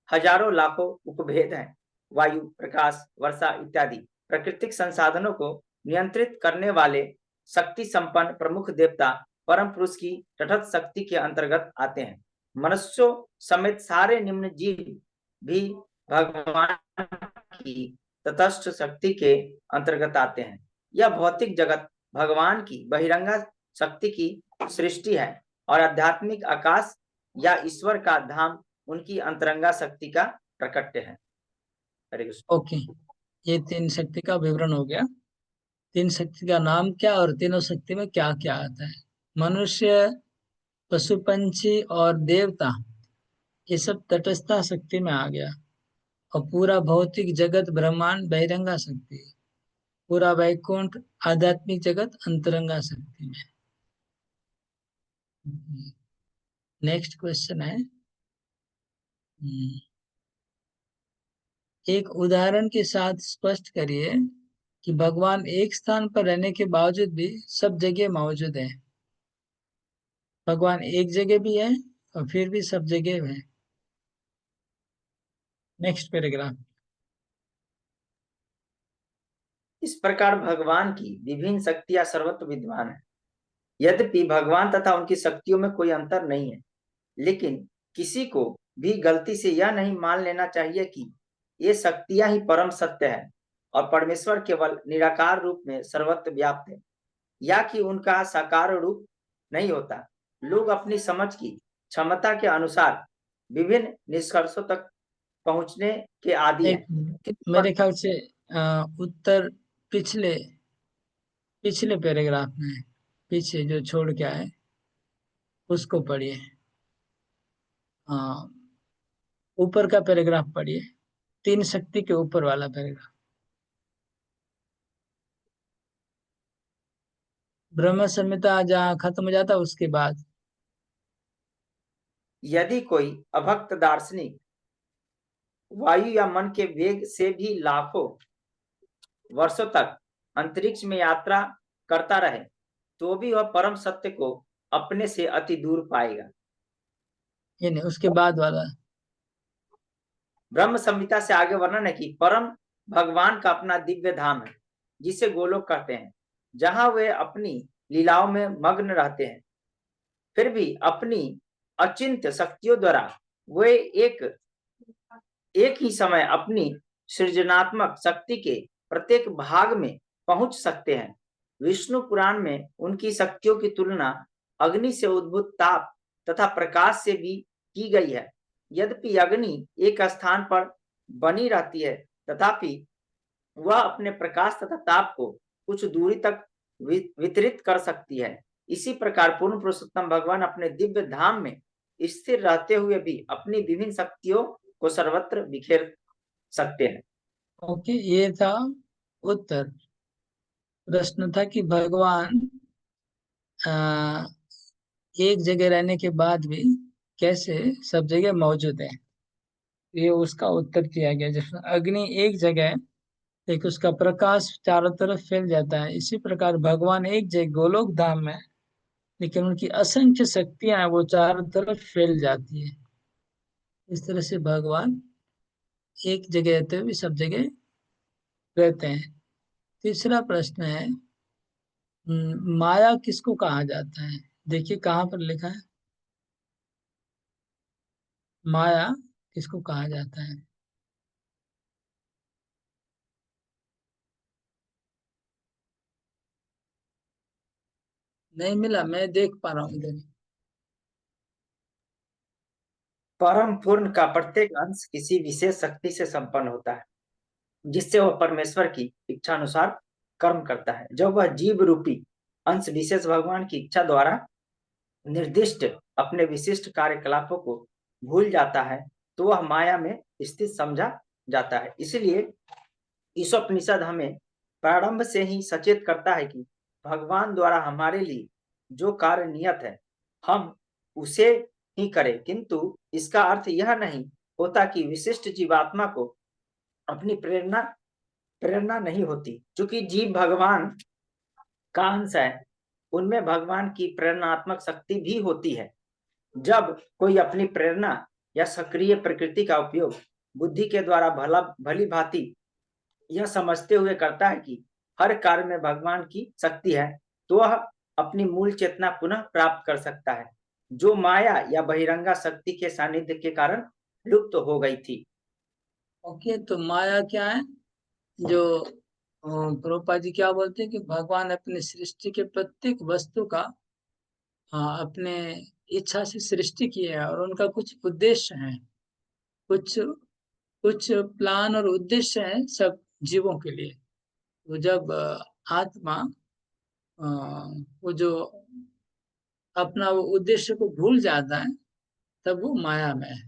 हजारों लाखों उपभेद हैं। वायु, प्रकाश, वर्षा इत्यादि प्राकृतिक संसाधनों को नियंत्रित करने वाले शक्ति संपन्न प्रमुख देवता परम पुरुष की तटस्थ शक्ति के अंतर्गत आते हैं। मनुष्यों समेत सारे निम्न जीव भी भगवान की तटस्थ शक्ति के अंतर्गत आते हैं। यह भौतिक जगत भगवान की बहिरंगा शक्ति की सृष्टि है और आध्यात्मिक आकाश या ईश्वर का धाम उनकी अंतरंगा शक्ति का प्रकट्य है। हरे कृष्ण। ओके, ये 3 शक्ति का विवरण हो गया। 3 शक्ति का नाम क्या और तीनों शक्ति में क्या क्या आता है। मनुष्य, पशु पंछी और देवता, ये सब तटस्था शक्ति में आ गया। और पूरा भौतिक जगत ब्रह्मांड बहिरंगा शक्ति है। पूरा वैकुंठ आध्यात्मिक जगत अंतरंगा शक्ति में। नेक्स्ट क्वेश्चन है, एक उदाहरण के साथ स्पष्ट करिए कि भगवान एक स्थान पर रहने के बावजूद भी सब जगह मौजूद है। भगवान एक जगह भी है और फिर भी सब जगह है। Next paragraph. इस प्रकार भगवान की विभिन्न शक्तियां सर्वत्र विद्यमान है। यद्यपि भगवान तथा उनकी शक्तियों में कोई अंतर नहीं है, लेकिन किसी को भी गलती से यह नहीं मान लेना चाहिए कि ये शक्तियां ही परम सत्य है और परमेश्वर केवल निराकार रूप में सर्वत्र व्याप्त है, या कि उनका साकार रूप नहीं होता। लोग अपनी समझ की क्षमता के अनुसार विभिन्न निष्कर्षों तक पहुंचने के आदी एक हैं। मेरे ख्याल से उत्तर पिछले पिछले पैराग्राफ में, पीछे जो छोड़ के आए उसको पढ़िए। हाँ, ऊपर का पैराग्राफ पढ़िए, तीन शक्ति के ऊपर वाला पैराग्राफ। ब्रह्म संहिता जहाँ खत्म हो जाता उसके बाद। यदि कोई अभक्त दार्शनिक वायु या मन के वेग से भी लाखों वर्षों तक अंतरिक्ष में यात्रा करता रहे, तो भी वह परम सत्य को अपने से अति दूर पाएगा। ये नहीं, उसके बाद वाला। ब्रह्म संहिता से आगे वर्णन है कि परम भगवान का अपना दिव्य धाम है, जिसे गोलोक कहते हैं, जहां वे अपनी लीलाओं में मग्न रहते हैं। फिर भी अपनी अचिंत्य शक्तियों द्वारा वे एक ही समय अपनी सृजनात्मक शक्ति के प्रत्येक भाग में पहुंच सकते हैं। विष्णु पुराण में उनकी शक्तियों की तुलना अग्नि से उद्भूत ताप तथा प्रकाश से भी की गई है। यद्यपि अग्नि एक स्थान पर बनी रहती है, तथापि वह अपने प्रकाश तथा ताप को कुछ दूरी तक वितरित कर सकती है। इसी प्रकार पूर्ण पुरुषोत्तम भगवान अपने दिव्य धाम में स्थिर रहते हुए भी अपनी विभिन्न शक्तियों को सर्वत्र बिखेर सकते हैं। ओके, ये था उत्तर। प्रश्न था कि भगवान एक जगह रहने के बाद भी कैसे सब जगह मौजूद है। ये उसका उत्तर दिया गया। जैसे अग्नि एक जगह है, लेकिन उसका प्रकाश चारों तरफ फैल जाता है, इसी प्रकार भगवान एक जगह गोलोक धाम में, लेकिन उनकी असंख्य शक्तियां हैं, वो चारों तरफ फैल जाती है। इस तरह से भगवान एक जगह रहते हुए भी सब जगह रहते हैं। तीसरा प्रश्न है, माया किसको कहा जाता है। देखिए कहाँ पर लिखा है, माया किसको कहा जाता है। नहीं मिला, मैं देख पा रहा हूँ इधर। परम पूर्ण का प्रत्येक अंश किसी विशेष शक्ति से संपन्न होता है, जिससे वह परमेश्वर की इच्छा अनुसार कर्म करता है। जब वह जीव रूपी अंश विशेष भगवान की इच्छा द्वारा निर्दिष्ट अपने विशिष्ट कार्यकलापों को भूल जाता है, तो वह माया में स्थित समझा जाता है। इसलिए ईशोपनिषद हमें प्रारंभ से ही सचेत करता है कि भगवान द्वारा हमारे लिए जो कार्य नियत है, हम उसे ही करें, किंतु इसका अर्थ यह नहीं होता कि विशिष्ट जीवात्मा को अपनी प्रेरणा नहीं होती। चूंकि जीव भगवान का अंश है, उनमें भगवान की प्रेरणात्मक शक्ति भी होती है। जब कोई अपनी प्रेरणा या सक्रिय प्रकृति का उपयोग बुद्धि के द्वारा भली भांति यह समझते हुए करता है कि हर कार्य में भगवान की शक्ति है, तो वह अपनी मूल चेतना पुनः प्राप्त कर सकता है, जो माया या बहिरंगा शक्ति के सानिध्य के कारण लुप्त हो गई थी। ओके, तो माया क्या है? जो प्रभुपाद जी क्या बोलते हैं कि भगवान अपने सृष्टि के प्रत्येक वस्तु का अपने इच्छा से सृष्टि किए है, और उनका कुछ उद्देश्य है, कुछ कुछ प्लान और उद्देश्य है सब जीवों के लिए। तो जब आत्मा वो जो अपना वो उद्देश्य को भूल जाता है, तब वो माया में है।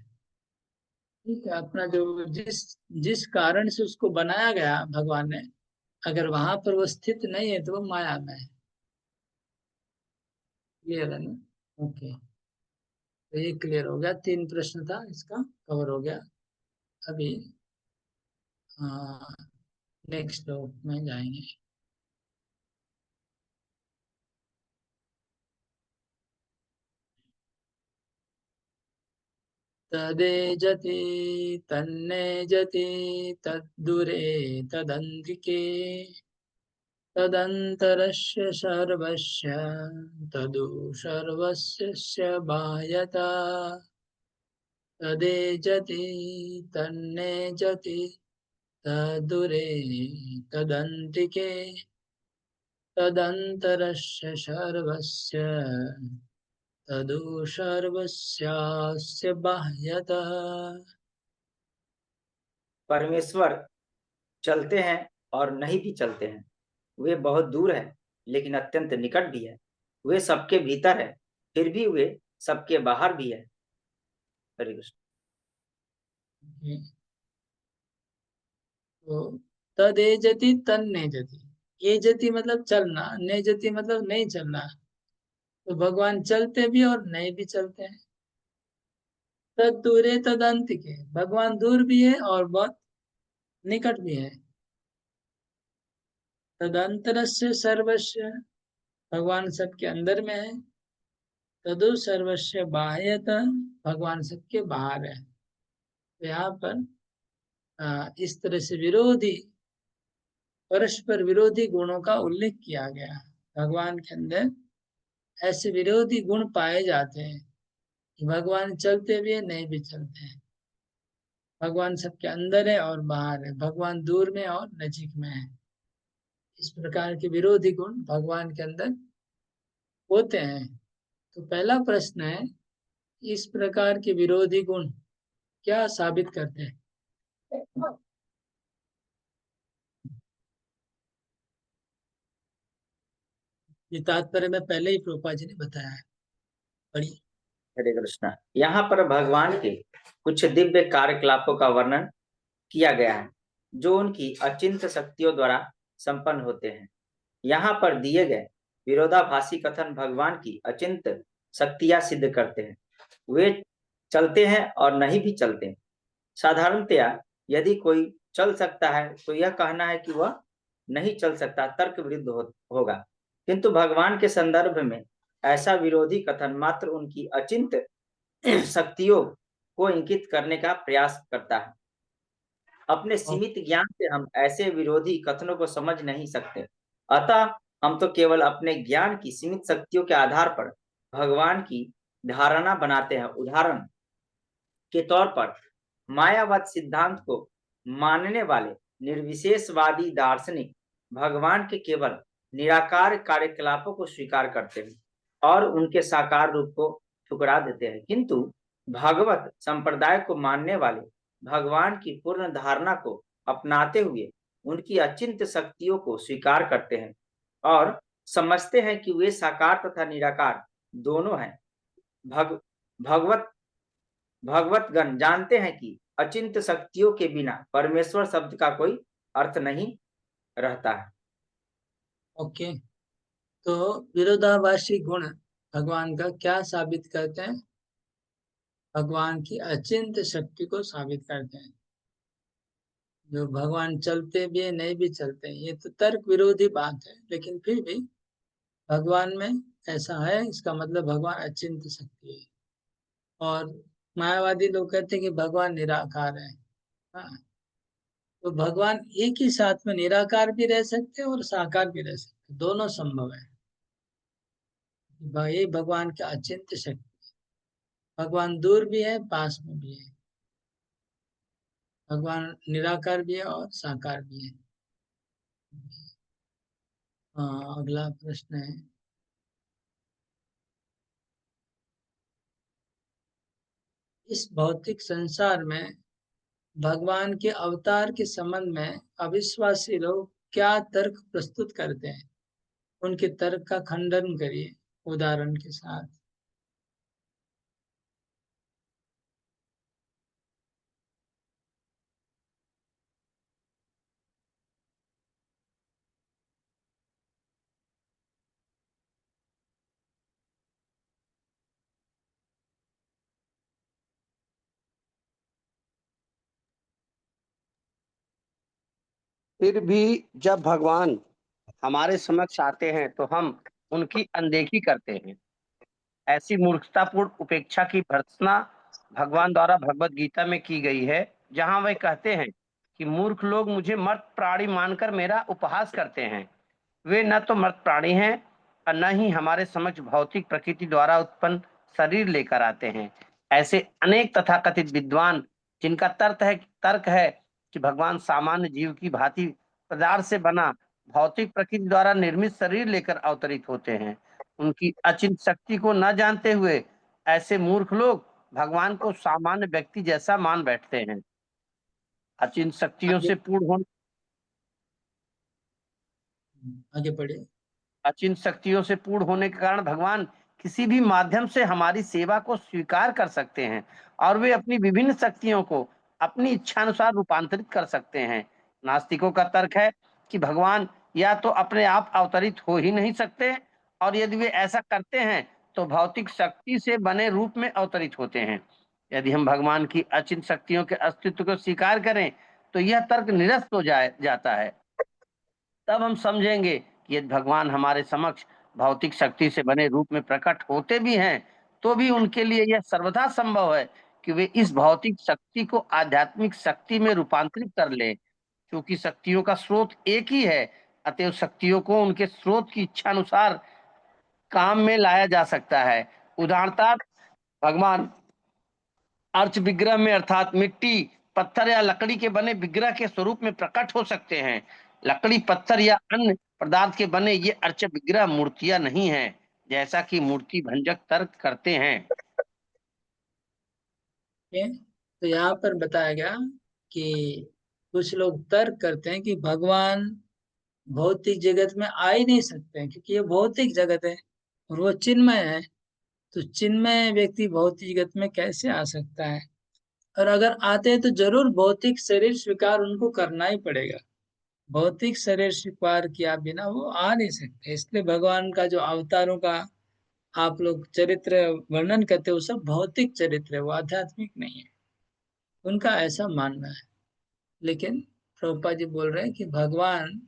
ठीक है, अपना जो जिस जिस कारण से उसको बनाया गया भगवान ने, अगर वहां पर वो स्थित नहीं है तो वो माया में है। क्लियर है ना? ओके, तो ये क्लियर हो गया। तीन प्रश्न था, इसका कवर हो गया। अभी नेक्स्ट श्लोक में जाएंगे। तदेजति तन्नेजति तद्दूरे तदन्तिके तदन्तरस्य सर्वस्य तदु सर्वस्य बाह्यता तदेजति तन्नेजति तद्दूरे तदन्तिके तदन्तरस्य सर्वस्य तदु सर्वस्यास्य बाह्यतः। परमेश्वर चलते हैं और नहीं भी चलते हैं, वे बहुत दूर है लेकिन अत्यंत निकट भी है, वे सबके भीतर है फिर भी वे सबके बाहर भी है। हरे कृष्ण। तो तदेजति तन्नेजति, एजति मतलब चलना, नेजति मतलब नहीं चलना। तो भगवान चलते भी और नहीं भी चलते हैं। तद दूरे तदंतिके, भगवान दूर भी है और बहुत निकट भी है। तदंतरस्य सर्वस्य, भगवान सबके अंदर में है। तदु सर्वस्य बाह्यतः, भगवान सबके बाहर है। तो यहाँ पर इस तरह से विरोधी, परस्पर विरोधी गुणों का उल्लेख किया गया। भगवान के अंदर ऐसे विरोधी गुण पाए जाते हैं कि भगवान चलते भी है, नहीं भी चलते हैं। भगवान सबके अंदर है और बाहर है, भगवान दूर में और नजीक में है। इस प्रकार के विरोधी गुण भगवान के अंदर होते हैं। तो पहला प्रश्न है, इस प्रकार के विरोधी गुण क्या साबित करते हैं? ये तात्पर्य में पहले ही प्रभुपाद जी ने बताया है। पढ़िए। हरे कृष्णा। यहाँ पर भगवान के कुछ दिव्य कार्यकलापों का वर्णन किया गया है जो उनकी अचिंत शक्तियों द्वारा संपन्न होते हैं। यहाँ पर दिए गए विरोधाभासी कथन भगवान की अचिंत शक्तियां सिद्ध करते हैं। वे चलते हैं और नहीं भी चलते हैं। साधारणतया यदि कोई चल सकता है तो यह कहना है कि वह नहीं चल सकता तर्क विरुद्ध होगा, किंतु भगवान के संदर्भ में ऐसा विरोधी कथन मात्र उनकी अचिंत शक्तियों को इंगित करने का प्रयास करता है। अपने सीमित ज्ञान से हम ऐसे विरोधी कथनों को समझ नहीं सकते, अतः हम तो केवल अपने ज्ञान की सीमित शक्तियों के आधार पर भगवान की धारणा बनाते हैं। उदाहरण के तौर पर मायावाद सिद्धांत को मानने वाले निर्विशेषवादी दार्शनिक भगवान के केवल निराकार कार्यकलापों को स्वीकार करते हैं और उनके साकार रूप को ठुकरा देते हैं, किंतु भगवत संप्रदाय को मानने वाले भगवान की पूर्ण धारणा को अपनाते हुए उनकी अचिंत शक्तियों को स्वीकार करते हैं और समझते हैं कि वे साकार तथा निराकार दोनों हैं। भगवतगण जानते हैं कि अचिंत शक्तियों के बिना परमेश्वर शब्द का कोई अर्थ नहीं रहता है। ओके, तो विरोधाभासी गुण भगवान का क्या साबित करते हैं? भगवान की अचिंत शक्ति को साबित करते हैं। जो भगवान चलते भी है, नहीं भी चलते हैं, ये तो तर्क विरोधी बात है, लेकिन फिर भी भगवान में ऐसा है, इसका मतलब भगवान अचिंत शक्ति है। और मायावादी लोग कहते हैं कि भगवान निराकार है। हाँ, तो भगवान एक ही साथ में निराकार भी रह सकते हैं और साकार भी रह सकते हैं, दोनों संभव है। ये भगवान की अचिंत शक्ति। भगवान दूर भी है, पास में भी है। भगवान निराकार भी है और साकार भी है। हाँ, अगला प्रश्न है, इस भौतिक संसार में भगवान के अवतार के संबंध में अविश्वासी लोग क्या तर्क प्रस्तुत करते हैं? उनके तर्क का खंडन करिए उदाहरण के साथ। फिर भी जब भगवान हमारे समक्ष आते हैं तो हम उनकी अनदेखी करते हैं। ऐसी मूर्खतापूर्ण उपेक्षा की भर्त्सना भगवान द्वारा भगवत गीता में की गई है, जहां वे कहते हैं कि मूर्ख लोग मुझे मर्त प्राणी मानकर मेरा उपहास करते हैं। वे न तो मर्त प्राणी हैं और न ही हमारे समक्ष भौतिक प्रकृति द्वारा उत्पन्न शरीर लेकर आते हैं। ऐसे अनेक तथाकथित विद्वान जिनका तर्क है कि भगवान सामान्य जीव की भांति पदार्थ से बना भौतिक प्रकृति द्वारा निर्मित शरीर लेकर अवतरित होते हैं, उनकी अचिंत शक्ति को न जानते हुए ऐसे मूर्ख लोग भगवान को सामान्य व्यक्ति जैसा मान बैठते हैं। अचिंत शक्तियों से पूर्ण होने आगे बढ़े। अचिंत शक्तियों से पूर्ण होने के कारण भगवान किसी भी माध्यम से हमारी सेवा को स्वीकार कर सकते हैं और वे अपनी विभिन्न शक्तियों को अपनी इच्छानुसार रूपांतरित कर सकते हैं। नास्तिकों का तर्क है कि भगवान या तो अपने आप अवतरित हो ही नहीं सकते, और यदि वे ऐसा करते हैं तो भौतिक शक्ति से बने रूप में अवतरित होते हैं। यदि हम भगवान की अचिंत शक्तियों के अस्तित्व को स्वीकार करें तो यह तर्क निरस्त हो जाता है। तब हम समझेंगे कि यदि भगवान हमारे समक्ष भौतिक शक्ति से बने रूप में प्रकट होते भी हैं तो भी उनके लिए यह सर्वथा संभव है कि वे इस भौतिक शक्ति को आध्यात्मिक शक्ति में रूपांतरित कर लें। क्योंकि शक्तियों का स्रोत एक ही है, अतएव शक्तियों को उनके स्रोत की इच्छा अनुसार काम में लाया जा सकता है। उदाहरणतः भगवान अर्च विग्रह में अर्थात मिट्टी, पत्थर या लकड़ी के बने विग्रह के स्वरूप में प्रकट हो सकते हैं। लकड़ी, पत्थर या अन्य पदार्थ के बने ये अर्च विग्रह मूर्तियां नहीं हैं, जैसा कि मूर्ति भंजक तर्क करते हैं। तो यहाँ पर बताया गया कि कुछ लोग तर्क करते हैं कि भगवान भौतिक जगत में आ ही नहीं सकते हैं, क्योंकि ये भौतिक जगत है और वो चिन्मय है। तो चिन्मय व्यक्ति भौतिक जगत में कैसे आ सकता है? और अगर आते हैं तो जरूर भौतिक शरीर स्वीकार उनको करना ही पड़ेगा। भौतिक शरीर स्वीकार किया बिना वो आ नहीं सकते। इसलिए भगवान का जो अवतारों का आप लोग चरित्र वर्णन करते हो, वो सब भौतिक चरित्र है, वो आध्यात्मिक नहीं है, उनका ऐसा मानना है। लेकिन प्रभुपाद जी बोल रहे हैं कि भगवान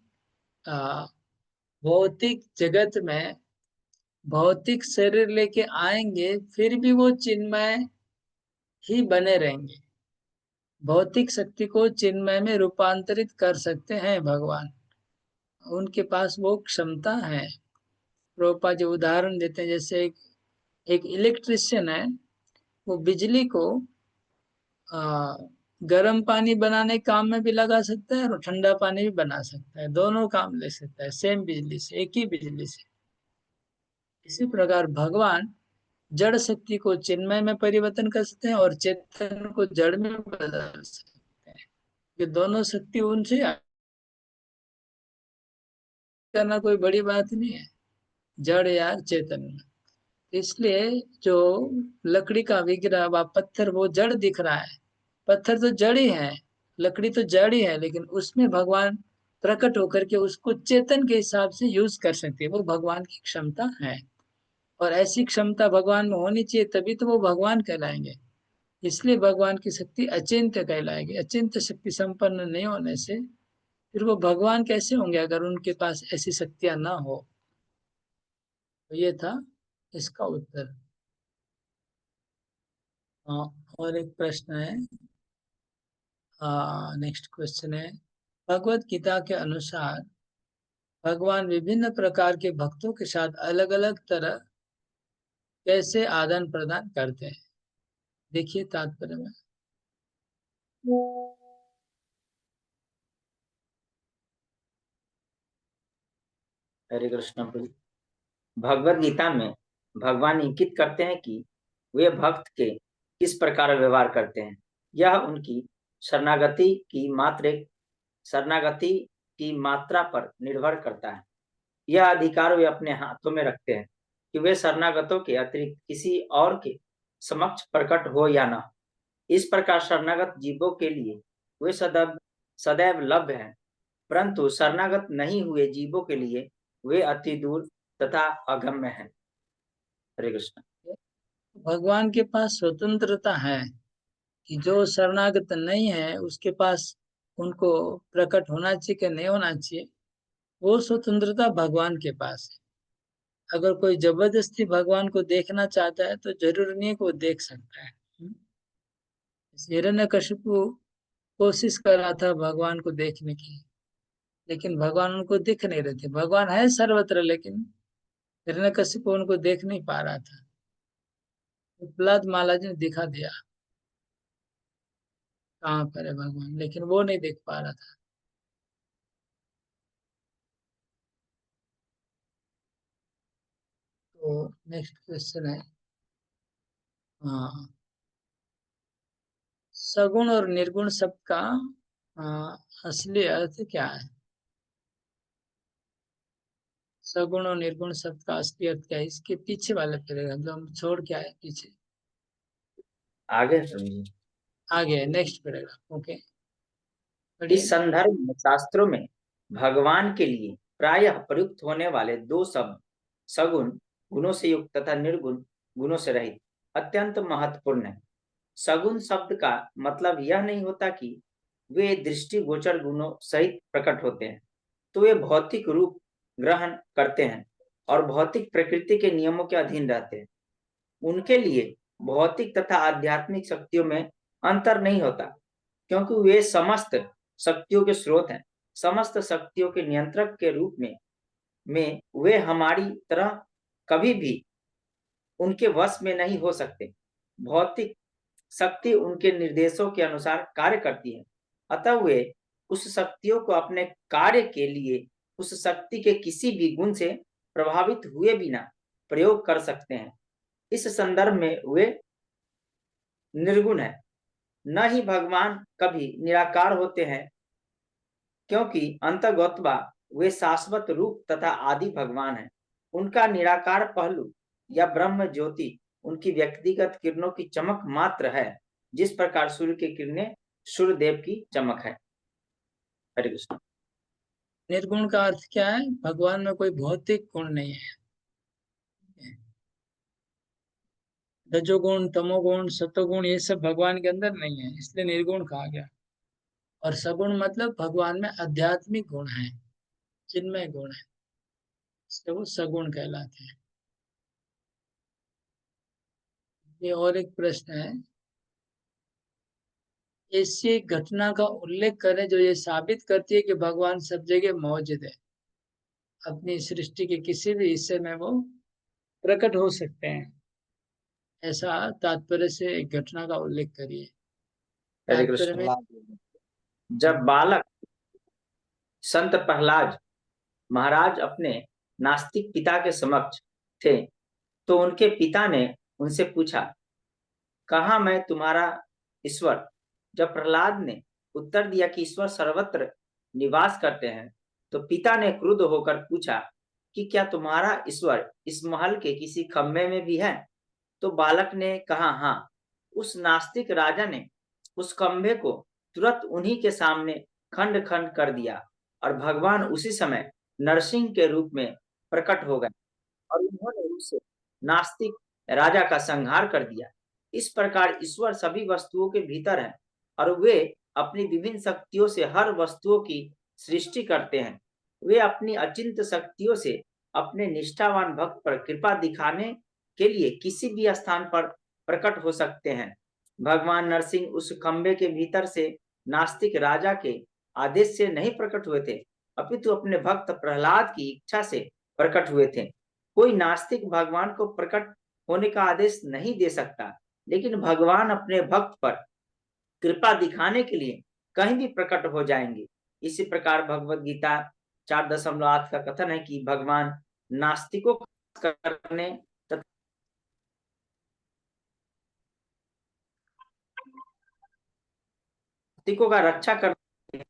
भौतिक जगत में भौतिक शरीर लेके आएंगे, फिर भी वो चिन्मय ही बने रहेंगे। भौतिक शक्ति को चिन्मय में रूपांतरित कर सकते हैं भगवान, उनके पास वो क्षमता है। प्रभुपाद जी उदाहरण देते हैं, जैसे एक इलेक्ट्रिशियन है, वो बिजली को गर्म पानी बनाने काम में भी लगा सकता है और ठंडा पानी भी बना सकता है, दोनों काम ले सकता है सेम बिजली से, एक ही बिजली से। इसी प्रकार भगवान जड़ शक्ति को चिन्मय में परिवर्तन कर सकते हैं और चेतन को जड़ में बदल सकते हैं। ये दोनों शक्ति उनसे करना कोई बड़ी बात नहीं है, जड़ या चेतन में। इसलिए जो लकड़ी का विग्रह व पत्थर वो जड़ दिख रहा है, पत्थर तो जड़ ही है, लकड़ी तो जड़ ही है, लेकिन उसमें भगवान प्रकट होकर के उसको चेतन के हिसाब से यूज कर सकते हैं। वो भगवान की क्षमता है और ऐसी क्षमता भगवान में होनी चाहिए, तभी तो वो भगवान कहलाएंगे। इसलिए भगवान की शक्ति अचिंत्य कहलाएगी। अचिंत्य शक्ति संपन्न नहीं होने से फिर वो भगवान कैसे होंगे अगर उनके पास ऐसी शक्तियां ना हो। तो ये था इसका उत्तर। हाँ, और एक प्रश्न है, नेक्स्ट क्वेश्चन है, भगवत गीता के अनुसार भगवान विभिन्न प्रकार के भक्तों के साथ अलग अलग तरह कैसे आदान प्रदान करते हैं? देखिए तात्पर्य में। हरे कृष्ण प्रभु। भगवत गीता में भगवान इंगित करते हैं कि वे भक्त के किस प्रकार व्यवहार करते हैं। यह उनकी शरणागति की मात्रा पर निर्भर करता है। यह अधिकार वे अपने हाथों में रखते हैं कि वे शरणागतों के अतिरिक्त किसी और के समक्ष प्रकट हो या न। इस प्रकार शरणागत जीवों के लिए वे सदैव लभ्य हैं, परंतु शरणागत नहीं हुए जीवों के लिए वे अति दूर तथा अगम्य हैं। हरे कृष्ण। भगवान के पास स्वतंत्रता है कि जो शरणागत नहीं है उसके पास उनको प्रकट होना चाहिए कि नहीं होना चाहिए, वो स्वतंत्रता भगवान के पास है। अगर कोई जबरदस्ती भगवान को देखना चाहता है तो जरूर नहीं कि वो देख सकता है। हिरण्यकशिपु कोशिश कर रहा था भगवान को देखने की, लेकिन भगवान उनको दिख नहीं रहे थे। भगवान है सर्वत्र, लेकिन हिरण्यकशिपु उनको देख नहीं पा रहा था। तो प्रहलाद महाराज ने दिखा दिया कहाँ पर है भगवान, लेकिन वो नहीं देख पा रहा था। तो नेक्स्ट क्वेश्चन है, हाँ, सगुण और निर्गुण शब्द का असली अर्थ क्या है? सगुण और निर्गुण शब्द का असली अर्थ क्या है? इसके पीछे वाले पैराग्राफ जो हम छोड़ के आए पीछे, आगे समझिए। आगे नेक्स्ट पैराग्राफ। ओके, इस संदर्भ में शास्त्रों में भगवान के लिए प्रायः प्रयुक्त होने वाले दो शब्द सगुण गुणों से युक्त तथा निर्गुण गुणों से रहित अत्यंत महत्वपूर्ण है। सगुण शब्द का मतलब यह नहीं होता कि वे दृष्टिगोचर गुणों सहित प्रकट होते हैं, तो वे भौतिक रूप ग्रहण करते हैं और भौतिक प्रकृति के नियमों के अधीन रहते हैं। उनके लिए भौतिक तथा आध्यात्मिक शक्तियों में अंतर नहीं होता, क्योंकि वे समस्त शक्तियों के स्रोत हैं। समस्त शक्तियों के नियंत्रक के रूप में वे हमारी तरह कभी भी उनके वश में नहीं हो सकते। भौतिक शक्ति उनके निर्देशों के अनुसार कार्य करती है, अतः वे उस शक्तियों को अपने कार्य के लिए उस शक्ति के किसी भी गुण से प्रभावित हुए बिना प्रयोग कर सकते हैं। इस संदर्भ में वे निर्गुण है। न ही भगवान कभी निराकार होते हैं, क्योंकि अंतर्गतवा वे शाश्वत रूप तथा आदि भगवान हैं। उनका निराकार पहलू या ब्रह्म ज्योति उनकी व्यक्तिगत किरणों की चमक मात्र है, जिस प्रकार सूर्य की किरणें सूर्य देव की चमक है। हरे कृष्ण। निर्गुण का अर्थ क्या है? भगवान में कोई भौतिक गुण नहीं है। रजोगुण, तमोगुण, सतोगुण ये सब भगवान के अंदर नहीं है, इसलिए निर्गुण कहा गया। और सगुण मतलब भगवान में आध्यात्मिक गुण है, चिन्मय गुण है, इसलिए वो सगुण कहलाते हैं। ये और एक प्रश्न है, ऐसी घटना का उल्लेख करें जो ये साबित करती है कि भगवान सब जगह मौजूद है, अपनी सृष्टि के किसी भी हिस्से में वो प्रकट हो सकते हैं। ऐसा तात्पर्य से एक घटना का उल्लेख करिए। हरे तात्पर्य में कृष्ण। जब बालक संत प्रहलाद महाराज अपने नास्तिक पिता के समक्ष थे, तो उनके पिता ने उनसे पूछा, कहा मैं तुम्हारा ईश्वर? जब प्रहलाद ने उत्तर दिया कि ईश्वर सर्वत्र निवास करते हैं, तो पिता ने क्रुद्ध होकर पूछा कि क्या तुम्हारा ईश्वर इस महल के किसी खम्भे में भी है? तो बालक ने कहा, हाँ। उस नास्तिक राजा ने उस खम्भे को तुरंत उन्हीं के सामने खंड खंड कर दिया और भगवान उसी समय नरसिंह के रूप में प्रकट हो गए और उन्होंने उस नास्तिक राजा का संहार कर दिया। इस प्रकार ईश्वर सभी वस्तुओं के भीतर है और वे अपनी विभिन्न शक्तियों से हर वस्तुओं की सृष्टि करते हैं। वे अपनी अचिंत्य शक्तियों से अपने निष्ठावान भक्त पर कृपा दिखाने के लिए किसी भी स्थान पर प्रकट हो सकते हैं। भगवान नरसिंह उस खंबे के भीतर से नास्तिक राजा के आदेश से नहीं प्रकट हुए थे, अपितु अपने भक्त प्रहलाद की इच्छा से प्रकट हुए थे। कोई नास्तिक भगवान को प्रकट होने का आदेश नहीं दे सकता, लेकिन भगवान अपने भक्त पर कृपा दिखाने के लिए कहीं भी प्रकट हो जाएंगे। इसी प्रकार भगवत गीता 4.8 का कथन है कि भगवान नास्तिकों करने नास्तिकों का रक्षा करने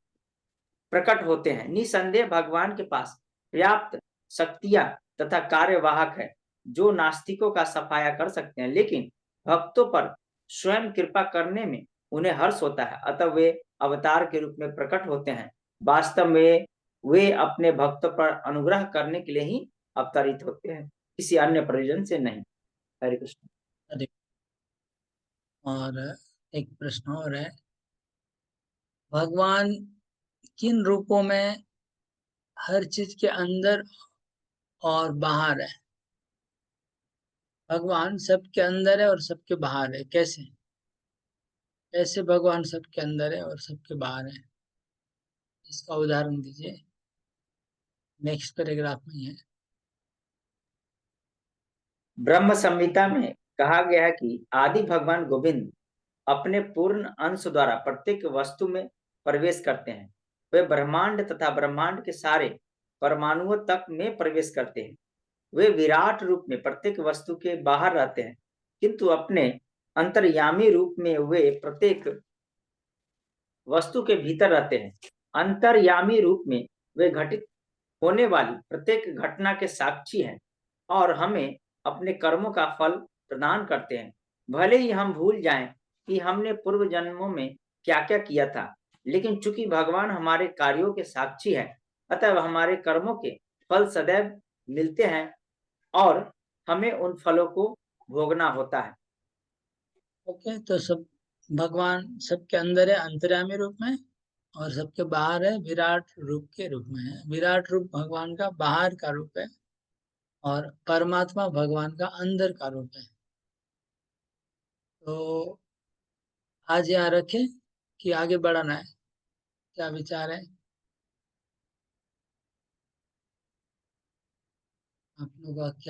प्रकट होते हैं। निसंदेह भगवान के पास पर्याप्त शक्तियां तथा कार्यवाहक है जो नास्तिकों का सफाया कर सकते हैं, लेकिन भक्तों पर स्वयं कृपा करने में उन्हें हर्ष होता है, अतः वे अवतार के रूप में प्रकट होते हैं। वास्तव में वे अपने भक्तों पर अनुग्रह करने के लिए ही अवतरित होते हैं, किसी अन्य प्रयोजन से नहीं। हरे कृष्ण। और एक प्रश्न और है, भगवान किन रूपों में हर चीज के अंदर और बाहर है? भगवान सबके अंदर है और सबके बाहर है, कैसे? कैसे भगवान सबके अंदर है और सबके बाहर है, इसका उदाहरण दीजिए। नेक्स्ट पैराग्राफ में है। ब्रह्म संहिता में कहा गया है कि आदि भगवान गोविंद अपने पूर्ण अंश द्वारा प्रत्येक वस्तु में प्रवेश करते हैं। वे ब्रह्मांड तथा ब्रह्मांड के सारे परमाणुओं तक में प्रवेश करते हैं। वे विराट रूप में प्रत्येक वस्तु के बाहर रहते हैं, किंतु अपने अंतर्यामी रूप में वे प्रत्येक वस्तु के भीतर रहते हैं। अंतर्यामी रूप में वे घटित होने वाली प्रत्येक घटना के साक्षी हैं और हमें अपने कर्मों का फल प्रदान करते हैं। भले ही हम भूल जाएं कि हमने पूर्व जन्मों में क्या क्या किया था, लेकिन चूंकि भगवान हमारे कार्यों के साक्षी हैं, अतः हमारे कर्मों के फल सदैव मिलते हैं और हमें उन फलों को भोगना होता है। ओके, तो सब भगवान सबके अंदर है अंतर्यामी रूप में, और सबके बाहर है विराट रूप के रूप में है। विराट रूप भगवान का बाहर का रूप है और परमात्मा भगवान का अंदर का रूप है। तो आज यहाँ रखें कि आगे बढ़ाना है, क्या विचार है आप लोगों का? क्या